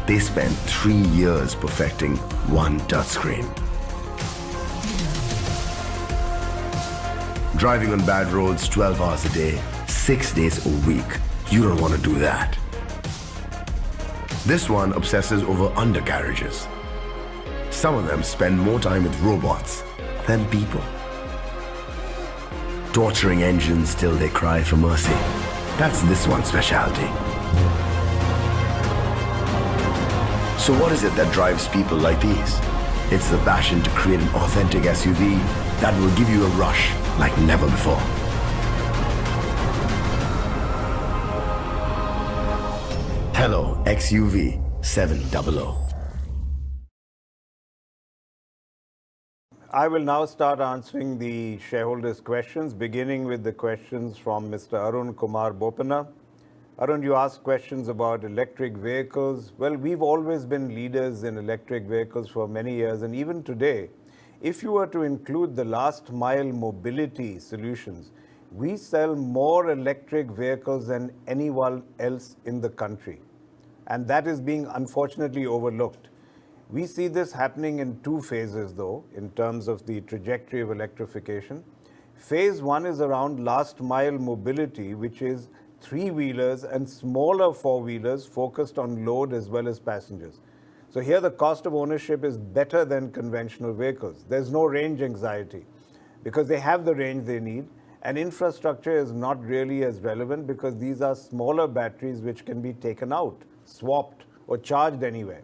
They spent 3 years perfecting one touchscreen. Driving on bad roads 12 hours a day, 6 days a week. You don't want to do that. This one obsesses over undercarriages. Some of them spend more time with robots than people. Torturing engines till they cry for mercy. That's this one's specialty. So what is it that drives people like these? It's the passion to create an authentic SUV that will give you a rush like never before. Hello, XUV 700. I will now start answering the shareholders' questions, beginning with the questions from Mr. Arun Kumar Bopana. Arun, you asked questions about electric vehicles. Well, we've always been leaders in electric vehicles for many years, and even today, if you were to include the last mile mobility solutions, we sell more electric vehicles than anyone else in the country. And that is being unfortunately overlooked. We see this happening in 2 phases, though, in terms of the trajectory of electrification. Phase 1 is around last mile mobility, which is 3-wheelers and smaller 4-wheelers focused on load as well as passengers. So here the cost of ownership is better than conventional vehicles. There's no range anxiety because they have the range they need, and infrastructure is not really as relevant because these are smaller batteries which can be taken out, swapped, or charged anywhere.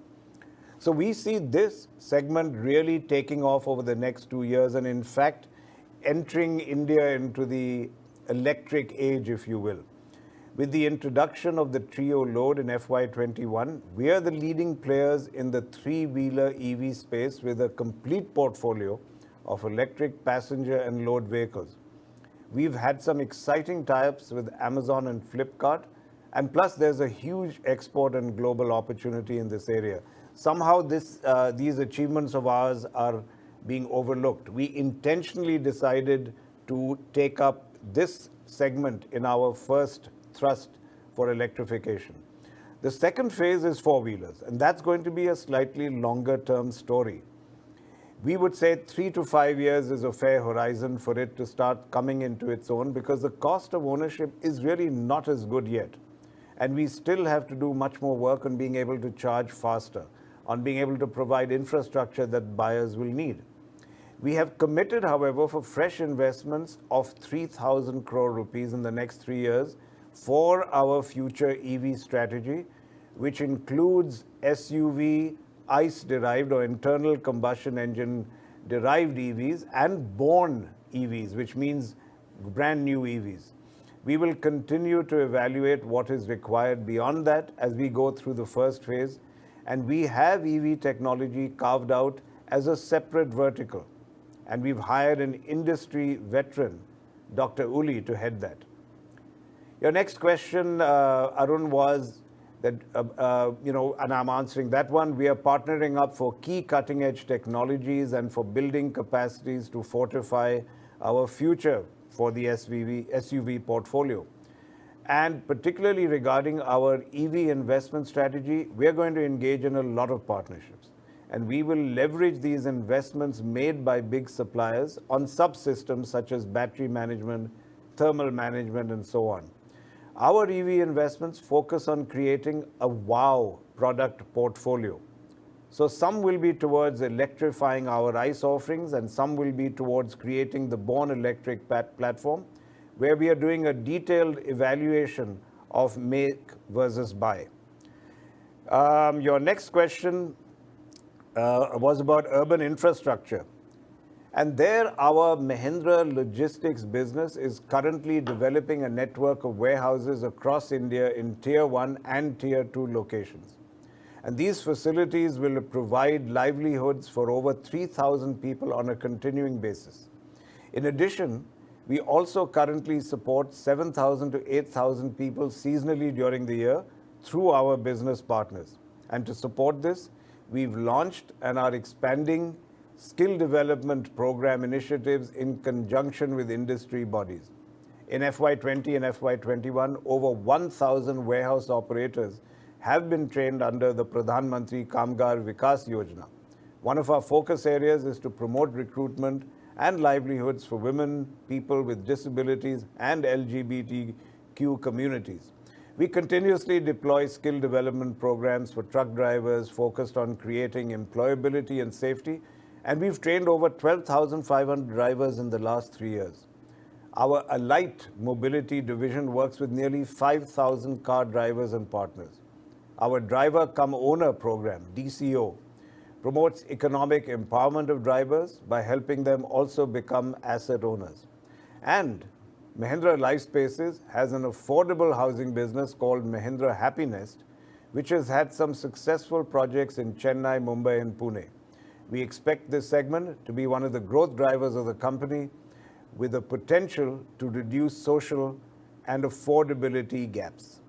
So we see this segment really taking off over the next 2 years, and in fact, entering India into the electric age, if you will. With the introduction of the Trio load in FY21, we are the leading players in the 3-wheeler EV space with a complete portfolio of electric passenger and load vehicles. We've had some exciting tie-ups with Amazon and Flipkart, and plus there's a huge export and global opportunity in this area. Somehow these achievements of ours are being overlooked. We intentionally decided to take up this segment in our first thrust for electrification. The second phase is four-wheelers, and that's going to be a slightly longer-term story. We would say 3 to 5 years is a fair horizon for it to start coming into its own, because the cost of ownership is really not as good yet. And we still have to do much more work on being able to charge faster, on being able to provide infrastructure that buyers will need. We have committed, however, for fresh investments of 3,000 crore rupees in the next 3 years for our future EV strategy, which includes SUV, ICE-derived or internal combustion engine-derived EVs and born EVs, which means brand new EVs. We will continue to evaluate what is required beyond that as we go through the first phase, and we have EV technology carved out as a separate vertical, and we've hired an industry veteran, Dr. Uli, to head that. Your next question, Arun, was that, and I'm answering that one. We are partnering up for key cutting-edge technologies and for building capacities to fortify our future for the SUV portfolio. And particularly regarding our EV investment strategy, we're going to engage in a lot of partnerships. And we will leverage these investments made by big suppliers on subsystems such as battery management, thermal management, and so on. Our EV investments focus on creating a wow product portfolio. So some will be towards electrifying our ICE offerings, and some will be towards creating the born electric platform, where we are doing a detailed evaluation of make versus buy. Your next question was about urban infrastructure. And there, our Mahindra Logistics business is currently developing a network of warehouses across India in Tier 1 and Tier 2 locations. And these facilities will provide livelihoods for over 3,000 people on a continuing basis. In addition, we also currently support 7,000 to 8,000 people seasonally during the year through our business partners. And to support this, we've launched and are expanding skill development program initiatives in conjunction with industry bodies. In FY20 and FY21, over 1,000 warehouse operators have been trained under the Pradhan Mantri Kamgar Vikas Yojana. One of our focus areas is to promote recruitment and livelihoods for women, people with disabilities, and LGBTQ communities. We continuously deploy skill development programs for truck drivers focused on creating employability and safety, and we've trained over 12,500 drivers in the last 3 years. Our Alight Mobility division works with nearly 5,000 car drivers and partners. Our Driver Come Owner program, DCO, promotes economic empowerment of drivers by helping them also become asset owners. And Mahindra Lifespaces has an affordable housing business called Mahindra Happiness, which has had some successful projects in Chennai, Mumbai, and Pune. We expect this segment to be one of the growth drivers of the company, with the potential to reduce social and affordability gaps.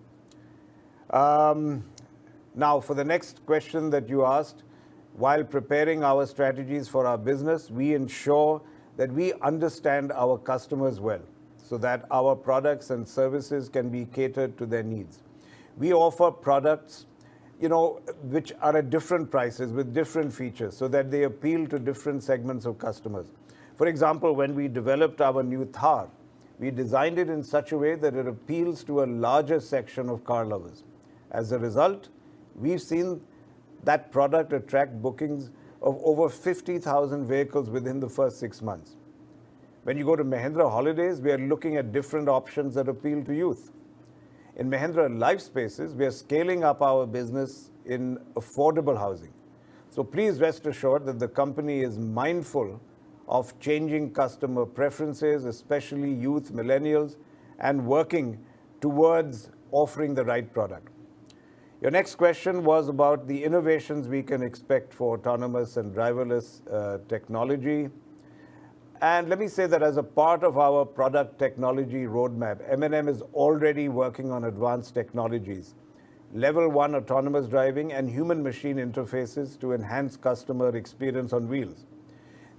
Now, for the next question that you asked, while preparing our strategies for our business, we ensure that we understand our customers well, so that our products and services can be catered to their needs. We offer products, which are at different prices with different features, so that they appeal to different segments of customers. For example, when we developed our new Thar, we designed it in such a way that it appeals to a larger section of car lovers. As a result, we've seen that product attract bookings of over 50,000 vehicles within the first 6 months. When you go to Mahindra Holidays, we are looking at different options that appeal to youth. In Mahindra Lifespaces, we are scaling up our business in affordable housing. So please rest assured that the company is mindful of changing customer preferences, especially youth, millennials, and working towards offering the right product. Your next question was about the innovations we can expect for autonomous and driverless technology. And let me say that as a part of our product technology roadmap, M&M is already working on advanced technologies, level 1 autonomous driving and human-machine interfaces to enhance customer experience on wheels.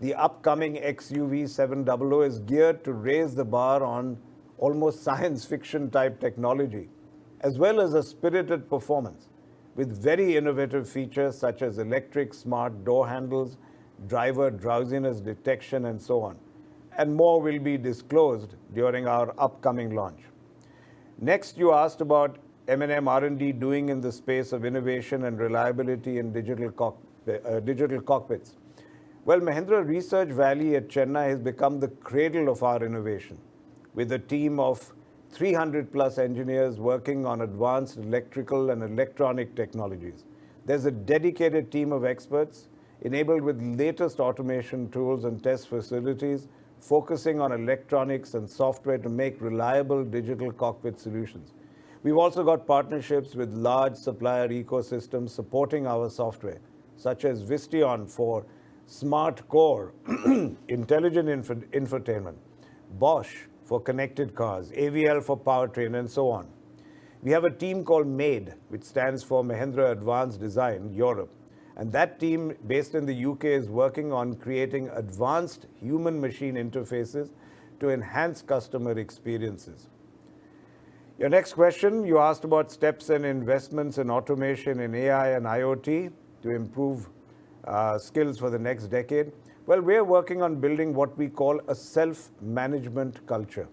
The upcoming XUV 700 is geared to raise the bar on almost science fiction type technology. as well as a spirited performance with very innovative features such as electric smart door handles, driver drowsiness detection, and so on. And more will be disclosed during our upcoming launch. Next, you asked about M&M R&D doing in the space of innovation and reliability in digital cockpits. Well, Mahindra Research Valley at Chennai has become the cradle of our innovation, with a team of 300 plus engineers working on advanced electrical and electronic technologies. There's a dedicated team of experts enabled with latest automation tools and test facilities, focusing on electronics and software to make reliable digital cockpit solutions. We've also got partnerships with large supplier ecosystems supporting our software, such as Vistion for smart core, intelligent infotainment, Bosch for connected cars, AVL for powertrain, and so on. We have a team called MADE, which stands for Mahindra Advanced Design Europe. And that team based in the UK is working on creating advanced human-machine interfaces to enhance customer experiences. Your next question, you asked about steps and investments in automation in AI and IoT to improve skills for the next decade. Well, we're working on building what we call a self-management culture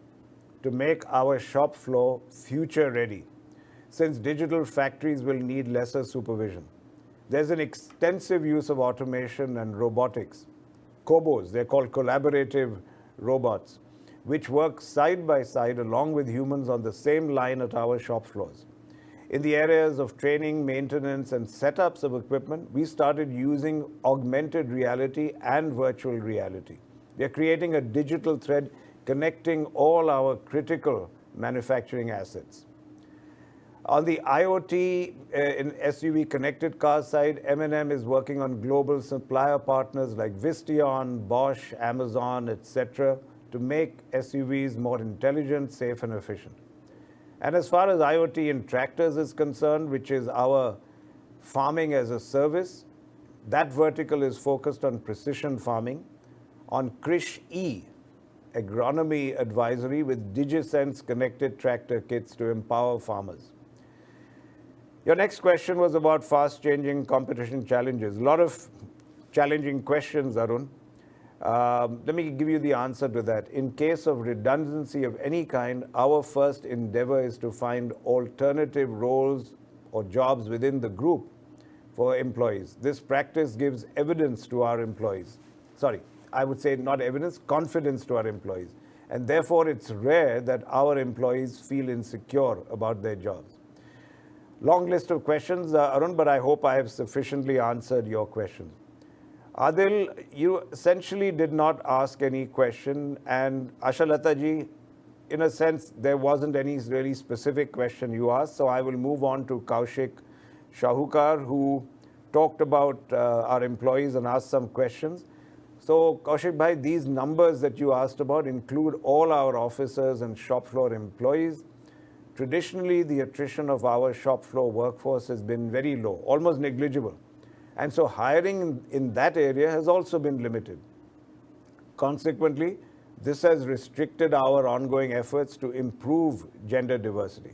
to make our shop floor future-ready, since digital factories will need lesser supervision. There's an extensive use of automation and robotics. Cobos, they're called collaborative robots, which work side by side along with humans on the same line at our shop floors. In the areas of training, maintenance, and setups of equipment, we started using augmented reality and virtual reality. We are creating a digital thread connecting all our critical manufacturing assets. On the IoT in SUV connected car side, M&M is working on global supplier partners like Vistion, Bosch, Amazon, etc. to make SUVs more intelligent, safe, and efficient. And as far as IoT in tractors is concerned, which is our farming as a service, that vertical is focused on precision farming, on Krish E, agronomy advisory with DigiSense connected tractor kits to empower farmers. Your next question was about fast-changing competition challenges. A lot of challenging questions, Arun. Let me give you the answer to that. In case of redundancy of any kind, our first endeavor is to find alternative roles or jobs within the group for employees. This practice gives evidence to our employees. Sorry, I would say not evidence, confidence to our employees. And therefore, it's rare that our employees feel insecure about their jobs. Long list of questions, Arun, but I hope I have sufficiently answered your questions. Adil, you essentially did not ask any question, and Ashalata ji, in a sense, there wasn't any really specific question you asked, so I will move on to Kaushik Shahukar, who talked about our employees and asked some questions. So, Kaushik bhai, these numbers that you asked about include all our officers and shop floor employees. Traditionally, the attrition of our shop floor workforce has been very low, almost negligible. And so hiring in that area has also been limited. Consequently, this has restricted our ongoing efforts to improve gender diversity.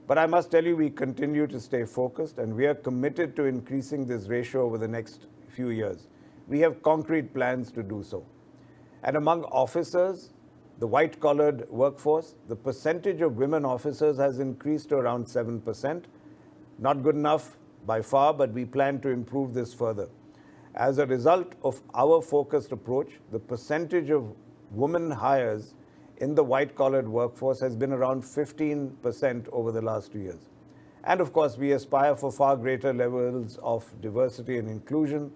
But I must tell you, we continue to stay focused and we are committed to increasing this ratio over the next few years. We have concrete plans to do so. And among officers, the white-collared workforce, the percentage of women officers has increased to around 7%. Not good enough by far, but we plan to improve this further. As a result of our focused approach, the percentage of women hires in the white-collared workforce has been around 15% over the last 2 years. And of course, we aspire for far greater levels of diversity and inclusion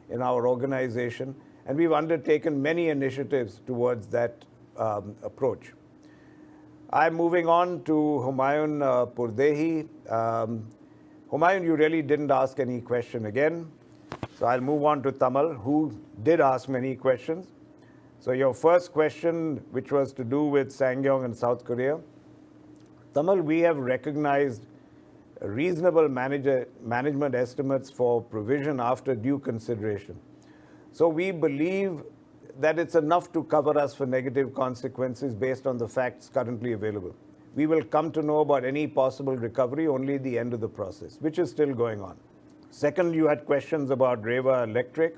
in our organization, and we've undertaken many initiatives towards that approach. I'm moving on to Humayun Purdehi. Humayun, you really didn't ask any question again. So I'll move on to Tamal, who did ask many questions. So your first question, which was to do with SsangYong and South Korea. Tamal, we have recognized reasonable management estimates for provision after due consideration. So we believe that it's enough to cover us for negative consequences based on the facts currently available. we will come to know about any possible recovery only at the end of the process, which is still going on. Second, you had questions about Reva Electric.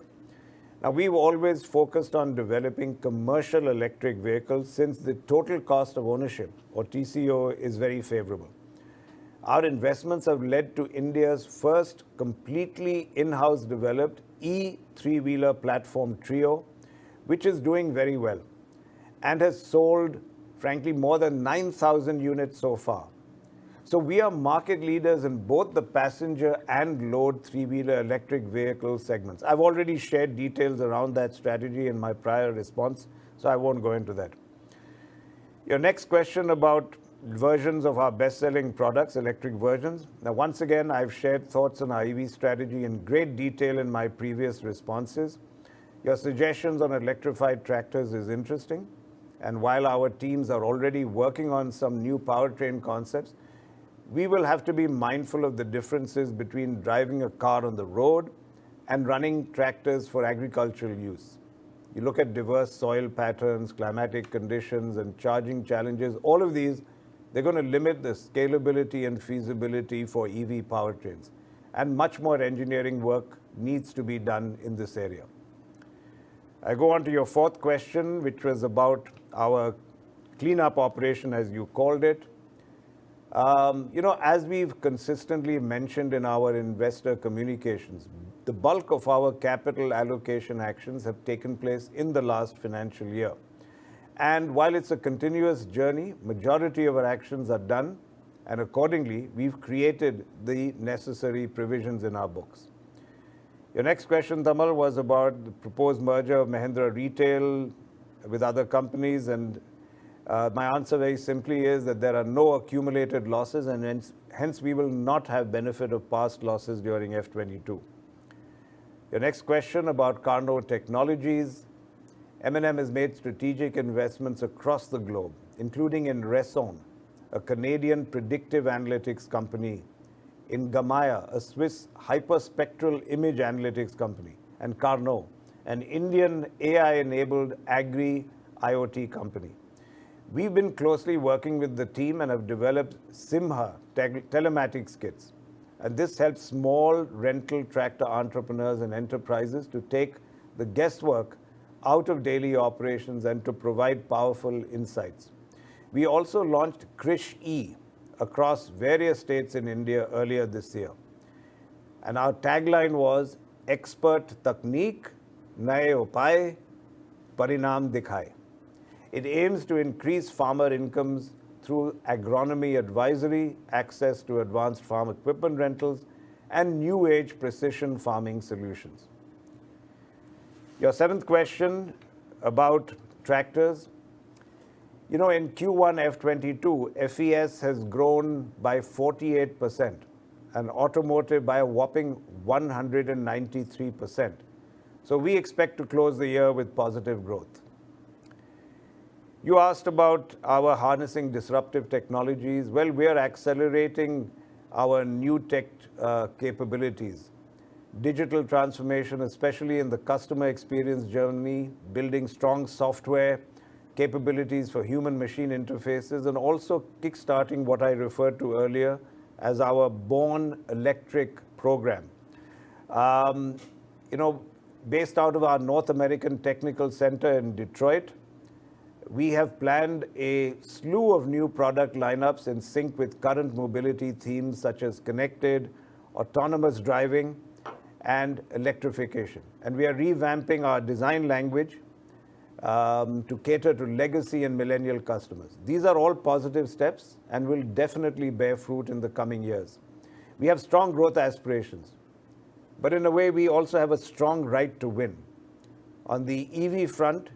Now, we've always focused on developing commercial electric vehicles since the total cost of ownership, or TCO, is very favorable. Our investments have led to India's first completely in-house developed e-three-wheeler platform Trio, which is doing very well and has sold, frankly, more than 9,000 units so far. So we are market leaders in both the passenger and load three-wheeler electric vehicle segments. I've already shared details around that strategy in my prior response, so I won't go into that. Your next question about versions of our best-selling products, electric versions. Now, once again, I've shared thoughts on our EV strategy in great detail in my previous responses. Your suggestions on electrified tractors is interesting. And while our teams are already working on some new powertrain concepts, we will have to be mindful of the differences between driving a car on the road and running tractors for agricultural use. You look at diverse soil patterns, climatic conditions, and charging challenges, all of these, they're going to limit the scalability and feasibility for EV powertrains. And much more engineering work needs to be done in this area. I go on to your fourth question, which was about our cleanup operation, as you called it. As we've consistently mentioned in our investor communications, the bulk of our capital allocation actions have taken place in the last financial year. And while it's a continuous journey, majority of our actions are done, and accordingly, we've created the necessary provisions in our books. Your next question, Tamal, was about the proposed merger of Mahindra Retail with other companies, and my answer very simply is that there are no accumulated losses, and hence we will not have benefit of past losses during F22. Your next question about Carnot Technologies. M&M has made strategic investments across the globe, including in Reson, a Canadian predictive analytics company, in Gamaya, a Swiss hyperspectral image analytics company, and Carnot, an Indian AI-enabled agri-IoT company. We've been closely working with the team and have developed Simha telematics kits. And this helps small rental tractor entrepreneurs and enterprises to take the guesswork out of daily operations and to provide powerful insights. We also launched Krish E across various states in India earlier this year. And our tagline was, expert technique, naye upay, parinam dikhai. It aims to increase farmer incomes through agronomy advisory, access to advanced farm equipment rentals, and new age precision farming solutions. Your seventh question about tractors. In Q1 F22, FES has grown by 48% and automotive by a whopping 193%. So we expect to close the year with positive growth. You asked about our harnessing disruptive technologies. Well, we are accelerating our new tech capabilities. Digital transformation, especially in the customer experience journey, building strong software capabilities for human-machine interfaces, and also kickstarting what I referred to earlier as our Born Electric program. Based out of our North American Technical Center in Detroit, we have planned a slew of new product lineups in sync with current mobility themes such as connected, autonomous driving, and electrification. And we are revamping our design language to cater to legacy and millennial customers. These are all positive steps and will definitely bear fruit in the coming years. We have strong growth aspirations, but in a way, we also have a strong right to win. On the EV front,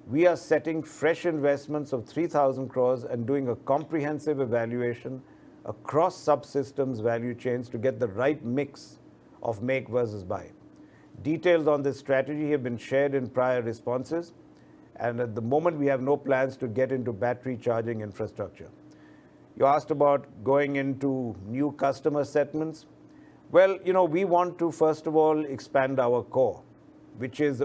we are setting fresh investments of 3,000 crores and doing a comprehensive evaluation across subsystems value chains to get the right mix of make versus buy. Details on this strategy have been shared in prior responses, and at the moment we have no plans to get into battery charging infrastructure. You asked about going into new customer segments. Well, we want to first of all expand our core, which is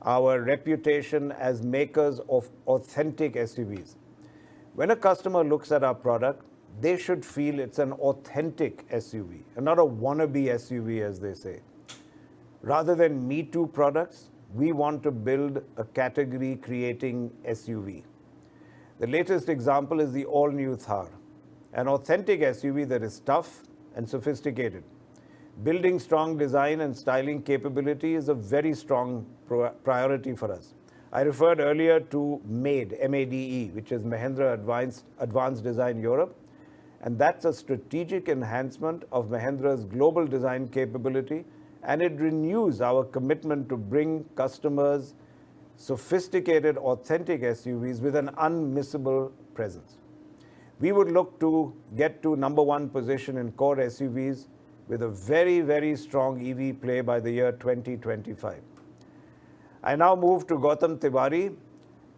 our reputation as makers of authentic SUVs. When a customer looks at our product, they should feel it's an authentic SUV and not a wannabe SUV, as they say. Rather than Me Too products, we want to build a category-creating SUV. The latest example is the all-new Thar, an authentic SUV that is tough and sophisticated. Building strong design and styling capability is a very strong priority for us. I referred earlier to MADE, M-A-D-E, which is Mahindra Advanced Design Europe, and that's a strategic enhancement of Mahindra's global design capability, and it renews our commitment to bring customers sophisticated, authentic SUVs with an unmissable presence. We would look to get to #1 position in core SUVs with a very, very strong EV play by the year 2025. I now move to Gautam Tiwari.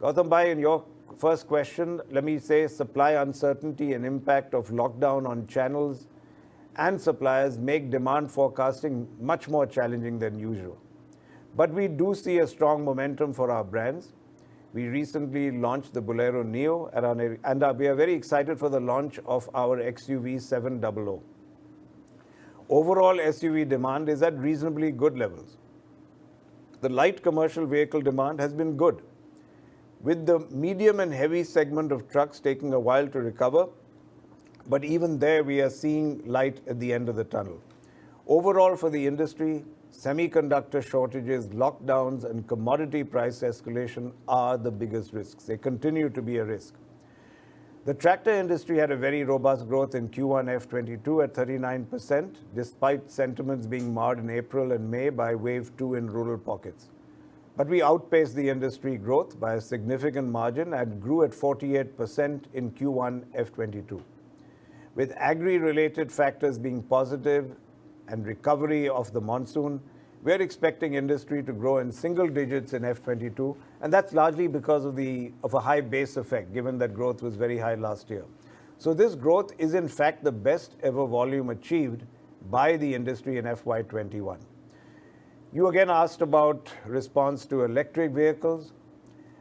Gautam bhai, in your first question, let me say supply uncertainty and impact of lockdown on channels and suppliers make demand forecasting much more challenging than usual. But we do see a strong momentum for our brands. We recently launched the Bolero Neo and we are very excited for the launch of our XUV 700. Overall SUV demand is at reasonably good levels. The light commercial vehicle demand has been good, with the medium and heavy segment of trucks taking a while to recover, but even there we are seeing light at the end of the tunnel. Overall for the industry, semiconductor shortages, lockdowns and commodity price escalation are the biggest risks. They continue to be a risk. The tractor industry had a very robust growth in Q1 F22 at 39%, despite sentiments being marred in April and May by wave 2 in rural pockets. But we outpaced the industry growth by a significant margin and grew at 48% in Q1 F22. With agri-related factors being positive and recovery of the monsoon, we're expecting industry to grow in single digits in F22, and that's largely because of a high base effect, given that growth was very high last year. So this growth is in fact the best ever volume achieved by the industry in FY21. You again asked about response to electric vehicles.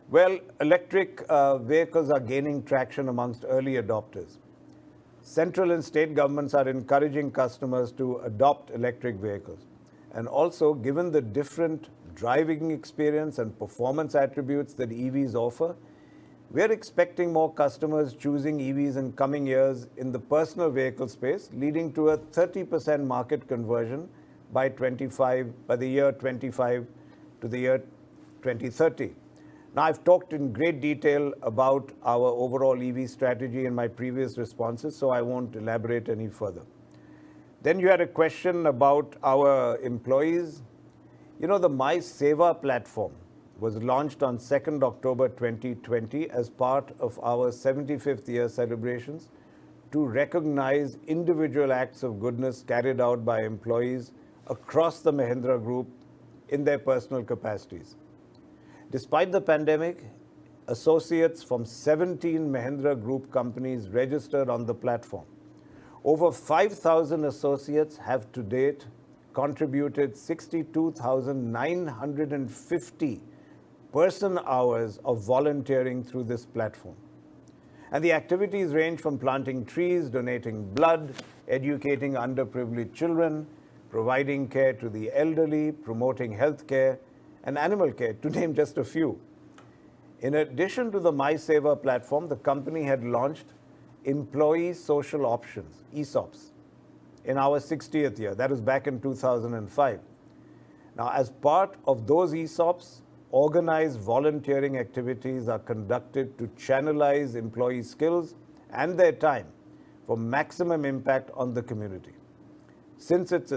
Well, electric vehicles are gaining traction amongst early adopters. Central and state governments are encouraging customers to adopt electric vehicles. And also, given the different driving experience and performance attributes that EVs offer, we're expecting more customers choosing EVs in coming years in the personal vehicle space, leading to a 30% market conversion by the year 25 to the year 2030. Now, I've talked in great detail about our overall EV strategy in my previous responses, so I won't elaborate any further. Then you had a question about our employees. You know, the My Seva platform was launched on 2nd October 2020 as part of our 75th year celebrations to recognize individual acts of goodness carried out by employees across the Mahindra Group in their personal capacities. Despite the pandemic, associates from 17 Mahindra Group companies registered on the platform. Over 5,000 associates have to date contributed 62,950 person hours of volunteering through this platform. And the activities range from planting trees, donating blood, educating underprivileged children, providing care to the elderly, promoting health care, and animal care, to name just a few. In addition to the My Seva platform, the company had launched Employee Social Options, ESOPs, in our 60th year. That was back in 2005. Now, as part of those ESOPs, organized volunteering activities are conducted to channelize employee skills and their time for maximum impact on the community. Since its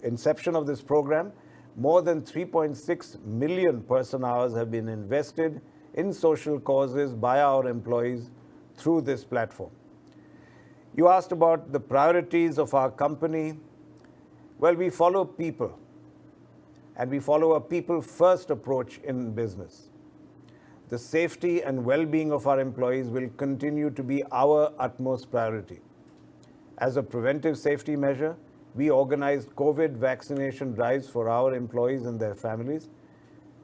inception of this program, more than 3.6 million person hours have been invested in social causes by our employees through this platform. You asked about the priorities of our company. Well, we follow people, and we follow a people-first approach in business. The safety and well-being of our employees will continue to be our utmost priority. As a preventive safety measure, we organized COVID vaccination drives for our employees and their families.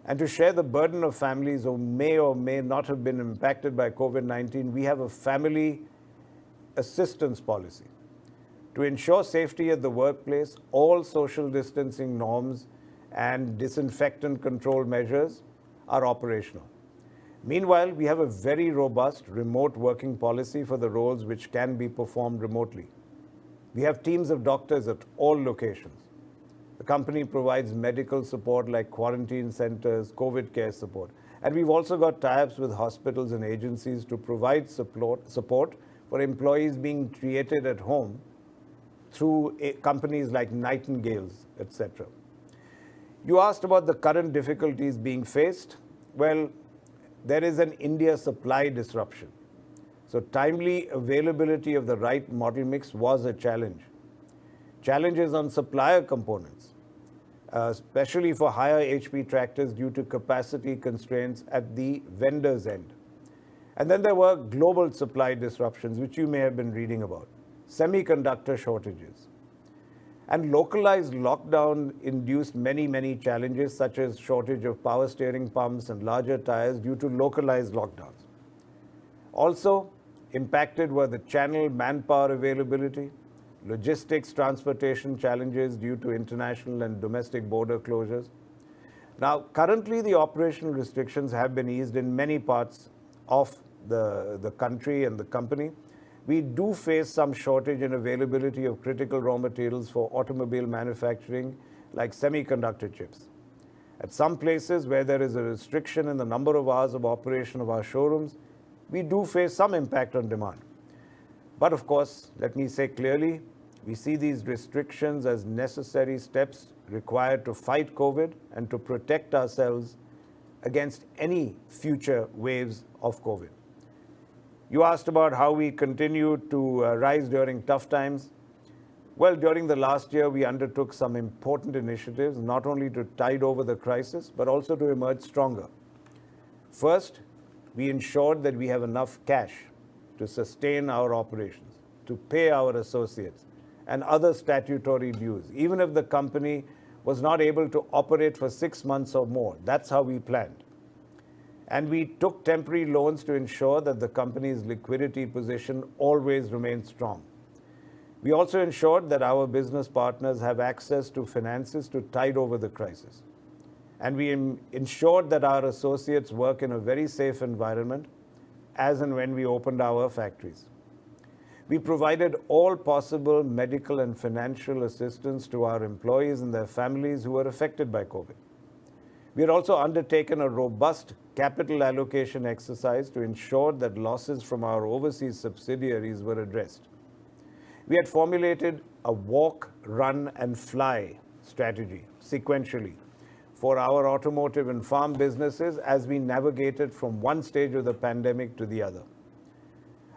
And to share the burden of families who may or may not have been impacted by COVID-19, we have a family assistance policy. To ensure safety at the workplace, all social distancing norms and disinfectant control measures are operational. Meanwhile, we have a very robust remote working policy for the roles which can be performed remotely. We have teams of doctors at all locations. The company provides medical support like quarantine centers, COVID care support. And we've also got tie-ups with hospitals and agencies to provide support for employees being treated at home through companies like Nightingales, etc. You asked about the current difficulties being faced. Well, there is an India supply disruption. So timely availability of the right model mix was a challenge. Challenges on supplier components, especially for higher HP tractors due to capacity constraints at the vendor's end. And then there were global supply disruptions, which you may have been reading about. Semiconductor shortages. And localized lockdown induced many challenges, such as shortage of power steering pumps and larger tires due to localized lockdowns. Also impacted were the channel manpower availability, logistics transportation challenges due to international and domestic border closures. Now, currently the operational restrictions have been eased in many parts of the country and the company. We do face some shortage in availability of critical raw materials for automobile manufacturing, like semiconductor chips. At some places where there is a restriction in the number of hours of operation of our showrooms, we do face some impact on demand. But of course, let me say clearly, we see these restrictions as necessary steps required to fight COVID and to protect ourselves against any future waves of COVID. You asked about how we continue to rise during tough times. Well, during the last year, we undertook some important initiatives, not only to tide over the crisis, but also to emerge stronger. First, we ensured that we have enough cash to sustain our operations, to pay our associates, and other statutory dues, even if the company was not able to operate for 6 months or more. That's how we planned. And we took temporary loans to ensure that the company's liquidity position always remained strong. We also ensured that our business partners have access to finances to tide over the crisis. And we ensured that our associates work in a very safe environment as and when we opened our factories. We provided all possible medical and financial assistance to our employees and their families who were affected by COVID. We had also undertaken a robust capital allocation exercise to ensure that losses from our overseas subsidiaries were addressed. We had formulated a walk, run, and fly strategy sequentially for our automotive and farm businesses as we navigated from one stage of the pandemic to the other.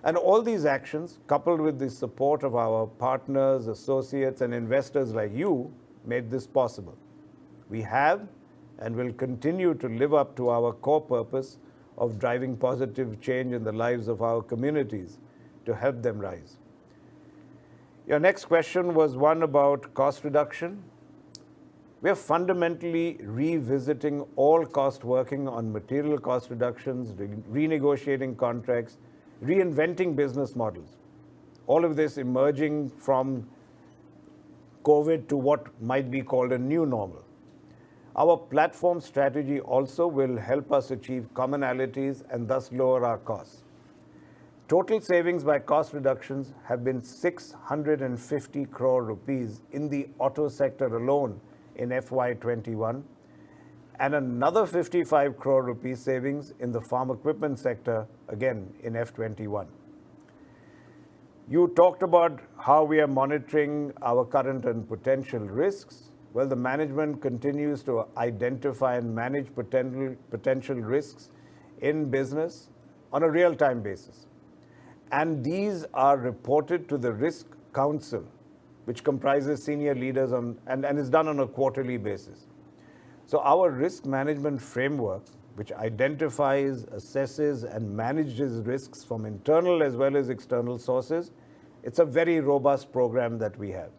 And all these actions, coupled with the support of our partners, associates, and investors like you, made this possible. We have and will continue to live up to our core purpose of driving positive change in the lives of our communities to help them rise. Your next question was one about cost reduction. We are fundamentally revisiting all cost working on material cost reductions, renegotiating contracts, reinventing business models. All of this emerging from COVID to what might be called a new normal. Our platform strategy also will help us achieve commonalities and thus lower our costs. Total savings by cost reductions have been 650 crore rupees in the auto sector alone in FY21, and another 55 crore rupees savings in the farm equipment sector, again in F21. You talked about how we are monitoring our current and potential risks. Well, the management continues to identify and manage potential risks in business on a real-time basis. And these are reported to the Risk Council, which comprises senior leaders and is done on a quarterly basis. So our risk management framework, which identifies, assesses, and manages risks from internal as well as external sources, it's a very robust program that we have.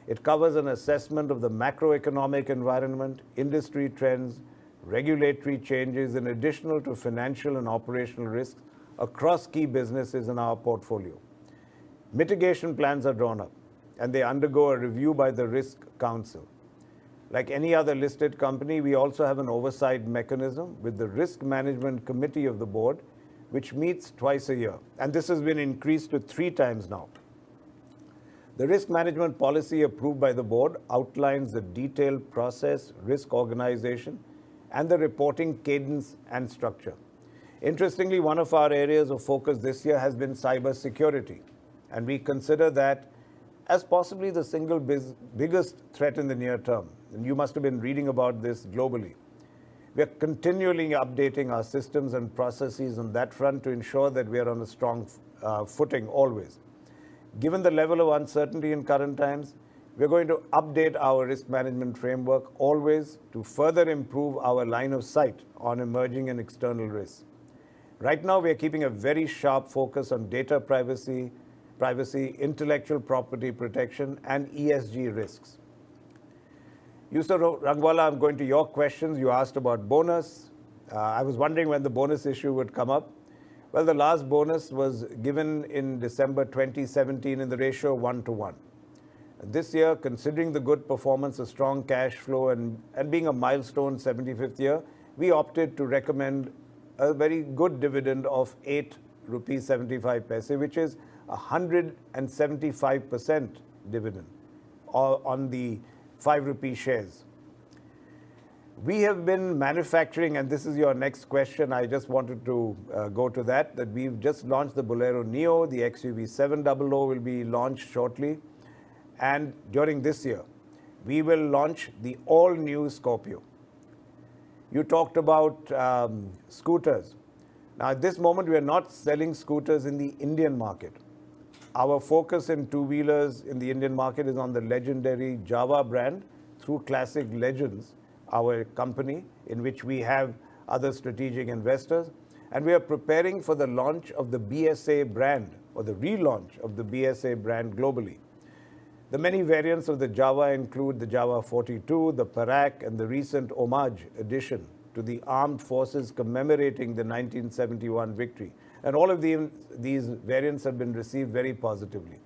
It covers an assessment of the macroeconomic environment, industry trends, regulatory changes in addition to financial and operational risks across key businesses in our portfolio. Mitigation plans are drawn up and they undergo a review by the Risk Council. Like any other listed company, we also have an oversight mechanism with the Risk Management Committee of the board, which meets twice a year. And this has been increased to 3 times now. The risk management policy approved by the board outlines the detailed process, risk organization, and the reporting cadence and structure. Interestingly, one of our areas of focus this year has been cyber security, and we consider that as possibly the single biggest threat in the near term. And you must have been reading about this globally. We are continually updating our systems and processes on that front to ensure that we are on a strong footing always. Given the level of uncertainty in current times, we're going to update our risk management framework always to further improve our line of sight on emerging and external risks. Right now, we are keeping a very sharp focus on data privacy, intellectual property protection, and ESG risks. Yusuf Rangwala, I'm going to your questions. You asked about bonus. I was wondering when the bonus issue would come up. Well, the last bonus was given in December 2017 in the ratio 1:1. This year, considering the good performance, a strong cash flow, and being a milestone 75th year, we opted to recommend a very good dividend of 8 rupees 75 paise, which is 175% dividend on the 5 rupee shares. We have been manufacturing, and this is your next question, I just wanted to go to that we've just launched the Bolero Neo, the XUV 700 will be launched shortly. And during this year, we will launch the all-new Scorpio. You talked about scooters. Now, at this moment, we are not selling scooters in the Indian market. Our focus in two-wheelers in the Indian market is on the legendary Java brand through Classic Legends, our company, in which we have other strategic investors. And we are preparing for the launch of the BSA brand, or the relaunch of the BSA brand globally. The many variants of the Java include the Java 42, the Parak, and the recent homage edition to the armed forces commemorating the 1971 victory. And all of these variants have been received very positively.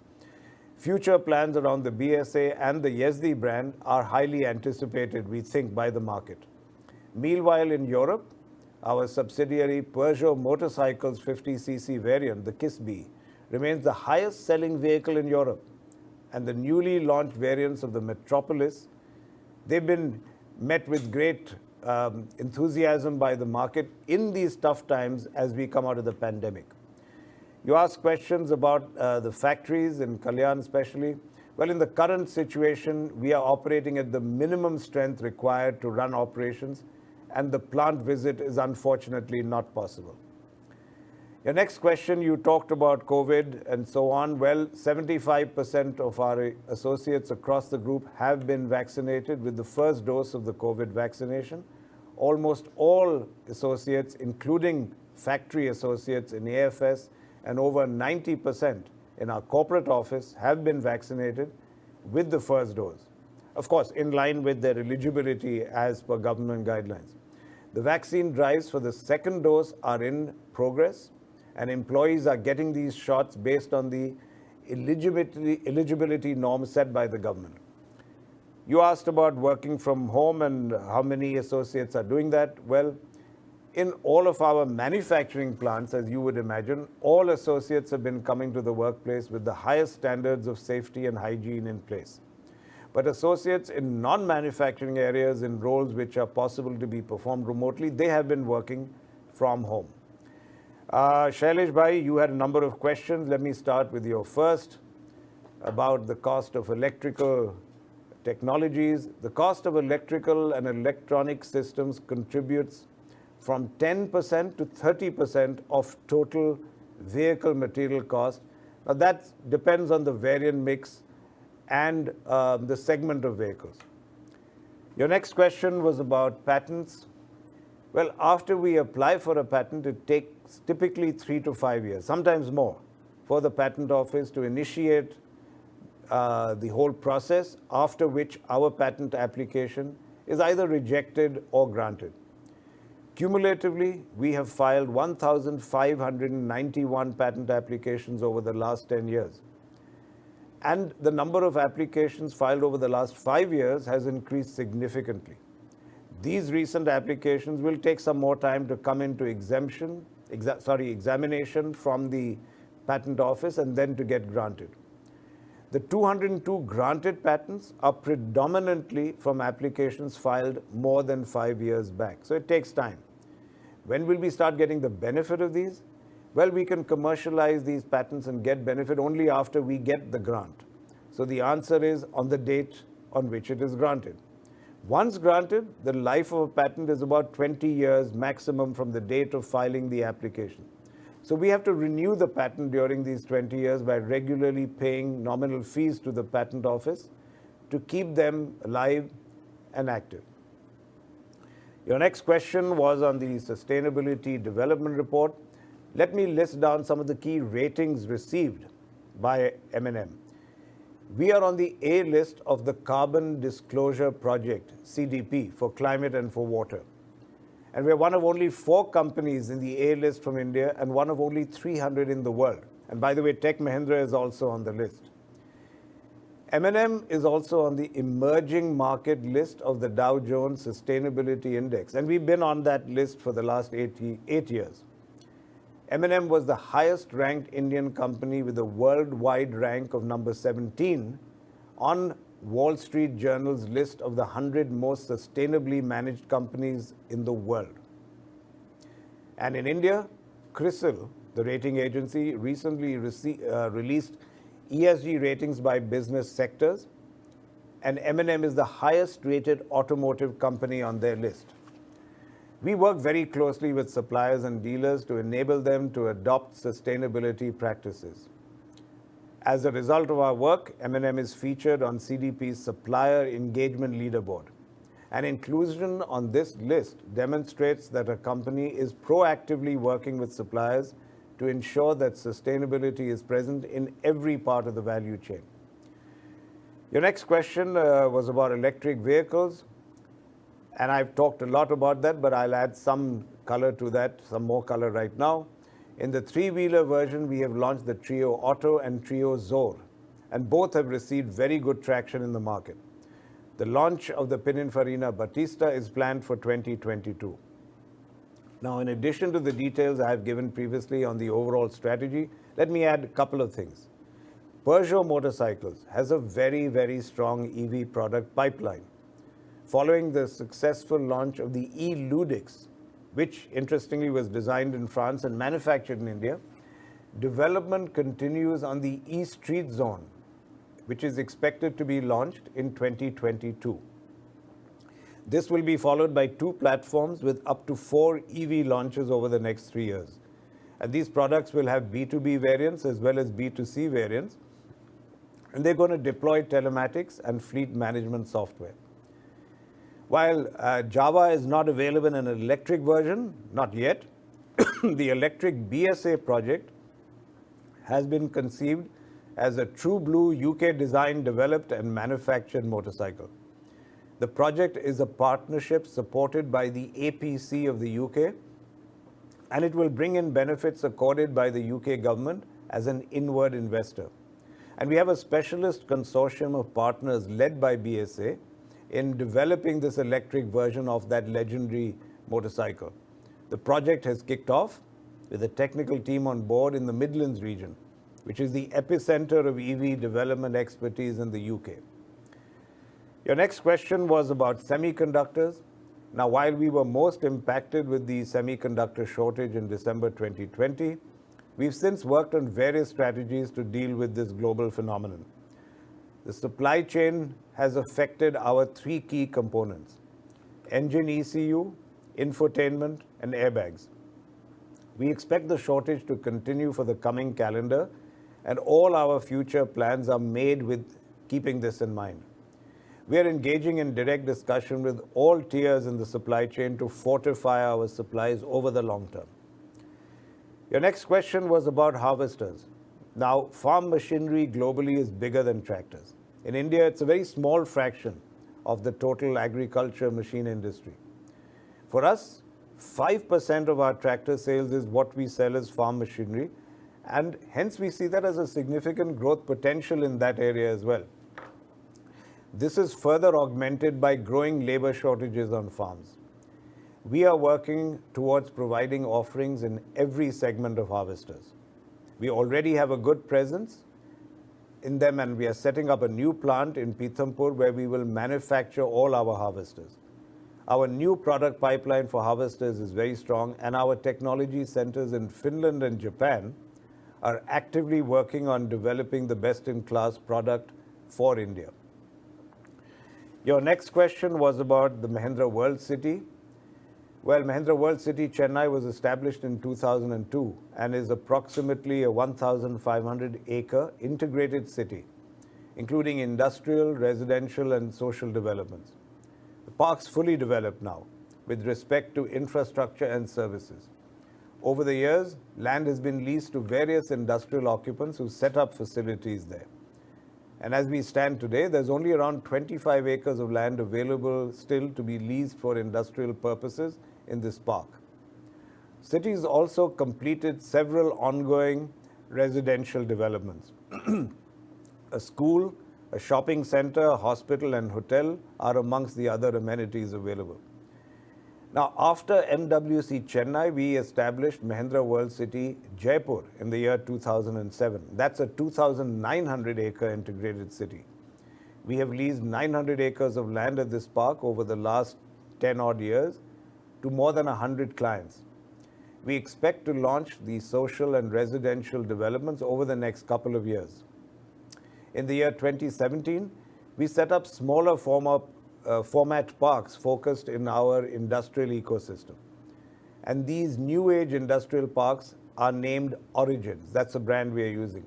Future plans around the BSA and the Yazdi brand are highly anticipated, we think, by the market. Meanwhile, in Europe, our subsidiary Peugeot Motorcycles 50cc variant, the Kiss B, remains the highest selling vehicle in Europe. And the newly launched variants of the Metropolis, they've been met with great enthusiasm by the market in these tough times as we come out of the pandemic. You asked questions about the factories in Kalyan especially. Well, in the current situation, we are operating at the minimum strength required to run operations, and the plant visit is unfortunately not possible. Your next question, you talked about COVID and so on. Well, 75% of our associates across the group have been vaccinated with the first dose of the COVID vaccination. Almost all associates, including factory associates in AFS, and over 90% in our corporate office have been vaccinated with the first dose. Of course, in line with their eligibility as per government guidelines. The vaccine drives for the second dose are in progress, and employees are getting these shots based on the eligibility norms set by the government. You asked about working from home and how many associates are doing that. Well, in all of our manufacturing plants, as you would imagine, all associates have been coming to the workplace with the highest standards of safety and hygiene in place. But associates in non-manufacturing areas in roles which are possible to be performed remotely, they have been working from home. Shailesh Bhai, you had a number of questions. Let me start with your first about the cost of electrical technologies. The cost of electrical and electronic systems contributes from 10% to 30% of total vehicle material cost. Now that depends on the variant mix and the segment of vehicles. Your next question was about patents. Well, after we apply for a patent, it takes typically 3 to 5 years, sometimes more, for the patent office to initiate the whole process, after which our patent application is either rejected or granted. Cumulatively, we have filed 1,591 patent applications over the last 10 years. And the number of applications filed over the last 5 years has increased significantly. These recent applications will take some more time to come into examination from the Patent Office and then to get granted. The 202 granted patents are predominantly from applications filed more than 5 years back. So it takes time. When will we start getting the benefit of these? Well, we can commercialize these patents and get benefit only after we get the grant. So the answer is on the date on which it is granted. Once granted, the life of a patent is about 20 years maximum from the date of filing the application. So we have to renew the patent during these 20 years by regularly paying nominal fees to the Patent Office to keep them alive and active. Your next question was on the Sustainability Development Report. Let me list down some of the key ratings received by M&M. We are on the A list of the Carbon Disclosure Project, CDP, for climate and for water. And we're one of only 4 companies in the A list from India and one of only 300 in the world. And by the way, Tech Mahindra is also on the list. M&M is also on the emerging market list of the Dow Jones Sustainability Index. And we've been on that list for the last 8 years. M&M was the highest ranked Indian company with a worldwide rank of number 17 on Wall Street Journal's list of the 100 most sustainably managed companies in the world. And in India, CRISIL, the rating agency, recently released ESG ratings by business sectors, and M&M is the highest rated automotive company on their list. We work very closely with suppliers and dealers to enable them to adopt sustainability practices. As a result of our work, M&M is featured on CDP's Supplier Engagement Leaderboard. And inclusion on this list demonstrates that a company is proactively working with suppliers to ensure that sustainability is present in every part of the value chain. Your next question was about electric vehicles. And I've talked a lot about that, but I'll add some color to that, some more color right now. In the 3-wheeler version, we have launched the Trio Auto and Trio Zor, and both have received very good traction in the market. The launch of the Pininfarina Battista is planned for 2022. Now, in addition to the details I have given previously on the overall strategy, let me add a couple of things. Peugeot Motorcycles has a very, very strong EV product pipeline. Following the successful launch of the e-Ludix, which interestingly was designed in France and manufactured in India, development continues on the e-Street Zone, which is expected to be launched in 2022. This will be followed by 2 platforms with up to 4 EV launches over the next 3 years. And these products will have B2B variants as well as B2C variants. And they're going to deploy telematics and fleet management software. While Java is not available in an electric version, not yet, the electric BSA project has been conceived as a true blue UK designed, developed and manufactured motorcycle. The project is a partnership supported by the APC of the UK, and it will bring in benefits accorded by the UK government as an inward investor. And we have a specialist consortium of partners led by BSA in developing this electric version of that legendary motorcycle. The project has kicked off with a technical team on board in the Midlands region, which is the epicenter of EV development expertise in the UK. Your next question was about semiconductors. Now, while we were most impacted with the semiconductor shortage in December 2020, we've since worked on various strategies to deal with this global phenomenon. The supply chain has affected our 3 key components: engine ECU, infotainment, and airbags. We expect the shortage to continue for the coming calendar, and all our future plans are made with keeping this in mind. We are engaging in direct discussion with all tiers in the supply chain to fortify our supplies over the long term. Your next question was about harvesters. Now, farm machinery globally is bigger than tractors. In India, it's a very small fraction of the total agriculture machine industry. For us, 5% of our tractor sales is what we sell as farm machinery, and hence we see that as a significant growth potential in that area as well. This is further augmented by growing labor shortages on farms. We are working towards providing offerings in every segment of harvesters. We already have a good presence in them, and we are setting up a new plant in Pithampur where we will manufacture all our harvesters. Our new product pipeline for harvesters is very strong, and our technology centers in Finland and Japan are actively working on developing the best-in-class product for India. Your next question was about the Mahindra World City. Well, Mahindra World City Chennai was established in 2002 and is approximately a 1,500-acre integrated city, including industrial, residential, and social developments. The park's fully developed now with respect to infrastructure and services. Over the years, land has been leased to various industrial occupants who set up facilities there. And as we stand today, there's only around 25 acres of land available still to be leased for industrial purposes in this park. Cities also completed several ongoing residential developments. A school, a shopping center, a hospital, and hotel are amongst the other amenities available. Now, after MWC Chennai, we established Mahindra World City Jaipur in the year 2007. That's a 2,900-acre integrated city. We have leased 900 acres of land at this park over the last 10-odd years to more than 100 clients. We expect to launch the social and residential developments over the next couple of years. In the year 2017, we set up smaller format parks focused in our industrial ecosystem. And these new age industrial parks are named Origins. That's the brand we are using.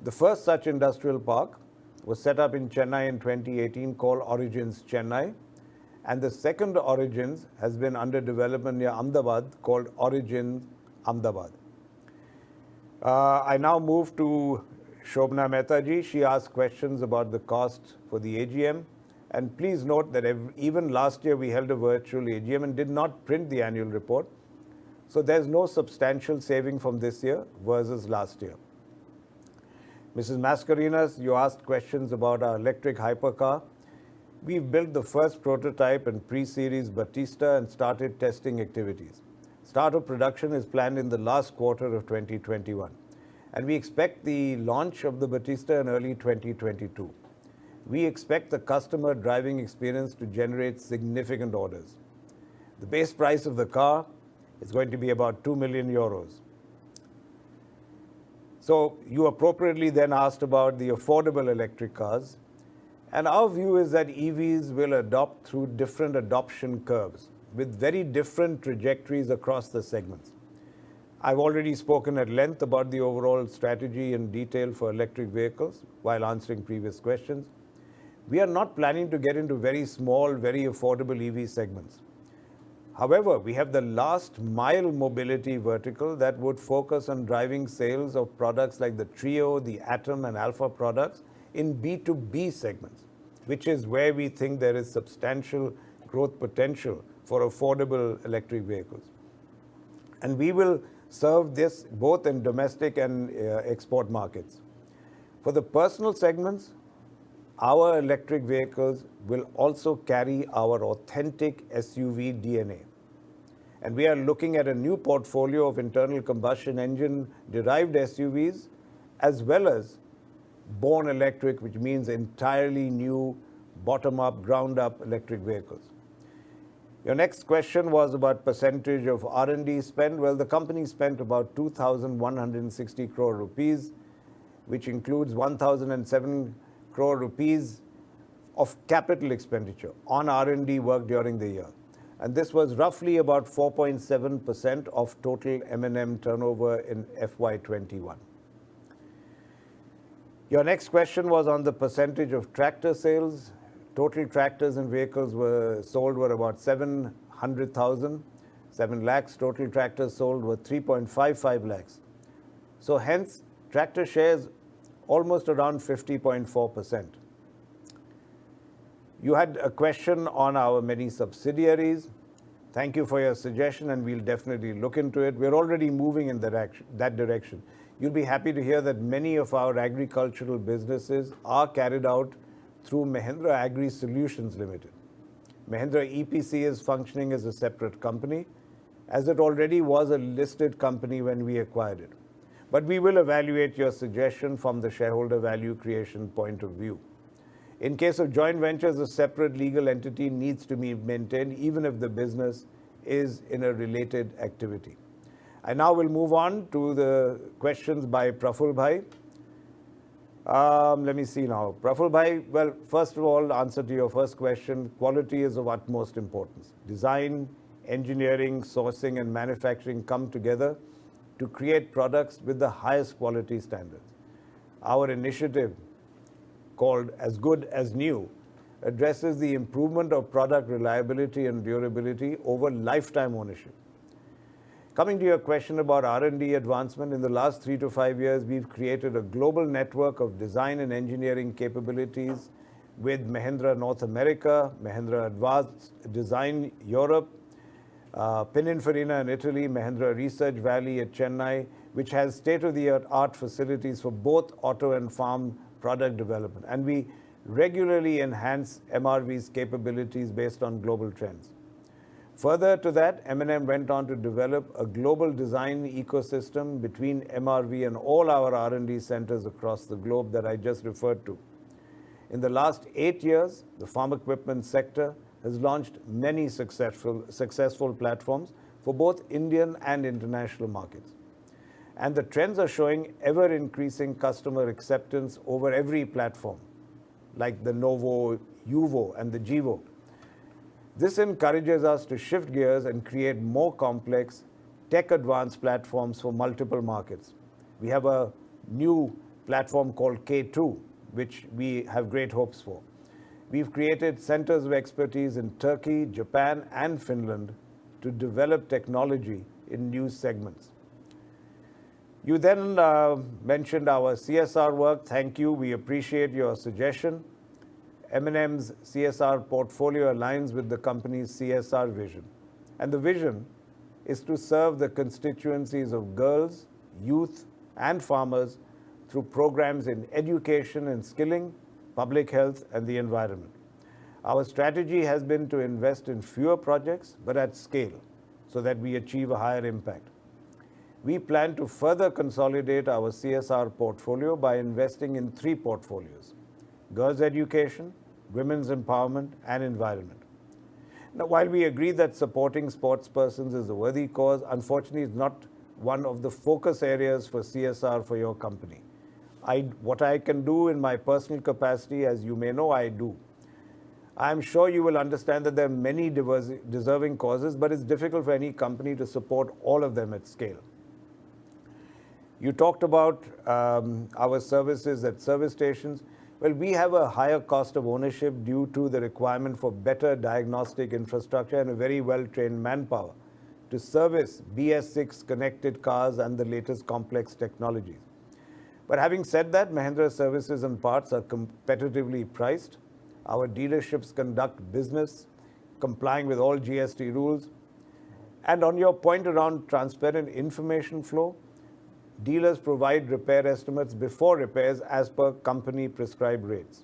The first such industrial park was set up in Chennai in 2018 called Origins Chennai. And the second Origins has been under development near Ahmedabad called Origins Ahmedabad. I now move to Shobna Mehta ji. She asked questions about the cost for the AGM. And please note that even last year we held a virtual AGM and did not print the annual report. So there's no substantial saving from this year versus last year. Mrs. Mascarenas, you asked questions about our electric hypercar. We've built the first prototype and pre-series Batista and started testing activities. Start of production is planned in the last quarter of 2021. And we expect the launch of the Batista in early 2022. We expect the customer driving experience to generate significant orders. The base price of the car is going to be about 2 million euros. So you appropriately then asked about the affordable electric cars. And our view is that EVs will adopt through different adoption curves with very different trajectories across the segments. I've already spoken at length about the overall strategy in detail for electric vehicles while answering previous questions. We are not planning to get into very small, very affordable EV segments. However, we have the last mile mobility vertical that would focus on driving sales of products like the Trio, the Atom, and Alpha products in B2B segments, which is where we think there is substantial growth potential for affordable electric vehicles. And we will serve this both in domestic and export markets. For the personal segments, our electric vehicles will also carry our authentic SUV DNA. And we are looking at a new portfolio of internal combustion engine derived SUVs, as well as born electric, which means entirely new bottom-up, ground-up electric vehicles. Your next question was about percentage of R&D spend. Well, the company spent about 2,160 crore rupees, which includes 1,007 crore rupees of capital expenditure on R&D work during the year. And this was roughly about 4.7% of total M&M turnover in FY21. Your next question was on the percentage of tractor sales. Total tractors and vehicles sold were about 700,000, 7 lakhs. Total tractors sold were 3.55 lakhs. So hence, tractor shares almost around 50.4%. You had a question on our many subsidiaries. Thank you for your suggestion, and we'll definitely look into it. We're already moving in that direction. You'll be happy to hear that many of our agricultural businesses are carried out through Mahindra Agri Solutions Limited. Mahindra EPC is functioning as a separate company, as it already was a listed company when we acquired it. But we will evaluate your suggestion from the shareholder value creation point of view. In case of joint ventures, a separate legal entity needs to be maintained even if the business is in a related activity. I now will move on to the questions by Praful Bhai. Let me see now. Praful Bhai, well, first of all, answer to your first question, quality is of utmost importance. Design, engineering, sourcing and manufacturing come together to create products with the highest quality standards. Our initiative, called As Good as New, addresses the improvement of product reliability and durability over lifetime ownership. Coming to your question about R&D advancement, in the last 3 to 5 years, we've created a global network of design and engineering capabilities with Mahindra North America, Mahindra Advanced Design Europe, Pininfarina in Italy, Mahindra Research Valley at Chennai, which has state-of-the-art facilities for both auto and farm product development. And we regularly enhance MRV's capabilities based on global trends. Further to that, M&M went on to develop a global design ecosystem between MRV and all our R&D centers across the globe that I just referred to. In the last 8 years, the farm equipment sector has launched many successful platforms for both Indian and international markets. And the trends are showing ever-increasing customer acceptance over every platform, like the Novo, Yuvo, and the Jivo. This encourages us to shift gears and create more complex, tech-advanced platforms for multiple markets. We have a new platform called K2, which we have great hopes for. We've created centers of expertise in Turkey, Japan, and Finland to develop technology in new segments. You then mentioned our CSR work. Thank you. We appreciate your suggestion. M&M's CSR portfolio aligns with the company's CSR vision. And the vision is to serve the constituencies of girls, youth, and farmers through programs in education and skilling, public health, and the environment. Our strategy has been to invest in fewer projects, but at scale, so that we achieve a higher impact. We plan to further consolidate our CSR portfolio by investing in 3 portfolios: girls' education, women's empowerment, and environment. Now, while we agree that supporting sportspersons is a worthy cause, unfortunately, it's not one of the focus areas for CSR for your company. What I can do in my personal capacity, as you may know, I do. I'm sure you will understand that there are many deserving causes, but it's difficult for any company to support all of them at scale. You talked about our services at service stations. Well, we have a higher cost of ownership due to the requirement for better diagnostic infrastructure and a very well-trained manpower to service BS6 connected cars and the latest complex technologies. But having said that, Mahindra services and parts are competitively priced. Our dealerships conduct business complying with all GST rules. And on your point around transparent information flow, dealers provide repair estimates before repairs as per company prescribed rates.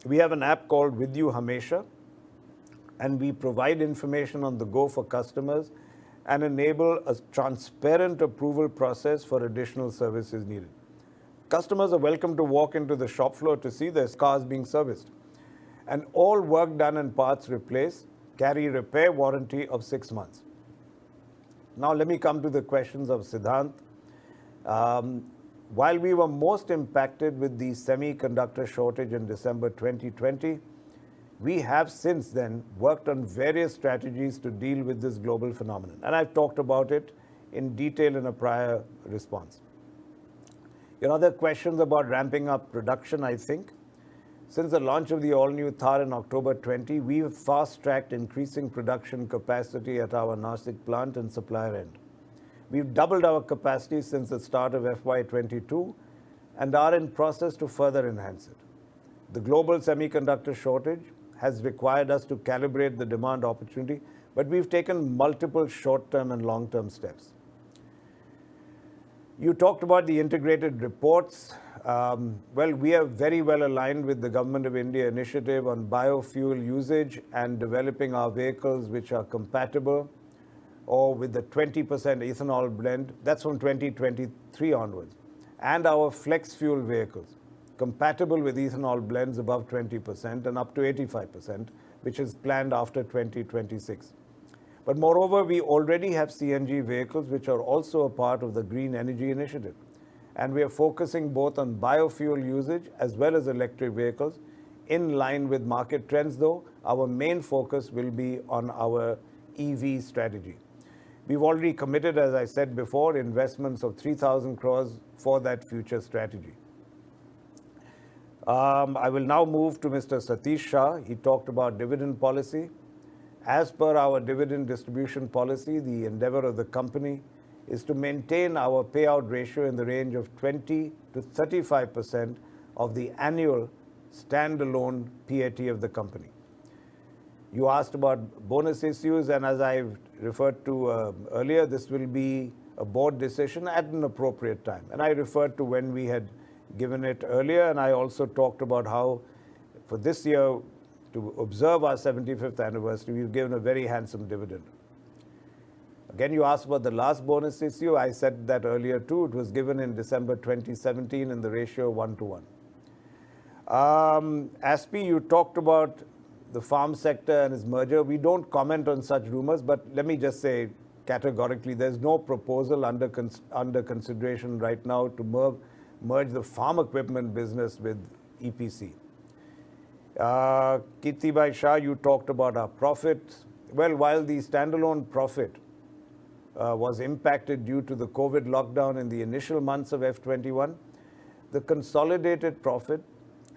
We have an app called With You Hamesha, and we provide information on the go for customers and enable a transparent approval process for additional services needed. Customers are welcome to walk into the shop floor to see their cars being serviced. And all work done and parts replaced carry repair warranty of 6 months. Now let me come to the questions of Siddhant. While we were most impacted with the semiconductor shortage in December 2020, we have since then worked on various strategies to deal with this global phenomenon. And I've talked about it in detail in a prior response. Your other questions about ramping up production, I think. Since the launch of the all-new Thar in October 20, we've fast-tracked increasing production capacity at our Nashik plant and supplier end. We've doubled our capacity since the start of FY22 and are in process to further enhance it. The global semiconductor shortage has required us to calibrate the demand opportunity but we've taken multiple short-term and long-term steps. You talked about the integrated reports. Well, we are very well aligned with the Government of India initiative on biofuel usage and developing our vehicles which are compatible or with the 20% ethanol blend. That's from 2023 onwards. And our flex fuel vehicles, compatible with ethanol blends above 20% and up to 85%, which is planned after 2026. But moreover, we already have CNG vehicles, which are also a part of the Green Energy Initiative. And we are focusing both on biofuel usage as well as electric vehicles. In line with market trends, though, our main focus will be on our EV strategy. We've already committed, as I said before, investments of 3,000 crores for that future strategy. I will now move to Mr. Satish Shah. He talked about dividend policy. As per our dividend distribution policy, the endeavor of the company is to maintain our payout ratio in the range of 20 to 35% of the annual standalone PAT of the company. You asked about bonus issues, and as I referred to earlier, this will be a board decision at an appropriate time. And I referred to when we had given it earlier, and I also talked about how for this year, to observe our 75th anniversary, we've given a very handsome dividend. Again, you asked about the last bonus issue. I said that earlier too. It was given in December 2017 in the ratio 1:1. Aspi, you talked about the farm sector and its merger. We don't comment on such rumors, but let me just say categorically, there's no proposal under consideration right now to merge the farm equipment business with EPC. Kirtibai Shah, you talked about our profit. Well, while the standalone profit was impacted due to the COVID lockdown in the initial months of F21, the consolidated profit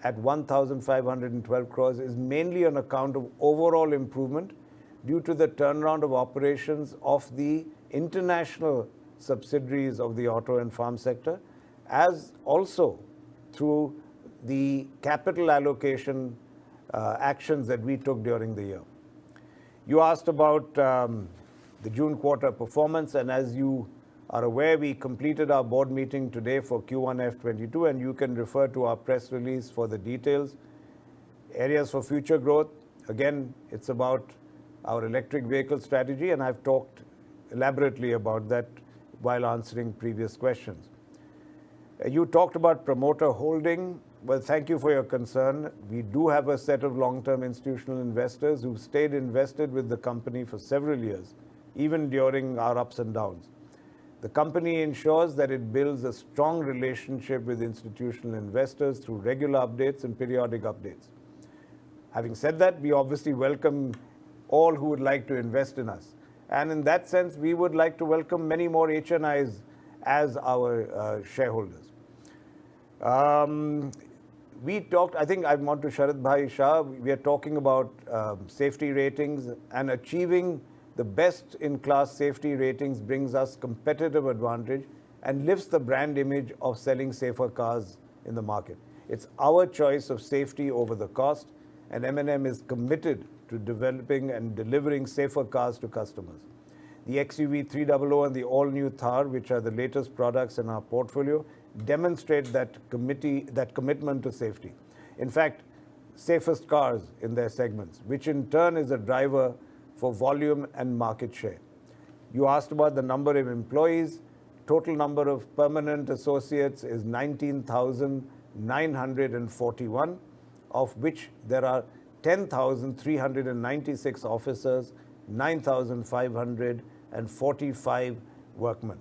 at 1,512 crores is mainly on account of overall improvement due to the turnaround of operations of the international subsidiaries of the auto and farm sector, as also through the capital allocation actions that we took during the year. You asked about the June quarter performance, and as you are aware, we completed our board meeting today for Q1 F22, and you can refer to our press release for the details. Areas for future growth, again, it's about our electric vehicle strategy, and I've talked elaborately about that while answering previous questions. You talked about promoter holding. Well, thank you for your concern. We do have a set of long-term institutional investors who've stayed invested with the company for several years, even during our ups and downs. The company ensures that it builds a strong relationship with institutional investors through regular updates and periodic updates. Having said that, we obviously welcome all who would like to invest in us. And in that sense, we would like to welcome many more HNIs as our shareholders. We talked, I think I want to Sharad Bhai Shah, we are talking about safety ratings, and achieving the best in class safety ratings brings us competitive advantage and lifts the brand image of selling safer cars in the market. It's our choice of safety over the cost, and M&M is committed to developing and delivering safer cars to customers. The XUV 300 and the all-new Thar, which are the latest products in our portfolio, demonstrate that commitment to safety. In fact, safest cars in their segments, which in turn is a driver for volume and market share. You asked about the number of employees. Total number of permanent associates is 19,941, of which there are 10,396 officers, 9,545 workmen.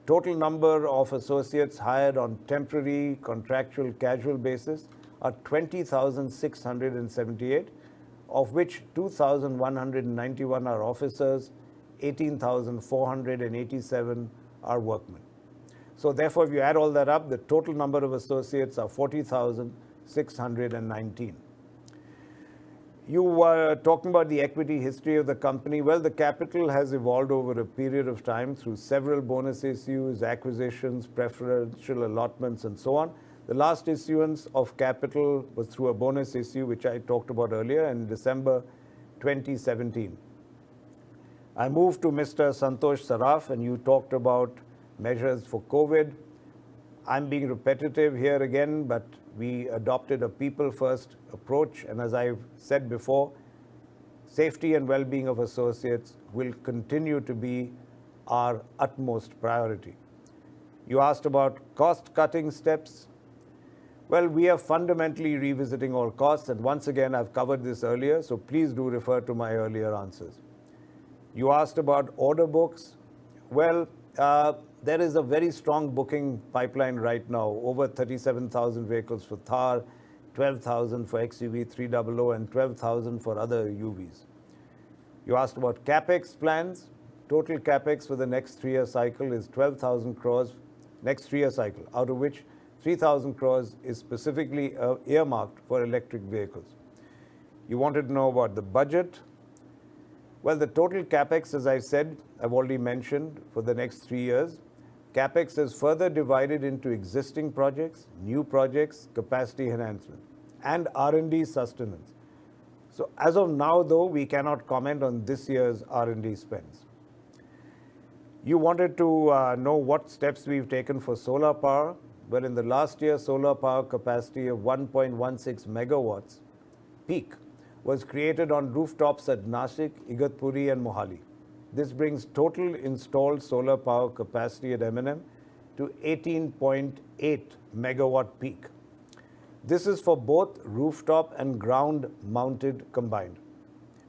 Total number of associates hired on temporary, contractual, casual basis are 20,678, of which 2,191 are officers, 18,487 are workmen. So therefore, if you add all that up, the total number of associates are 40,619. You were talking about the equity history of the company. Well, the capital has evolved over a period of time through several bonus issues, acquisitions, preferential allotments, and so on. The last issuance of capital was through a bonus issue, which I talked about earlier, in December 2017. I moved to Mr. Santosh Saraf, and you talked about measures for COVID. I'm being repetitive here again, but we adopted a people-first approach, and as I've said before, safety and well-being of associates will continue to be our utmost priority. You asked about cost-cutting steps. Well, we are fundamentally revisiting all costs, and once again, I've covered this earlier, so please do refer to my earlier answers. You asked about order books. Well, there is a very strong booking pipeline right now, over 37,000 vehicles for Thar, 12,000 for XUV 300, and 12,000 for other UVs. You asked about CapEx plans. Total CapEx for the next 3-year cycle is 12,000 crores, next 3-year cycle, out of which 3,000 crores is specifically earmarked for electric vehicles. You wanted to know about the budget. Well, the total CapEx, as I said, I've already mentioned, for the next 3 years. CapEx is further divided into existing projects, new projects, capacity enhancement, and R&D sustenance. So as of now, though, we cannot comment on this year's R&D spends. You wanted to know what steps we've taken for solar power. Well, in the last year, solar power capacity of 1.16 megawatts peak was created on rooftops at Nashik, Igatpuri, and Mohali. This brings total installed solar power capacity at M&M to 18.8 megawatt peak. This is for both rooftop and ground mounted combined.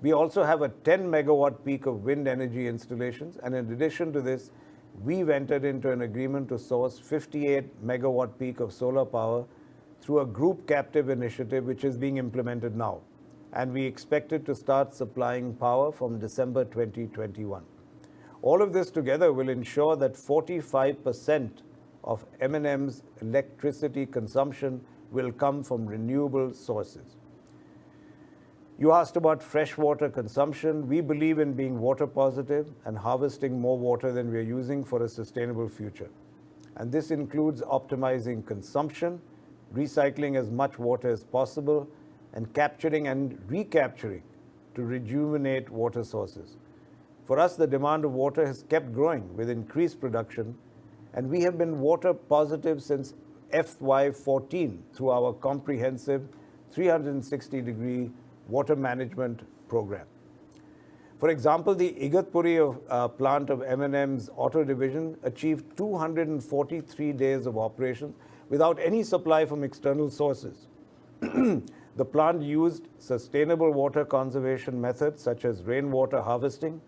We also have a 10 megawatt peak of wind energy installations, and in addition to this, we've entered into an agreement to source 58 megawatt peak of solar power through a group captive initiative which is being implemented now. And we expect it to start supplying power from December 2021. All of this together will ensure that 45% of M&M's electricity consumption will come from renewable sources. You asked about freshwater consumption. We believe in being water positive and harvesting more water than we are using for a sustainable future. And this includes optimizing consumption, recycling as much water as possible, and capturing and recapturing to rejuvenate water sources. For us, the demand of water has kept growing with increased production, and we have been water positive since FY14 through our comprehensive 360-degree water management program. For example, the Igatpuri plant of M&M's auto division achieved 243 days of operation without any supply from external sources. The plant used sustainable water conservation methods such as rainwater harvesting,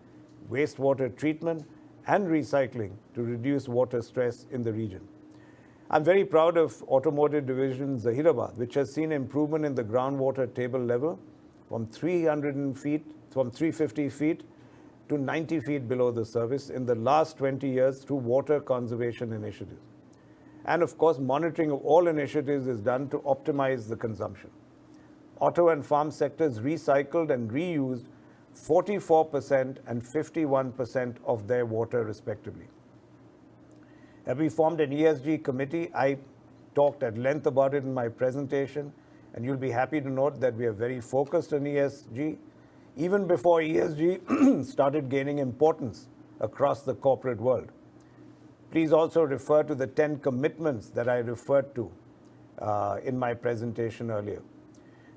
wastewater treatment, and recycling to reduce water stress in the region. I'm very proud of Automotive Division Zahirabad, which has seen improvement in the groundwater table level from 350 feet to 90 feet below the surface in the last 20 years through water conservation initiatives. And of course, monitoring of all initiatives is done to optimize the consumption. Auto and farm sectors recycled and reused 44% and 51% of their water respectively. Have we formed an ESG committee? I talked at length about it in my presentation, and you'll be happy to note that we are very focused on ESG, even before ESG started gaining importance across the corporate world. Please also refer to the 10 commitments that I referred to in my presentation earlier.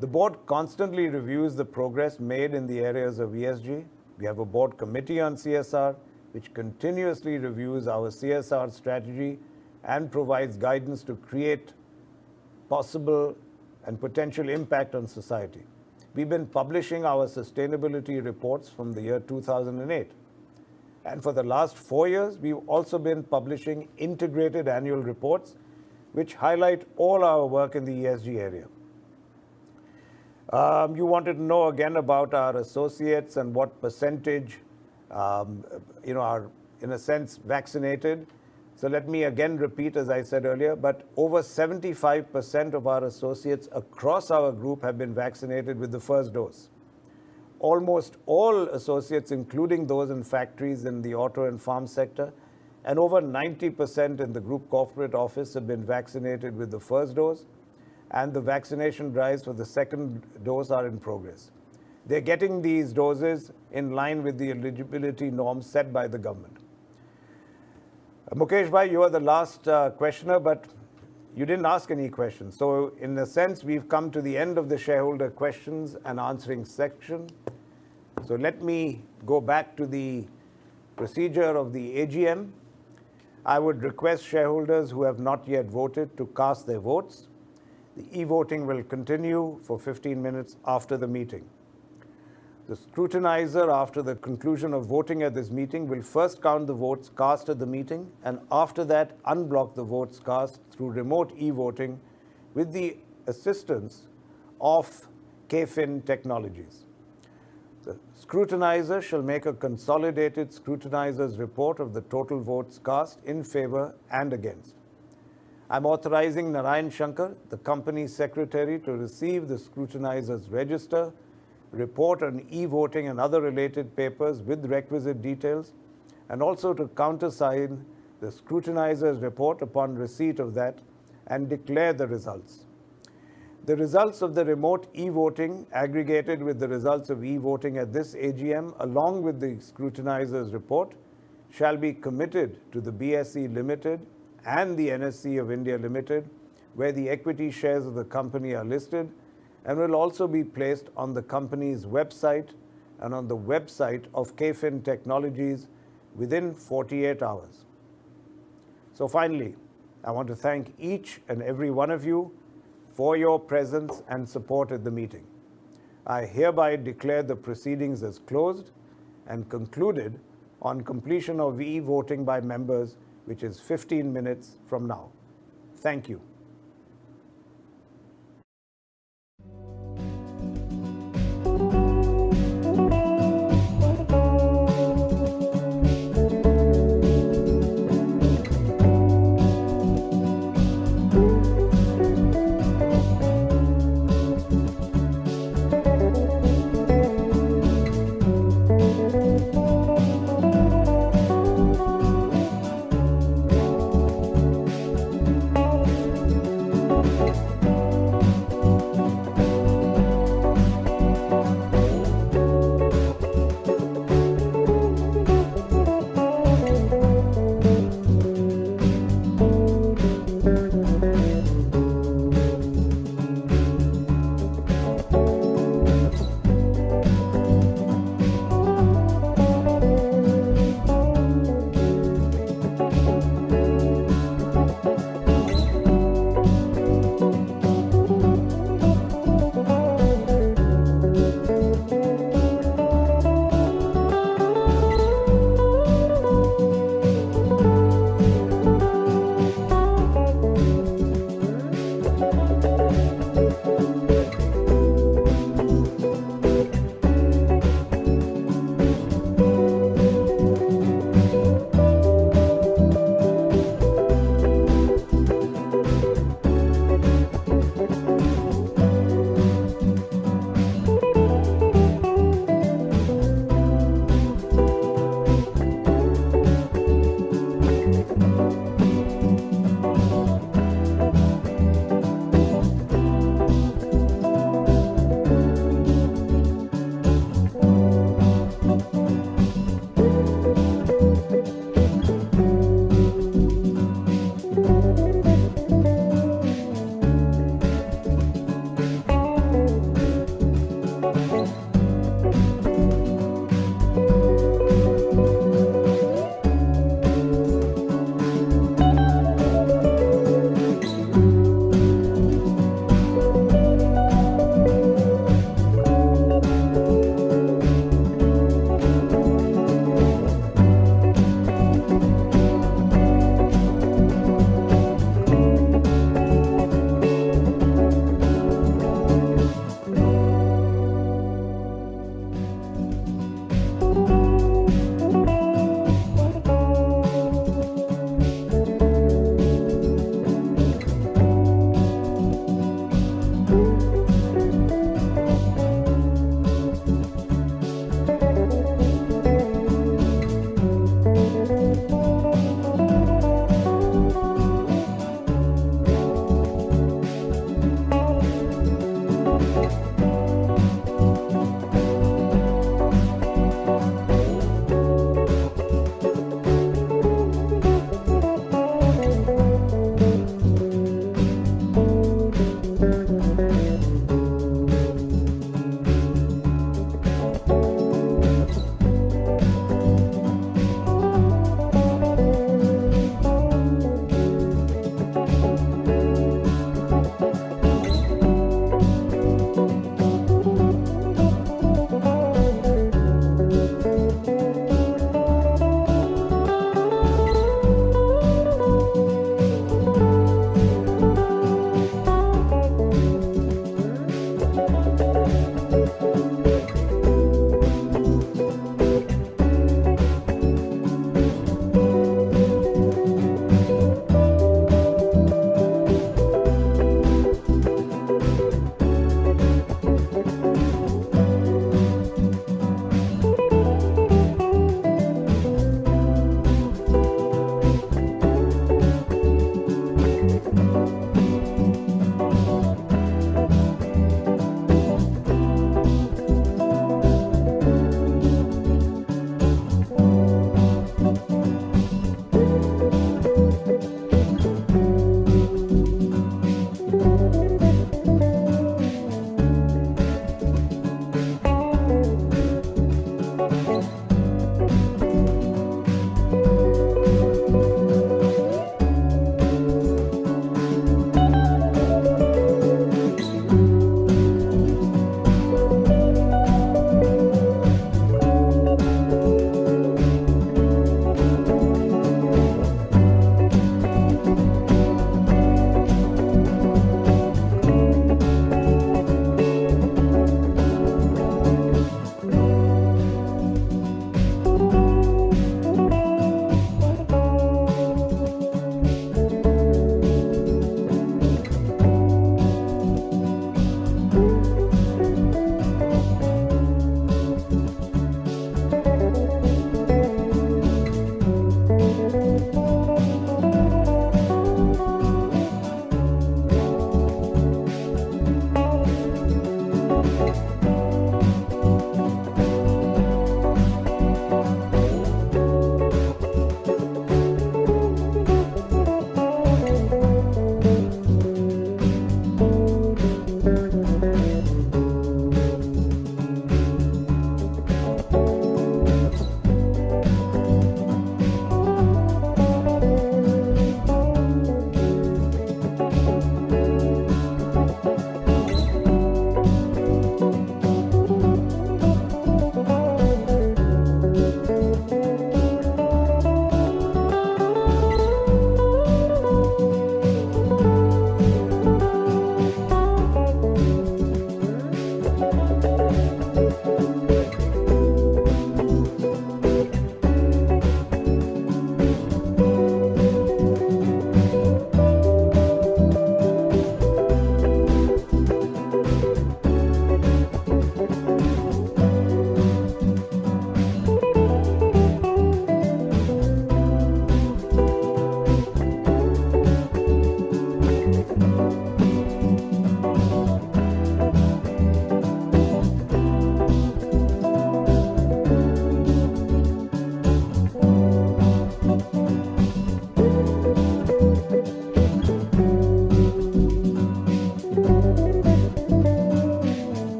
The board constantly reviews the progress made in the areas of ESG. We have a board committee on CSR, which continuously reviews our CSR strategy and provides guidance to create possible and potential impact on society. We've been publishing our sustainability reports from the year 2008. And for the last 4 years, we've also been publishing integrated annual reports, which highlight all our work in the ESG area. You wanted to know again about our associates and what percentage are, in a sense, vaccinated. So let me again repeat, as I said earlier, but over 75% of our associates across our group have been vaccinated with the first dose. Almost all associates, including those in factories in the auto and farm sector, and over 90% in the group corporate office have been vaccinated with the first dose, and the vaccination drives for the second dose are in progress. they're getting these doses in line with the eligibility norms set by the government. Mukesh bhai, you are the last questioner, but you didn't ask any questions. So in a sense, we've come to the end of the shareholder questions and answering section. So let me go back to the procedure of the AGM. I would request shareholders who have not yet voted to cast their votes. The e-voting will continue for 15 minutes after the meeting. The scrutinizer, after the conclusion of voting at this meeting, will first count the votes cast at the meeting and after that unblock the votes cast through remote e-voting with the assistance of KFin Technologies. The scrutinizer shall make a consolidated scrutinizer's report of the total votes cast in favor and against. I'm authorizing Narayan Shankar, the company secretary, to receive the scrutinizer's register, report on e-voting and other related papers with requisite details, and also to countersign the scrutinizer's report upon receipt of that and declare the results. The results of the remote e-voting aggregated with the results of e-voting at this AGM along with the scrutinizer's report shall be committed to the BSE Limited and the NSE of India Limited, where the equity shares of the company are listed, and will also be placed on the company's website and on the website of KFin Technologies within 48 hours. So finally, I want to thank each and every one of you for your presence and support at the meeting. I hereby declare the proceedings as closed and concluded on completion of e-voting by members, which is 15 minutes from now. Thank you.